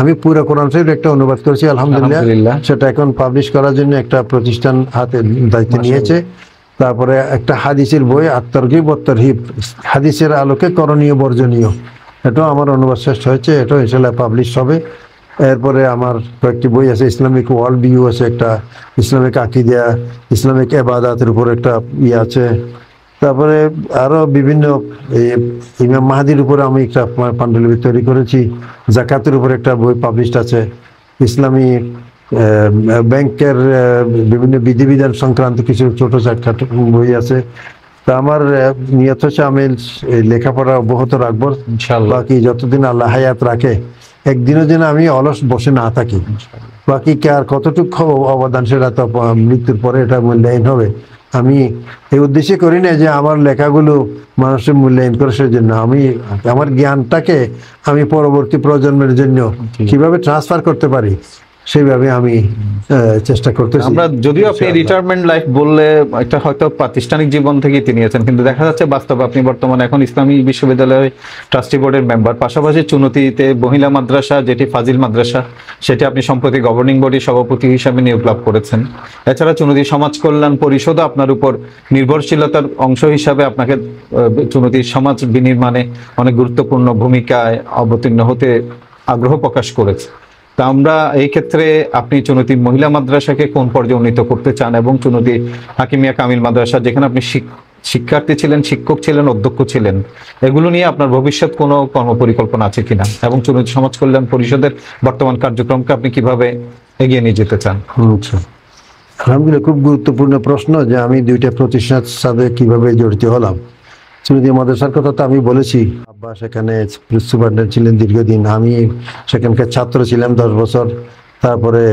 আমি পুরো কোরআন শরীফ একটা অনুবাদ করেছি, আলহামদুলিল্লাহ। সেটা এখন পাবলিশ করার জন্য একটা প্রতিষ্ঠান হাতে দায়িত্ব নিয়েছে। তারপরে একটা হাদিসের বই, আত-তারগীব ওয়াত তারহিব, হাদিসের আলোকে করণীয় বর্জনীয়, এটাও আমার অনুবাদ শেষ হয়েছে, এটাও ইনশাআল্লাহ পাবলিশ হবে। এরপরে আমার কয়েকটি বই আছে, ইসলামিক ওয়ার্ল্ড ভিউ আছে একটা, ইসলামিক আকিদা, ইসলামিক ইবাদতের উপর একটা আছে। তারপরে আরো বিভিন্ন ইমাম মাহাদির উপরে আমি একটা পাণ্ডুলিপি তৈরি করেছি। জাকাতের উপরে একটা বই পাবলিশড আছে। ইসলামী ব্যাংকের বিভিন্ন বিধিবিধান সংক্রান্ত কিছু ছোট চাটখাটো বই আছে। তা আমার নিয়ত হচ্ছে আমি লেখাপড়া অব্যাহত রাখবো ইনশাআল্লাহ। বাকি যতদিন আল্লাহ হায়াত রাখে, একদিনও যেন আমি অলস বসে না থাকি। বাকি কার কতটুকু অবদান সেটা তো মৃত্যুর পরে এটা মূল্যায়ন হবে। আমি এই উদ্দেশ্যে করি না যে আমার লেখাগুলো মানুষের মূল্যায়ন করে, সেজন্য আমি আমার জ্ঞানটাকে আমি পরবর্তী প্রজন্মের জন্য কিভাবে ট্রান্সফার করতে পারি সেইভাবে আমি চেষ্টা করতেছি। আমরা যদিও আপনি রিটায়ারমেন্ট লাইফ বললে একটা হয়তো প্রাতিষ্ঠানিক জীবন থেকে তিনি নিয়েছেন, কিন্তু দেখা যাচ্ছে বাস্তবে আপনি বর্তমানে এখন ইসলামী বিশ্ববিদ্যালয়ের ট্রাস্টি বোর্ডের মেম্বার, পাশাপাশি চুনতিতে মহিলা মাদ্রাসা যেটি ফাজিল মাদ্রাসা, সেটি আপনি সম্প্রতি গভর্নিং বডির সভাপতি হিসাবে নিয়োগ লাভ করেছেন। এছাড়া চুনতি সমাজ কল্যাণ পরিষদ আপনার উপর নির্ভরশীলতার অংশ হিসাবে আপনাকে চুনতি সমাজ বিনির্মাণে অনেক গুরুত্বপূর্ণ ভূমিকায় অবতীর্ণ হতে আগ্রহ প্রকাশ করেছে। তা আমরা এই ক্ষেত্রে আপনি চুনতি মহিলা মাদ্রাসাকে কোন পর্যায়ে উন্নীত করতে চান, এবং চুনতি হাকিমিয়া কামিল মাদ্রাসা যেখানে আপনি শিক্ষার্থী ছিলেন, শিক্ষক ছিলেন, অধ্যক্ষ ছিলেন, এগুলো নিয়ে আপনার ভবিষ্যৎ কোনো কর্মপরিকল্পনা আছে কিনা, এবং চুনতি সমাজ কল্যাণ পরিষদের বর্তমান কার্যক্রমকে আপনি কিভাবে এগিয়ে নিয়ে যেতে চান? আচ্ছা, আলহামদুলিল্লাহ, খুব গুরুত্বপূর্ণ প্রশ্ন যে আমি দুইটা প্রতিষ্ঠানের সাথে কিভাবে জড়িত হলাম। চুনতি মাদ্রাসার কথা তো আমি বলেছি, আব্বা সেখানে সুপারিনটেন্ডেন্ট ছিলেন দীর্ঘদিন, আমি সেখানকার ছাত্র ছিলাম 10 বছর, তারপরে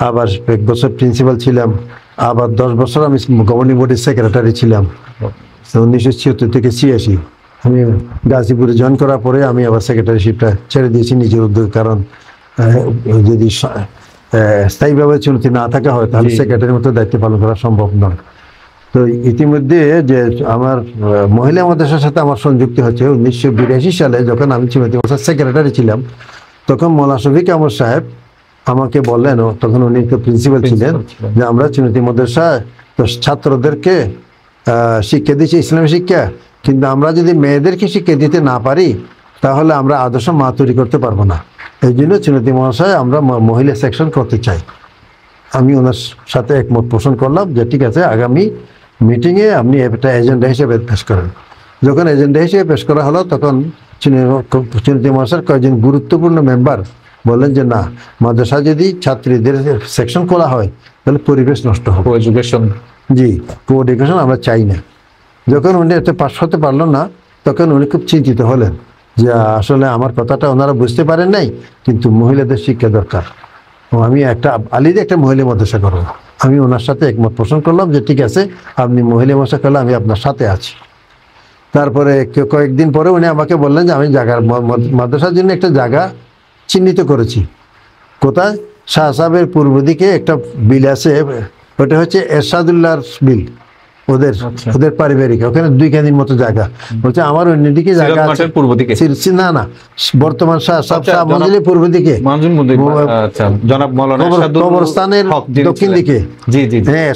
আবার 1 বছর প্রিন্সিপাল ছিলাম, আবার 10 বছর আমি গভর্নিং বডির সেক্রেটারি ছিলাম 1976 থেকে 86। আমি গাজীপুরে জয়েন করার পরে আমি আবার সেক্রেটারিশিপটা ছেড়ে দিয়েছি নিজের উদ্যোগে, কারণ যদি স্থায়ীভাবে চুনতি না থাকা হয় তাহলে সেক্রেটারির মতো দায়িত্ব পালন করা সম্ভব নয়। তো ইতিমধ্যে যে আমার মহিলা মাদ্রাসার সাথে আমার সংযুক্তি হচ্ছে 1982 সালে, যখন আমি চুনতি মাদ্রাসার সেক্রেটারি ছিলাম, তখন মৌলানা শফিক আহমদ সাহেব আমাকে বললেন, তখন উনি তো প্রিন্সিপাল ছিলেন, যে আমরা চুনতি মাদ্রাসায় ছাত্রদেরকে শিক্ষা দিচ্ছি ইসলামী শিক্ষা, কিন্তু আমরা যদি মেয়েদেরকে শিক্ষা দিতে না পারি তাহলে আমরা আদর্শ মা তৈরি করতে পারবো না। এই জন্য চুনতি মাদ্রাসায় আমরা মহিলা সেকশন করতে চাই। আমি ওনার সাথে একমত পোষণ করলাম যে ঠিক আছে, আগামী মিটিংয়ে আপনি একটা এজেন্ডা হিসেবে পেশ করেন। যখন এজেন্ডা হিসেবে পেশ করা হলো, তখন চুনতি মাদ্রাসার কয়েকজন গুরুত্বপূর্ণ মেম্বার বললেন যে না, মাদ্রাসা যদি ছাত্রীদের সেকশন খোলা হয় তাহলে পরিবেশ নষ্ট হবে, এডুকেশন, জি, কো-এডুকেশন আমরা চাই না। যখন উনি এতে পাশ হতে পারলো না, তখন উনি খুব চিন্তিত হলেন যে আসলে আমার কথাটা ওনারা বুঝতে পারেন নাই, কিন্তু মহিলাদের শিক্ষা দরকার, আমি একটা আলিদে একটা মহিলা মাদ্রাসা করবো। আমি ওনার সাথে একমত পোষণ করলাম যে ঠিক আছে, আপনি মহিলা মাদ্রাসা করলে আমি আপনার সাথে আছি। তারপরে কয়েকদিন পরে উনি আমাকে বললেন যে আমি মাদ্রাসার জন্য একটা জায়গা চিহ্নিত করেছি। কোথায়? শাহ সাহেবের পূর্ব দিকে একটা বিল আছে, ওটা হচ্ছে এরশাদুল্লাহর বিল, ওদের পারিবারিক, ওখানে 2 কানির মতো জায়গা। বলছে আমার অন্যদিকে জায়গা আছে পূর্ব দিকে, না বর্তমান শাহ মঞ্জিলের পূর্ব দিকে, কবরস্থানের দক্ষিণ দিকে, হ্যাঁ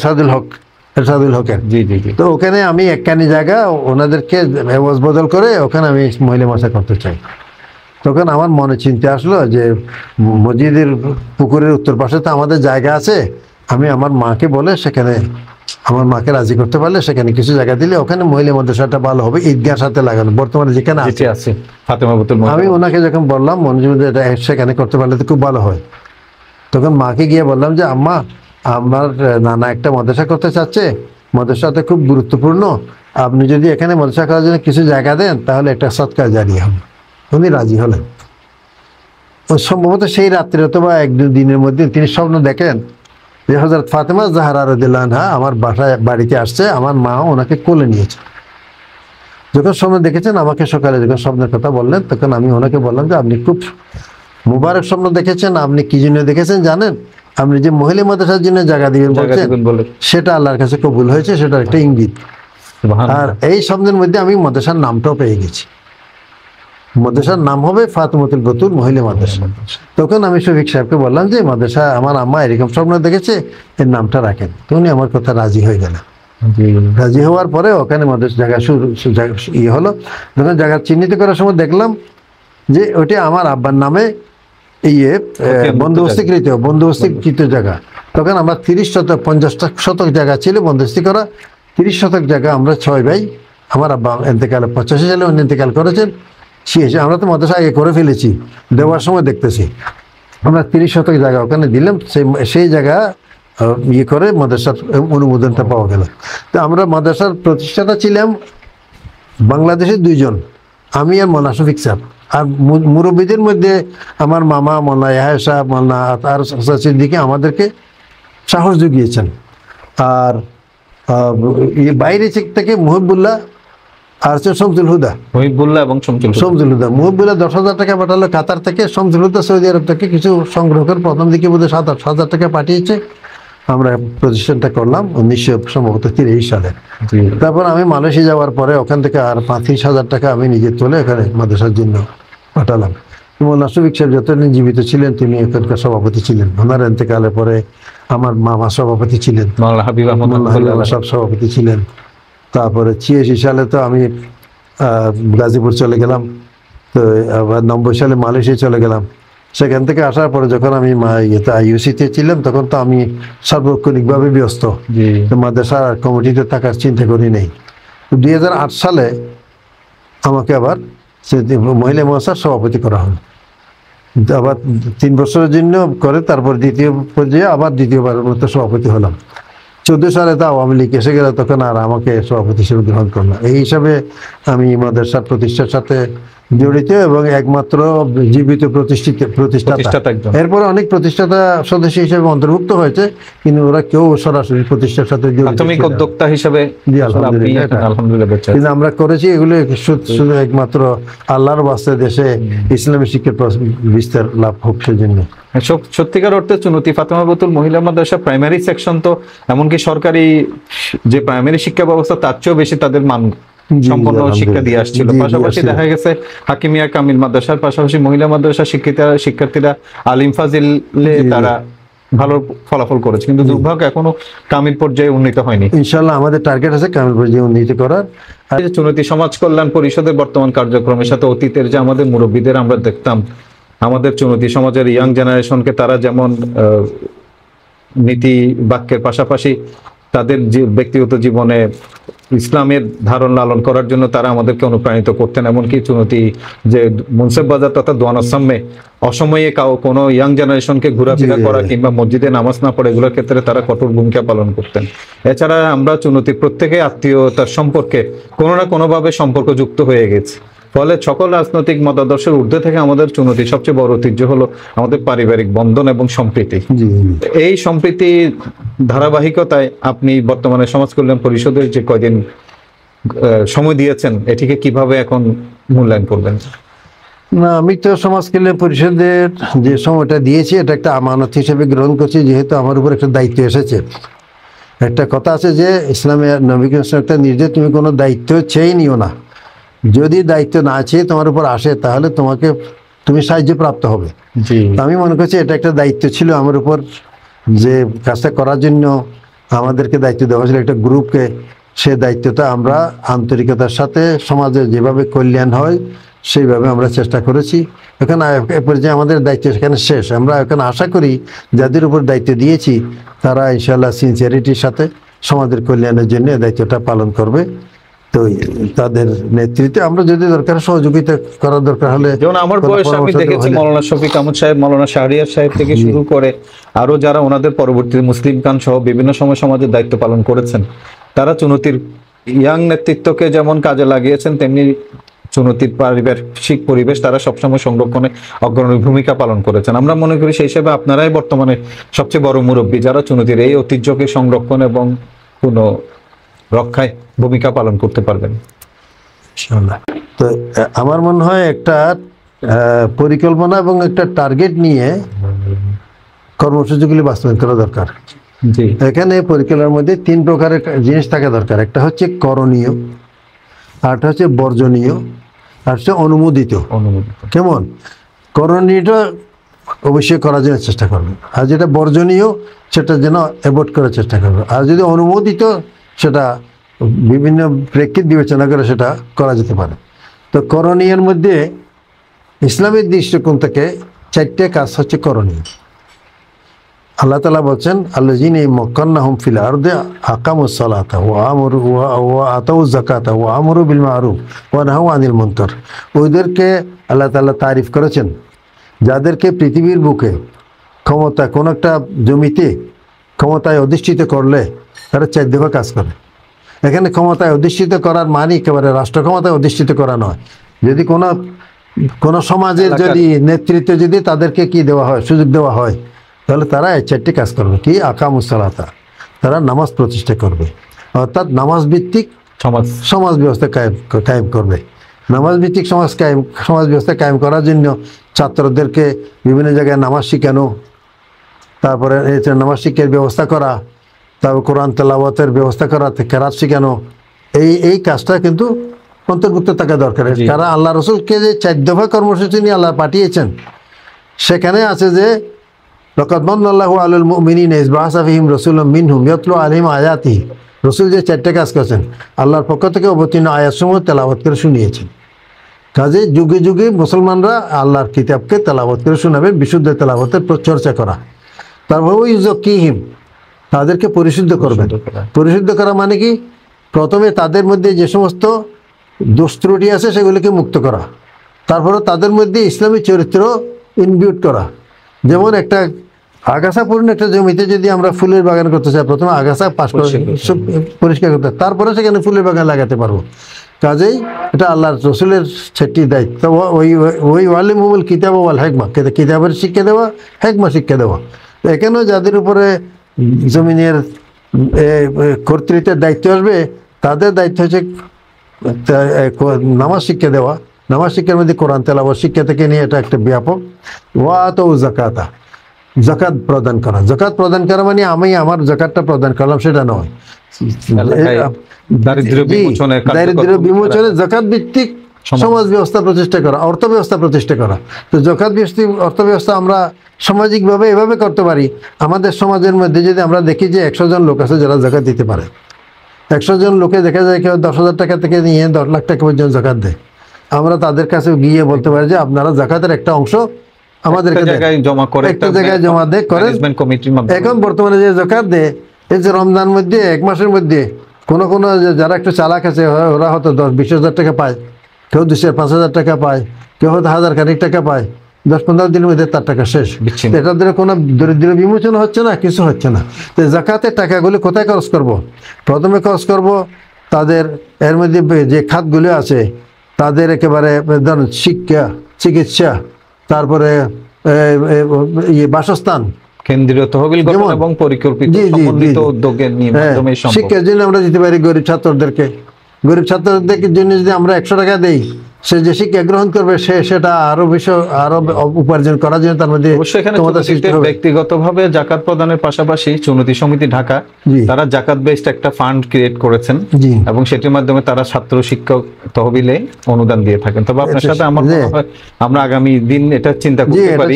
এরশাদুল হকের। তো ওখানে আমি 1 কানি জায়গা ওনাদেরকে এওয়াজ বদল করে ওখানে আমি মহিলা মাদ্রাসা করতে চাই। তখন আমার মনে চিন্তা আসলো যে মসজিদের পুকুরের উত্তর পাশে তো আমাদের জায়গা আছে, আমি আমার মাকে বলে সেখানে, আমার মাকে রাজি করতে পারলে সেখানে কিছু জায়গা দিলে ওখানে মহিলা মাদ্রাসাটা ভালো হবে, ঈদগাহর সাথে লাগানো বর্তমানে যেখানে আছে। আমি ওনাকে যখন বললাম মসজিদে এটা সেখানে করতে পারলে তো খুব ভালো হয়, তখন মাকে গিয়ে বললাম যে আম্মা, আমার নানা একটা মাদ্রাসা করতে চাচ্ছে, মাদ্রাসাটা খুব গুরুত্বপূর্ণ, আপনি যদি এখানে মাদ্রাসা করার জন্য কিছু জায়গা দেন তাহলে একটা সৎকার জারিয়া হবে। উনি রাজি হলেন। সম্ভবত সেই রাত্রে অথবা 1-2 দিনের মধ্যে তিনি স্বপ্ন দেখেন যে হযরত ফাতেমা জাহরা রাদিয়াল্লাহু আনহা আমার বাড়িতে আসছে, আমার মা ওনাকে কোলে নিয়েছে। যখন স্বপ্ন দেখেছেন আমাকে সকালে যখন স্বপ্নের কথা বললেন, তখন আমি ওনাকে বললাম যে আপনি খুব মুবারক স্বপ্ন দেখেছেন। আপনি কি জন্য দেখেছেন জানেন? আপনি যে মহিলা মাদ্রাসার জন্য জায়গা দিবেন বলছেন, সেটা আল্লাহর কাছে কবুল হয়েছে, সেটা একটা ইঙ্গিত। আর এই স্বপ্নের মধ্যে আমি মাদ্রাসার নামটাও পেয়ে গেছি। মাদ্রাসার নাম হবে ফাতেমাতুল বতুল মহিলা মাদ্রাসা। তখন আমি শফিক সাহেবকে বললাম যে মাদ্রাসা আমার আম্মা এরকম স্বপ্ন দেখেছে, এর নামটা রাখেন। তো উনি আমার কথা রাজি হয়ে গেলেন। রাজি হওয়ার পরে ওখানে মাদ্রাসা জায়গা ইয়ে হলো। যখন জায়গা চিহ্নিত করার সময় দেখলাম যে ওইটা আমার আব্বার নামে বন্দোবস্তিকৃত জায়গা। তখন আমরা 50 জায়গা ছিল বন্দোবস্তি করা। 30 শতক জায়গা আমরা 6 ভাই, আমার আব্বা এতেকাল 85 সালে উনি ইন্তেকাল করেছেন। আমরা তো মাদ্রাসা আগে করে ফেলেছি, দেওয়ার সময় দেখতেছি আমরা 30 শতক জায়গা ওখানে দিলাম। সেই জায়গা ইয়ে করে মাদ্রাসার অনুমোদনটা পাওয়া গেল। তো আমরা মাদ্রাসার প্রতিষ্ঠাতা ছিলাম বাংলাদেশে 2 জন, আমি আর মৌলানা শফিক সাহেব। আর মুরব্বীদের মধ্যে আমার মামা মৌলানা ইয়াহয়া সাহেব, মৌলানা আর সিদ্দিকী আমাদেরকে সাহস জুগিয়েছেন। আর বাইরে থেকে মুহিবুল্লাহ আর শমসুল হুদা, মহিবুল্লাহ এবং শমসুল হুদা। মুহিবুল্লাহ 10,000 টাকা পাঠালো কাতার থেকে, শমসুল হুদা সৌদি আরব থেকে কিছু সংগ্রহ করে প্রথম দিকে বোধহয় 7,000 টাকা পাঠিয়েছে। আমরা প্রতিষ্ঠানটা করলাম 1930 সালে। তারপর আমি মালয়েশিয়া যাওয়ার পরে ওখান থেকে আর 35,000 টাকা আমি নিজে তুলে এখানে মাদ্রাসার জন্য পাঠালাম। মৌলানা শফিক সাহেব যতদিন জীবিত ছিলেন তিনি এখানকার সভাপতি ছিলেন। ওনার ইন্তেকালের পরে আমার মামা সভাপতি ছিলেন, মাওলানা হাবিব আহমদ সব সভাপতি ছিলেন। তারপরে 86 সালে তো আমি গাজীপুর চলে গেলাম। তো আবার 90 সালে মালয়েশিয়া চলে গেলাম। সেখান থেকে আসার পরে যখন আমি আইইউসিতে ছিলাম তখন তো আমি সার্বক্ষণিকভাবে ব্যস্ত, মাদ্রাসার কমিটিতে থাকার চিন্তা করি নেই। 2008 সালে আমাকে আবার মহিলা মাদ্রাসার সভাপতি করা হলো। আবার 3 বছরের জন্য করে তারপর দ্বিতীয় পর্যায়ে আবার দ্বিতীয়বারের মতো সভাপতি হলাম। 14 সালে তো আওয়ামী লীগ এসে গেল, তখন আর আমাকে সভাপতি হিসেবে গ্রহণ করলাম। এই হিসাবে আমি মাদ্রাসা প্রতিষ্ঠার সাথে জড়িত এবং একমাত্র জীবিত প্রতিষ্ঠাতা। এরপরে অনেক প্রতিষ্ঠাতা সদস্য হিসেবে অন্তর্ভুক্ত হয়েছে, কিন্তু ওরা কেউ সরাসরি প্রতিষ্ঠার সাথে প্রাথমিক উদ্যোক্তা হিসেবে। কিন্তু আমরা করেছি এগুলো শুধু একমাত্র আল্লাহর বাস্তে দেশে ইসলামী শিক্ষার বিস্তার লাভ হোক সেজন্য। সত্যিকার অর্থে চুনতি ফাতেমা বতুল মহিলা মাদ্রাসা প্রাইমারি সেকশন তো এমনকি সরকারি যে প্রাইমারি শিক্ষা ব্যবস্থা তার চেয়েও বেশি তাদের মান সম্পন্ন শিক্ষা দিয়ে আসছিল। পাশাপাশি দেখা গেছে হাকিমিয়া কামিল মাদ্রাসার পাশাপাশি মহিলা মাদ্রাসা শিক্ষার্থীরা আলিম ফাজিলে তারা ভালো ফলাফল করেছে, কিন্তু দুর্ভাগ্য এখনো কামিল পর্যায়ে উন্নীত হয়নি। ইনশাআল্লাহ আমাদের টার্গেট আছে কামিল পর্যায়ে উন্নীত করার। চুনতি সমাজ কল্যাণ পরিষদের বর্তমান কার্যক্রমের সাথে অতীতের যে আমাদের মুরব্বীদের আমরা দেখতাম, আমাদের চুনতি সমাজের ইয়াং জেনারেশনকে তারা যেমন নীতি বাক্যের পাশাপাশি তাদের যে ব্যক্তিগত জীবনে ইসলামের ধারণ লালন করার জন্য তারা আমাদেরকে অনুপ্রাণিত করতেন। এমনকি চুনতি যে মুন্সেফ বাজার তথা দোয়ানসামে অসময়ে কোনো ইয়াং জেনারেশনকে ঘোরাফেরা করা কিংবা মসজিদে নামাজ না পড়ে এগুলোর ক্ষেত্রে তারা কঠোর ভূমিকা পালন করতেন। এছাড়া আমরা চুনতি প্রত্যেকে আত্মীয়তার সম্পর্কে কোনো না কোনোভাবে সম্পর্ক যুক্ত হয়ে গেছে। ফলে সকল রাজনৈতিক মতাদর্শের ঊর্ধ্বে থেকে আমাদের চুনতি সবচেয়ে বড় ঐতিহ্য হলো আমাদের পারিবারিক বন্ধন এবং সম্প্রীতি। এই সম্প্রীতি ধারাবাহিকতায় আপনি বর্তমানে সমাজ কল্যাণ পরিষদের যে কয়দিন সময় দিয়েছেন এটিকে কিভাবে এখন মূল্যায়ন করবেন? না, আমি তো সমাজ কল্যাণ পরিষদের যে সময়টা দিয়েছি এটা একটা আমানত হিসেবে গ্রহণ করছি, যেহেতু আমার উপর একটা দায়িত্ব এসেছে। একটা কথা আছে যে ইসলামে নবী একটা নির্দেশ, তুমি কোনো দায়িত্ব চেয়ে নিও না। যদি দায়িত্ব না চেয়ে তোমার উপর আসে তাহলে তুমি সাহায্য প্রাপ্ত হবে। আমি মনে করছি এটা একটা দায়িত্ব ছিল আমার উপর, যে কাজটা করার জন্য আমাদেরকে দায়িত্ব দেওয়া হয়েছিল একটা গ্রুপকে। সে দায়িত্বটা আমরা আন্তরিকতার সাথে সমাজে যেভাবে কল্যাণ হয় সেইভাবে আমরা চেষ্টা করেছি। এখন এ পর্যায়ে আমাদের দায়িত্ব সেখানে শেষ। আমরা এখন আশা করি যাদের উপর দায়িত্ব দিয়েছি তারা ইনশাআল্লাহ সিনসিয়ারিটির সাথে সমাজের কল্যাণের জন্য দায়িত্বটা পালন করবে। তো তাদের নেতৃত্বে আমরা যদি দরকার সহযোগিতা করার দরকার হলে, যেমন আমার বয়সে আমি দেখেছি মৌলানা শফিক আহমদ সাহেব, মৌলানা শাহরিয়ার সাহেব থেকে শুরু করে আরো যারা ওনাদের পরবর্তীতে মুসলিম খান সহ বিভিন্ন সময় সমাজের দায়িত্ব পালন করেছেন, তারা চুনতির ইয়াং নেতৃত্বকে যেমন কাজে লাগিয়েছেন তেমনি চুনতির পারিপার্শ্বিক পরিবেশ তারা সবসময় সংরক্ষণে অগ্রণী ভূমিকা পালন করেছেন। আমরা মনে করি সেই হিসেবে আপনারাই বর্তমানে সবচেয়ে বড় মুরব্বী যারা চুনতির এই ঐতিহ্যকে সংরক্ষণ এবং পুনঃ রক্ষায় ভূমিকা পালন করতে পারবেন। ইনশাআল্লাহ। তো আমার মনে হয় একটা পরিকল্পনা এবং একটা টার্গেট নিয়ে কর্মসূচিগুলি বাস্তবায়ন করা দরকার। জি, এখানে পরিকল্পনার মধ্যে 3 প্রকারের জিনিস থাকা দরকার। একটা হচ্ছে করণীয়, আরটা হচ্ছে বর্জনীয়, আর হচ্ছে অনুমোদিত। অনুমোদিত। কেমন? করণীয়টা অবশ্যই করার জন্য চেষ্টা করবে, আর যেটা বর্জনীয় সেটা যেন অ্যাভয়েড করার চেষ্টা করবে, আর যদি অনুমোদিত সেটা বিভিন্ন প্রেক্ষিত বিবেচনা করে সেটা করা যেতে পারে। তো করণীয়ের মধ্যে ইসলামের দৃষ্টিকোণ থেকে 4টে কাজ হচ্ছে করণীয়। আল্লাহ তাআলা বলছেন আল্লাযীনা মাক্কান্নাহুম ফিল আরদি আকামুস সালাতা ওয়া আতাউয যাকাতা ওয়া আমারু বিল মা'রুফ ওয়া নাহাউ আনিল মুনকার। ওদেরকে আল্লাহ তাআলা তারিফ করেছেন যাদেরকে পৃথিবীর বুকে ক্ষমতা কোন একটা জমিতে ক্ষমতায় অধিষ্ঠিত করলে তারা 4 দফা কাজ করে। এখানে ক্ষমতায় অধিষ্ঠিত করার মানে একেবারে রাষ্ট্র ক্ষমতায় অধিষ্ঠিত করা নয়। যদি কোন সমাজের যদি নেতৃত্ব যদি তাদেরকে কি দেওয়া হয়, সুযোগ দেওয়া হয়, তাহলে তারা এই 4টি কাজ করবে। কি? আকামুস সালাতা, তারা নামাজ প্রতিষ্ঠা করবে, অর্থাৎ নামাজ ভিত্তিক সমাজ ব্যবস্থা কায়েম করবে। নামাজ ভিত্তিক সমাজ ব্যবস্থা কায়েম করার জন্য ছাত্রদেরকে বিভিন্ন জায়গায় নামাজ শিখানো, তারপরে নামাজ শিক্ষার ব্যবস্থা করা, তারপর কোরআন তেলাওয়াতের ব্যবস্থা করা, কেরাত শিখানো, এই কাজটা কিন্তু অন্তর্ভুক্ত থাকা দরকার। কারণ আল্লাহ রসুলকে যে 4 দফা কর্মসূচি নিয়ে আল্লাহ পাঠিয়েছেন সেখানে আছে যে লাকাদ মান্নাল্লাহু আলাল মুমিনিনা ইয বা'আসা ফীহিম রাসূলাম মিনহুম ইয়াতলু আলাইহিম আয়াতিহি। রসুল যে 4টে কাজ করেছেন আল্লাহর পক্ষ থেকে অবতীর্ণ আয়াতসমূহ তেলাওয়াত করে শুনিয়েছেন। কাজে যুগে যুগে মুসলমানরা আল্লাহর কিতাবকে তেলাওয়াত করে শোনাবেন, বিশুদ্ধ তেলাওয়াতের চর্চা করা। তারপর ওই ইউযাক্কিহিম, তাদেরকে পরিশুদ্ধ করবেন। পরিশুদ্ধ করা মানে কি? প্রথমে তাদের মধ্যে যে সমস্ত দোষ ত্রুটি আছে সেগুলিকে মুক্ত করা, তারপরে তাদের মধ্যে ইসলামী চরিত্র ইনবিউট করা। যেমন একটা আগাছাপূর্ণ একটা জমিতে যদি আমরা ফুলের বাগান করতে চাই, প্রথমে আগাছা পরিষ্কার করতে, তারপরে সেখানে ফুলের বাগান লাগাতে পারবো। কাজেই এটা আল্লাহর রসুলের 6টি দায়িত্ব। ওই ওয়ালিমুল কিতাব ওয়াল হিকমা, কিতাবের শিক্ষা দেওয়া, হিকমা শিক্ষা দেওয়া। এখানেও যাদের উপরে জমিনের কর্তৃত্বের দায়িত্ব আসবে তাদের দায়িত্ব হচ্ছে নামাজ শিক্ষা দেওয়া। নামাজ শিক্ষার মধ্যে কোরআন তেলাওয়াত শিক্ষা থেকে নিয়ে এটা একটা ব্যাপক। ওয়া আতাউ যাকাতা, যাকাত প্রদান করা। যাকাত প্রদান করা মানে আমি আমার যাকাতটা প্রদান করলাম সেটা নয়। দারিদ্র্য বিমোচনে যাকাত ভিত্তিক সমাজ ব্যবস্থা প্রতিষ্ঠা করা, অর্থ ব্যবস্থা প্রতিষ্ঠা করা। তো যাকাত ভিত্তিক অর্থ ব্যবস্থা আমরা সামাজিকভাবে এভাবে করতে পারি। আমাদের সমাজের মধ্যে যদি আমরা দেখি যে 100 জন লোক আছে যারা যাকাত দিতে পারে, 100 জন লোকে দেখা যায় কেউ 10,000 টাকা থেকে নিয়ে 10 লাখ টাকা পর্যন্ত যাকাত দেয়। আমরা তাদের কাছে গিয়ে বলতে পারি যে আপনারা যাকাতের একটা অংশ আমাদেরকে একটা জায়গায় জমা দেয় করেন। এখন বর্তমানে যে যাকাত দেয়, এই যে রমজান মধ্যে 1 মাসের মধ্যে কোনো যারা একটু চালাক আছে ওরা হয়তো 10-20 হাজার টাকা পায়, কেউ 200-5,000 টাকা পায়, কেউ হয়তো 1000 খানিক টাকা পায়। 10-15 দিনের মধ্যে তার টাকা শেষ। এটার দ্বারা কোনো দরিদ্র বিমোচন হচ্ছে না, কিছু হচ্ছে না। তো যাকাতের টাকাগুলি কোথায় খরচ করব? প্রথমে খরচ করব তাদের এর মধ্যে যে খাতগুলি আছে তাদের একেবারে ধরুন শিক্ষা, চিকিৎসা, তারপরে বাসস্থান, কেন্দ্রীয় তহবিল গঠন এবং পরিকল্পিত সমন্বিত উদ্যোগের মাধ্যমে সম্ভব। শিক্ষার জন্য আমরা দিতে পারি গরিব ছাত্রদেরকে। গরিব ছাত্রদের জন্য যদি আমরা 100 টাকা দেই, সে যে শিক্ষা গ্রহণ করবে সেটা আরো উপার্জন করার জন্য তার মধ্যে ব্যক্তিগতভাবে যাকাত প্রদানের পাশাপাশি চুনতি সমিতি ঢাকা তারা যাকাত বেসড একটা ফান্ড ক্রিয়েট করেছেন এবং সেটির মাধ্যমে তারা ছাত্র শিক্ষক তহবিলে অনুদান দিয়ে থাকেন। তবে আপনার সাথে আমার মনে হয় আমরা আগামী দিন এটা চিন্তা করতে পারি।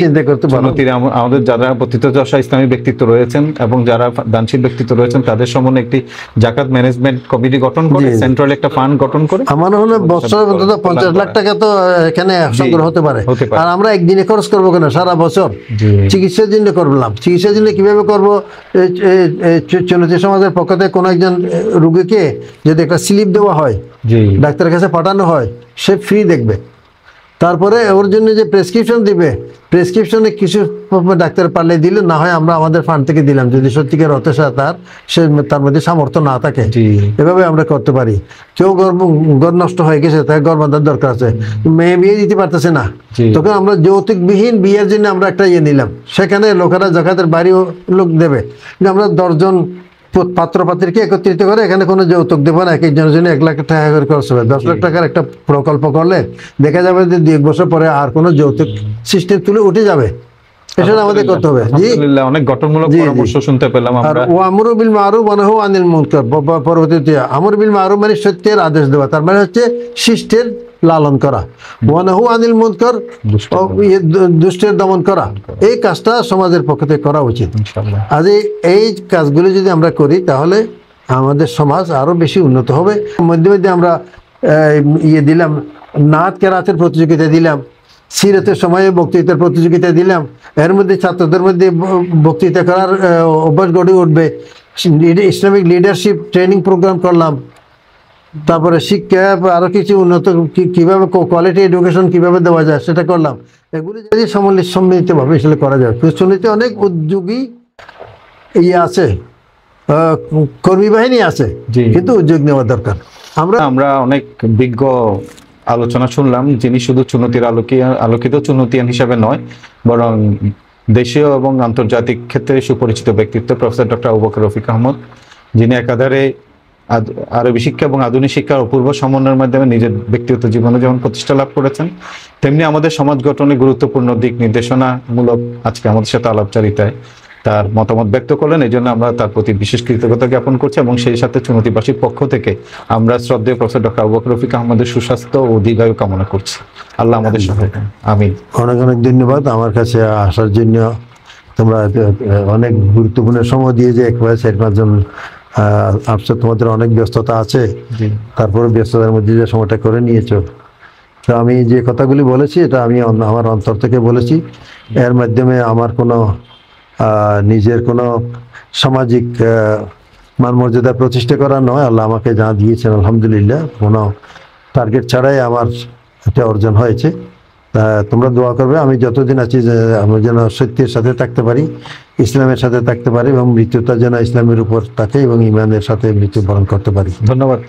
চুনতির আমাদের যারা প্রথিতযশা ইসলামী ব্যক্তিত্ব রয়েছেন এবং যারা দানশীল ব্যক্তিত্ব রয়েছেন তাদের সমন্বয়ে একটি যাকাত ম্যানেজমেন্ট কমিটি গঠন করে সেন্ট্রাল একটা ফান্ড গঠন করে আমার হলো বছরে অন্তত 50 লাখ টাকা তো এখানে সংগ্রহ হতে পারে। আর আমরা একদিনে খরচ করবো কেন, সারা বছর চিকিৎসার জন্য করলাম। চিকিৎসার জন্য কিভাবে করবো? চুনতি সমাজের পক্ষ থেকে কোনো একজন রোগীকে যদি একটা স্লিপ দেওয়া হয়, ডাক্তারের কাছে পাঠানো হয়, সে ফ্রি দেখবে। তারপরে ওর জন্য যে প্রেসক্রিপশন দিবে, প্রেসক্রিপশনে কিছু ডাক্তার পারলে দিলে, না হয় আমরা আমাদের ফান্ড থেকে দিলাম, যদি সত্যিকার অর্থে তার মধ্যে সামর্থ্য না থাকে। এভাবে আমরা করতে পারি। কেউ গর্ভ নষ্ট হয়ে গেছে, তাকে গর্ভাধার দরকার আছে, মেয়ে বিয়ে দিতে পারতেছে না, তখন আমরা যৌতুকবিহীন বিয়ের জন্য আমরা একটা ইয়ে নিলাম, সেখানে লোকেরা জাকাতের বাড়ি লোক দেবে, আমরা 10 জন পাত্রপাত্রীকে একত্রিত করে এখানে কোনো যৌতুক দেবো না, এক একজনের জন্য 1 লাখ টাকা করে খরচ হবে। 10 লাখ টাকার একটা প্রকল্প করলে দেখা যাবে যে 2-1 বছর পরে আর কোনো যৌতুক সিস্টেম তুলে উঠে যাবে। এটা আমাদের করতে হবে। জি, অনেক গঠনমূলক পরামর্শ শুনতে পেলাম আমরা। আর আমরু বিল মারুফ ওয়া নাহু আনিল মুনকার, পরবর্তীতে আমরু বিল মারুফ মানে সত্যের আদেশ দেওয়া, তার মানে হচ্ছে শিষ্টের লালন করা, ওয়া নাহু আনিল মুনকার দুষ্টের দমন করা। এই কাজটা সমাজের পক্ষ থেকে করা উচিত। আজ এই কাজগুলো যদি আমরা করি তাহলে আমাদের সমাজ আরো বেশি উন্নত হবে। মধ্যে মধ্যে আমরা দিলাম, নাত কেরাতের প্রতিযোগিতা দিলাম, সিরাতের সময়ে বক্তৃতার প্রতিযোগিতা দিলাম, এর মধ্যে ছাত্রদের মধ্যে বক্তৃতা করার অভ্যাস গড়ে উঠবে। ইসলামিক লিডারশিপ ট্রেনিং প্রোগ্রাম করলাম, তারপরে শিক্ষা আরো কিছু উন্নত কিভাবে কোয়ালিটি এডুকেশন কিভাবে দেওয়া যায় সেটা করলাম। এগুলি যদি সম্মিলিতভাবে আসলে করা যায়। সুন্নিতে অনেক উদ্যোগী আছে, কর্মী বাহিনী আছে, কিন্তু উদ্যোগ নেওয়া দরকার। আমরা অনেক বিজ্ঞ আলোচনা শুনলাম, যিনি শুধু চুনতির আলোকিত চুনতিয়ান হিসাবে নয়, বরং দেশীয় এবং আন্তর্জাতিক ক্ষেত্রে সুপরিচিত ব্যক্তিত্ব প্রফেসর ডক্টর আবু বকর রফিক আহমদ, যিনি একাধারে আরবি শিক্ষা এবং আধুনিক শিক্ষার অপূর্ব সমন্বয়ের মাধ্যমে নিজের ব্যক্তিগত জীবনে যেমন প্রতিষ্ঠা লাভ করেছেন, তেমনি আমাদের সমাজ গঠনে গুরুত্বপূর্ণ দিক নির্দেশনামূলক আজকে আমাদের সাথে আলাপচারিতায় তার মতামত ব্যক্ত করলেন। এই জন্য আমরা তার প্রতি বিশেষ কৃতজ্ঞতা জ্ঞাপন করছি এবং সেই সাথে চুনতিবাসীর পক্ষ থেকে আমরা শ্রদ্ধেয় প্রফেসর ডক্টর আবু বকর রফিক আহমদের সুস্বাস্থ্য ও দীর্ঘায়ু কামনা করছি। আল্লাহ আমাদের সহায় হোন। আমিন। অনেক অনেক ধন্যবাদ আমার কাছে আসার জন্য। তোমরা অনেক গুরুত্বপূর্ণ সময় দিয়ে যে একবারে 4-5 জন আফসর, তোমাদের অনেক ব্যস্ততা আছে, তারপরে ব্যস্ততার মধ্যে যে সময়টা করে নিয়েছো। তো আমি যে কথাগুলি বলেছি এটা আমি আমার অন্তর থেকে বলেছি। এর মাধ্যমে আমার কোনো নিজের কোনো সামাজিক মান মর্যাদা প্রতিষ্ঠা করা নয়। আল্লাহ আমাকে যা দিয়েছেন আলহামদুলিল্লাহ, কোনো টার্গেট ছাড়াই আমার এটা অর্জন হয়েছে। তোমরা দোয়া করবে আমি যতদিন আছি আমি যেন সত্যের সাথে থাকতে পারি, ইসলামের সাথে থাকতে পারি এবং মৃত্যুটা যেন ইসলামের উপর থাকে এবং ইমানের সাথে মৃত্যুবরণ করতে পারি। ধন্যবাদ।